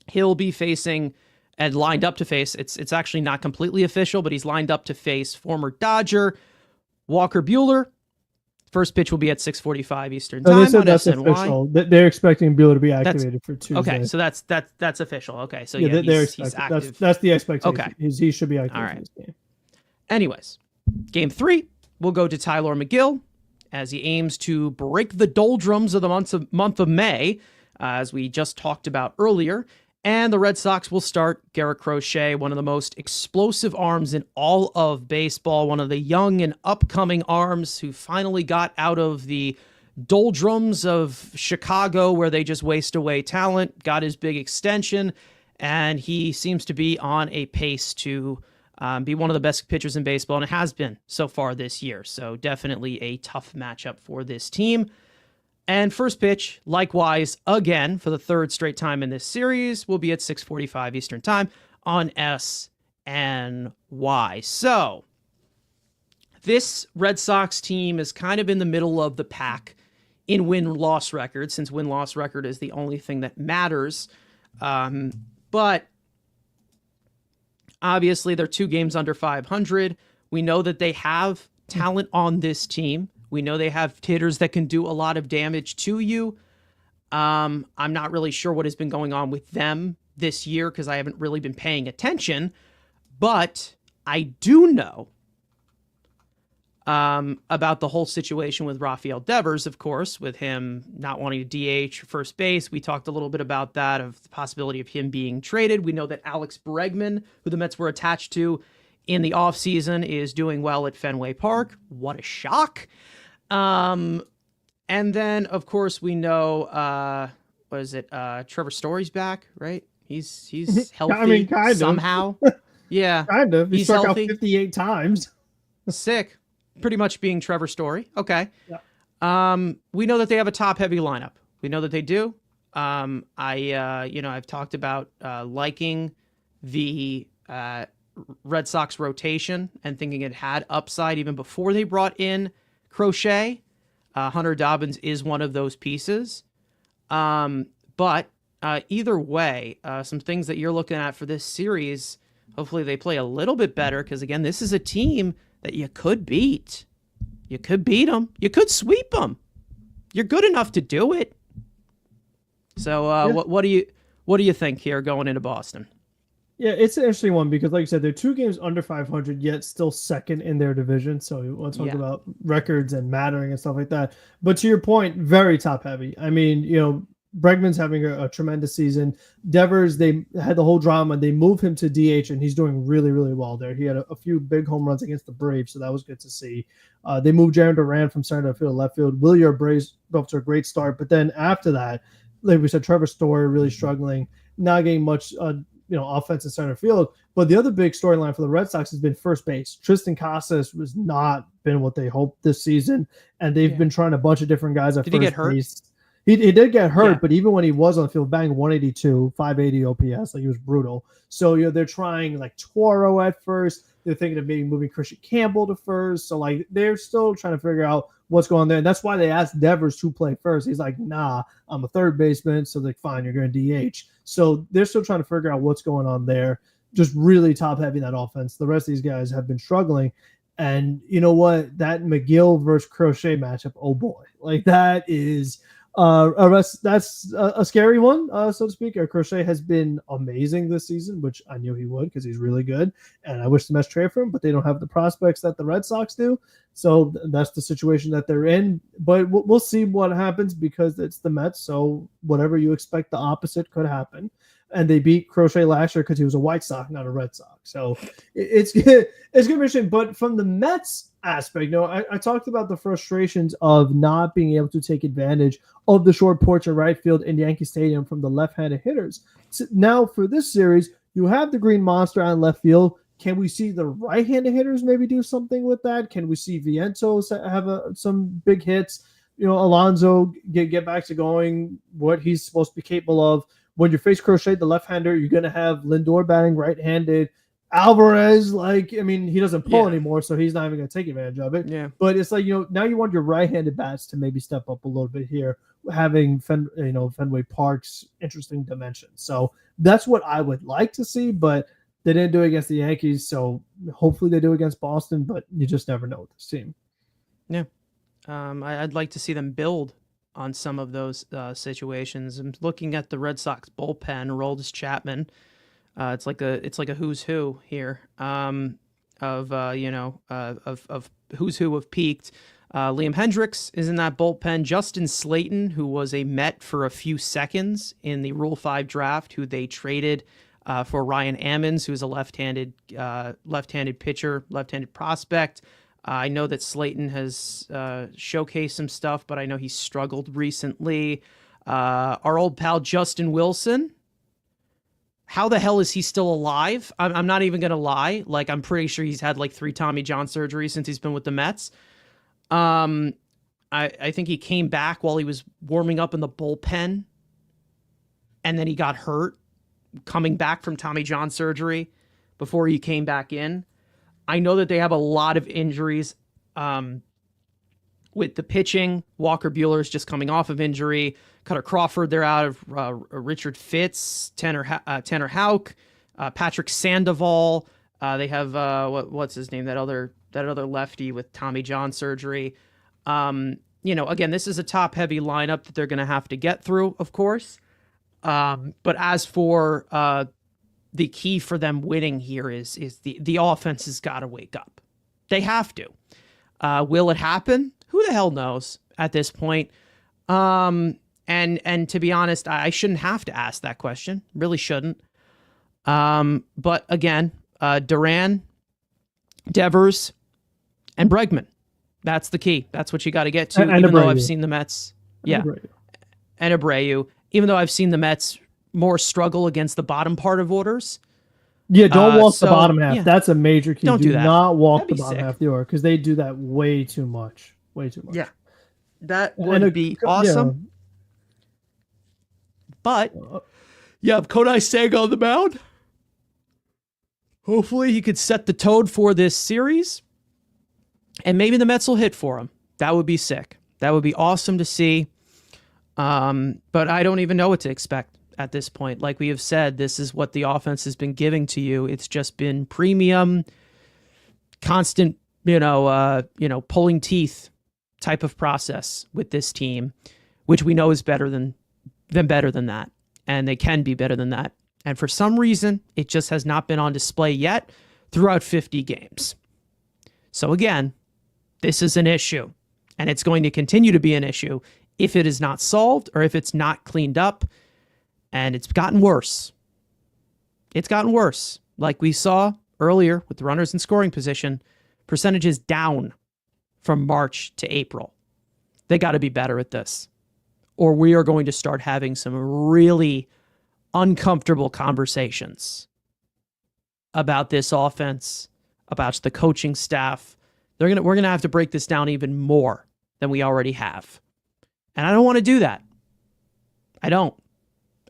He'll be facing and lined up to face, it's actually not completely official, but he's lined up to face former Dodger Walker Buehler. First pitch will be at 6:45 Eastern No, they time said on that's SNY. official. They're expecting Bueller to be That's activated for okay. Tuesday. So that's official. Okay. So Yeah, yeah, they're he's expecting. active. That's the expectation. Okay. He should be All activated for right. this game. Anyways, game 3 will go to Tyler Megill as he aims to break the doldrums of the month of May, as we just talked about earlier. And the Red Sox will start Garrett Crochet, one of the most explosive arms in all of baseball, one of the young and upcoming arms who finally got out of the doldrums of Chicago where they just waste away talent, got his big extension, and he seems to be on a pace to be one of the best pitchers in baseball, and it has been so far this year. So definitely a tough matchup for this team. And first pitch, likewise, again, for the third straight time in this series, will be at 6:45 Eastern time on SNY. So this Red Sox team is kind of in the middle of the pack in win-loss record, since win-loss record is the only thing that matters. But Obviously, they're 2 games under 500. We know that they have talent on this team. We know they have hitters that can do a lot of damage to you. I'm not really sure what has been going on with them this year because I haven't really been paying attention. But I do know about the whole situation with Rafael Devers, of course, with him not wanting to DH first base. We talked a little bit about that, of the possibility of him being traded. We know that Alex Bregman, who the Mets were attached to in the offseason, is doing well at Fenway Park. What a shock. And then, of course, we know, what is it? Trevor Story's back, right? He's healthy I mean, kind somehow. Yeah. Kind of. He He's struck healthy. out 58 times. Sick. Pretty much being Trevor Story. Okay. Yeah. We know that they have a top-heavy lineup. We know that they do. I've talked about liking the Red Sox rotation and thinking it had upside even before they brought in Crochet. Hunter Dobbins is one of those pieces. But either way, some things that you're looking at for this series, hopefully they play a little bit better because, again, this is a team that you could beat. You could beat them. You could sweep them. You're good enough to do it. So Yeah. what do you think here going into Boston? Yeah, it's an interesting one because, like you said, they're 2 games under 500, yet still second in their division. So we'll talk about records and mattering and stuff like that. But to your point, very top heavy. I mean, Bregman's having a tremendous season. Devers, they had the whole drama. They moved him to DH, and he's doing really, really well there. He had a few big home runs against the Braves, so that was good to see. They moved Jaron Duran from center field to left field. Wilyer Braves off to a great start. But then after that, like we said, Trevor Story really struggling, not getting much offense in center field. But the other big storyline for the Red Sox has been first base. Tristan Casas was not been what they hoped this season, and they've been trying a bunch of different guys at Did first he get hurt? base. He did get hurt, but even when he was on the field, banged 182, 580 OPS, like he was brutal. So they're trying like Toro at first. They're thinking of maybe moving Christian Campbell to first. So like they're still trying to figure out what's going on there. And that's why they asked Devers to play first. He's like, nah, I'm a third baseman. So they're like, fine, you're going to DH. So they're still trying to figure out what's going on there. Just really top heavy in that offense. The rest of these guys have been struggling. And you know what? That Megill versus Crochet matchup, oh boy. Like that is that's a scary one, so to speak. Crochet has been amazing this season, which I knew he would because he's really good. And I wish the Mets trade for him, but they don't have the prospects that the Red Sox do. So that's the situation that they're in. But we'll see what happens because it's the Mets. So whatever you expect, the opposite could happen. And they beat Crochet last year because he was a White Sox, not a Red Sox. So it's going to be interesting. But from the Mets aspect, I talked about the frustrations of not being able to take advantage of the short porch in right field in Yankee Stadium from the left-handed hitters. So now for this series, you have the Green Monster on left field. Can we see the right-handed hitters maybe do something with that? Can we see Vientos have some big hits? Alonso get back to going what he's supposed to be capable of. When you face Crochet, the left-hander, you're going to have Lindor batting right-handed. Alvarez, he doesn't pull anymore, so he's not even going to take advantage of it. Yeah. But it's like, now you want your right-handed bats to maybe step up a little bit here, having Fenway Park's interesting dimensions. So that's what I would like to see, but they didn't do it against the Yankees, so hopefully they do against Boston, but you just never know with this team. Yeah. I'd like to see them build on some of those situations. I'm looking at the Red Sox bullpen. Aroldis Chapman, it's like a who's who here of who's who have peaked. Liam Hendricks is in that bullpen. Justin Slayton, who was a Met for a few seconds in the Rule 5 draft, who they traded for Ryan Ammons, who's a left-handed pitcher, left-handed prospect. I know that Slayton has showcased some stuff, but I know he's struggled recently. Our old pal Justin Wilson, how the hell is he still alive? I'm not even going to lie. Like, I'm pretty sure he's had like 3 Tommy John surgeries since he's been with the Mets. I think he came back while he was warming up in the bullpen, and then he got hurt coming back from Tommy John surgery before he came back in. I know that they have a lot of injuries with the pitching. Walker Buehler is just coming off of injury. Cutter Crawford, they're out of Richard Fitz, Tanner Houck. Patrick Sandoval. They have what's his name? That other lefty with Tommy John surgery. Again, this is a top-heavy lineup that they're going to have to get through, of course. But as for the key for them winning here is the offense has got to wake up. They have to. Will it happen? Who the hell knows at this point? And to be honest, I shouldn't have to ask that question. Really shouldn't. But again, Duran, Devers, and Bregman. That's the key. That's what you got to get to. And even though Abreu. I've seen the Mets, and Abreu. Even though I've seen the Mets more struggle against the bottom part of orders. Yeah, don't walk the bottom half. Yeah. That's a major key. Don't do that. Not walk That'd the be bottom sick. half of the order because they do that way too much. Way too much. Yeah, that would be awesome. But you have Kodai Senga on the mound. Hopefully he could set the tone for this series. And maybe the Mets will hit for him. That would be sick. That would be awesome to see. But I don't even know what to expect at this point. Like we have said, this is what the offense has been giving to you. It's just been premium, constant, pulling teeth type of process with this team, which we know is better than that. And they can be better than that. And for some reason, it just has not been on display yet throughout 50 games. So again, this is an issue, and it's going to continue to be an issue if it is not solved or if it's not cleaned up, and it's gotten worse. It's gotten worse. Like we saw earlier with the runners in scoring position, percentages down from March to April. They got to be better at this, or we are going to start having some really uncomfortable conversations about this offense, about the coaching staff. We're gonna have to break this down even more than we already have. And I don't want to do that. I don't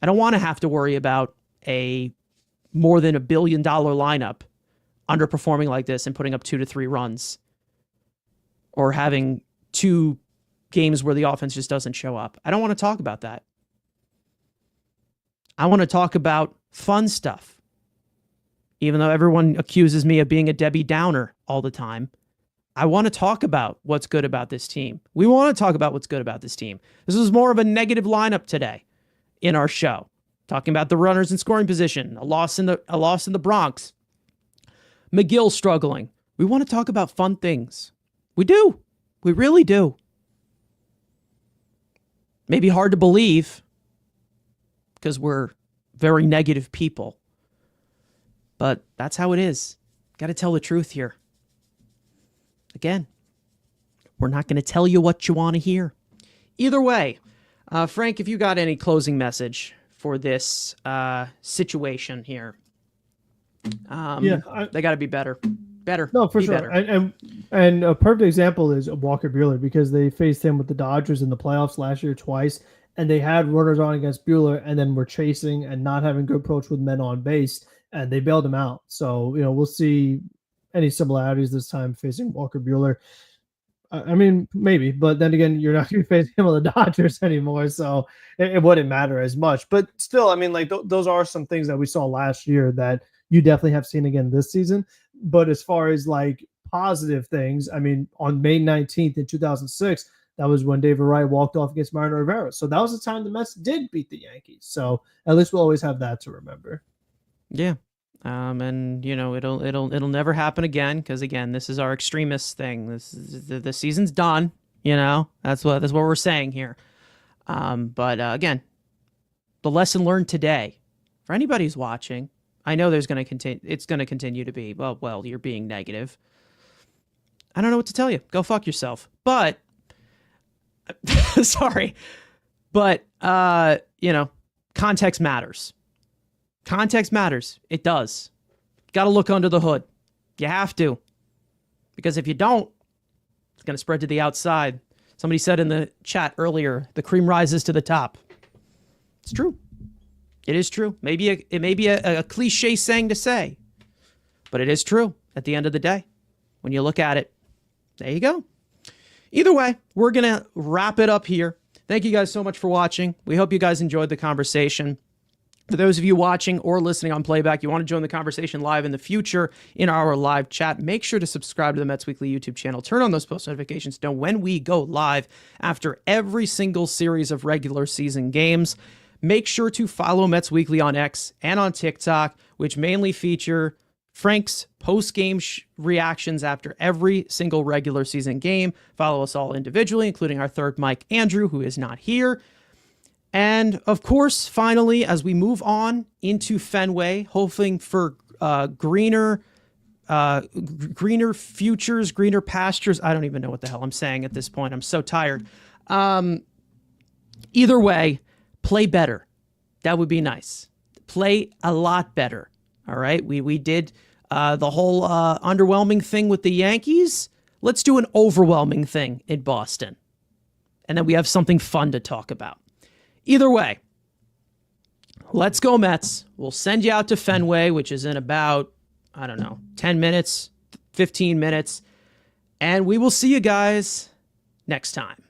want to have to worry about a more than $1 billion lineup underperforming like this and putting up 2 to 3 runs, or having 2 games where the offense just doesn't show up. I don't want to talk about that. I want to talk about fun stuff. Even though everyone accuses me of being a Debbie Downer all the time, I want to talk about what's good about this team. We want to talk about what's good about this team. This was more of a negative lineup today in our show, talking about the runners in scoring position, a loss in the Bronx, Megill struggling. We want to talk about fun things. We do. We really do. Maybe hard to believe because we're very negative people. But that's how it is. Got to tell the truth here. Again, we're not going to tell you what you want to hear. Either way, Frank, if you got any closing message for this situation here, they got to be better. No, for be sure. Better. And a perfect example is Walker Buehler, because they faced him with the Dodgers in the playoffs last year twice, and they had runners on against Buehler, and then were chasing and not having good approach with men on base, and they bailed him out. So we'll see any similarities this time facing Walker Buehler. I mean, maybe, but then again, you're not going to be facing him on the Dodgers anymore, so it wouldn't matter as much. But still, I mean, like those are some things that we saw last year that you definitely have seen again this season. But as far as like positive things, I mean, on May 19th in 2006, that was when David Wright walked off against Mariano Rivera. So that was the time the Mets did beat the Yankees. So at least we'll always have that to remember. Yeah. And it'll never happen again, because again, this is our extremist thing. The season's done. That's what we're saying here. But again, the lesson learned today for anybody who's watching, I know it's going to continue to be, well, you're being negative. I don't know what to tell you. Go fuck yourself. But sorry, but context matters. Context matters. It does. Got to look under the hood. You have to. Because if you don't, it's going to spread to the outside. Somebody said in the chat earlier, the cream rises to the top. It's true. It is true. It may be a cliche saying to say, but it is true at the end of the day. When you look at it, there you go. Either way, we're going to wrap it up here. Thank you guys so much for watching. We hope you guys enjoyed the conversation. For those of you watching or listening on playback, you want to join the conversation live in the future in our live chat, make sure to subscribe to the Mets Weekly YouTube channel. Turn on those post notifications to know when we go live after every single series of regular season games. Make sure to follow Mets Weekly on X and on TikTok, which mainly feature Frank's post-game reactions after every single regular season game. Follow us all individually, including our third Mike, Andrew, who is not here. And of course, finally, as we move on into Fenway, hoping for greener futures, greener pastures. I don't even know what the hell I'm saying at this point. I'm so tired. Either way, play better. That would be nice. Play a lot better. All right. We did the whole underwhelming thing with the Yankees. Let's do an overwhelming thing in Boston. And then we have something fun to talk about. Either way, let's go Mets. We'll send you out to Fenway, which is in about, 10 minutes, 15 minutes. And we will see you guys next time.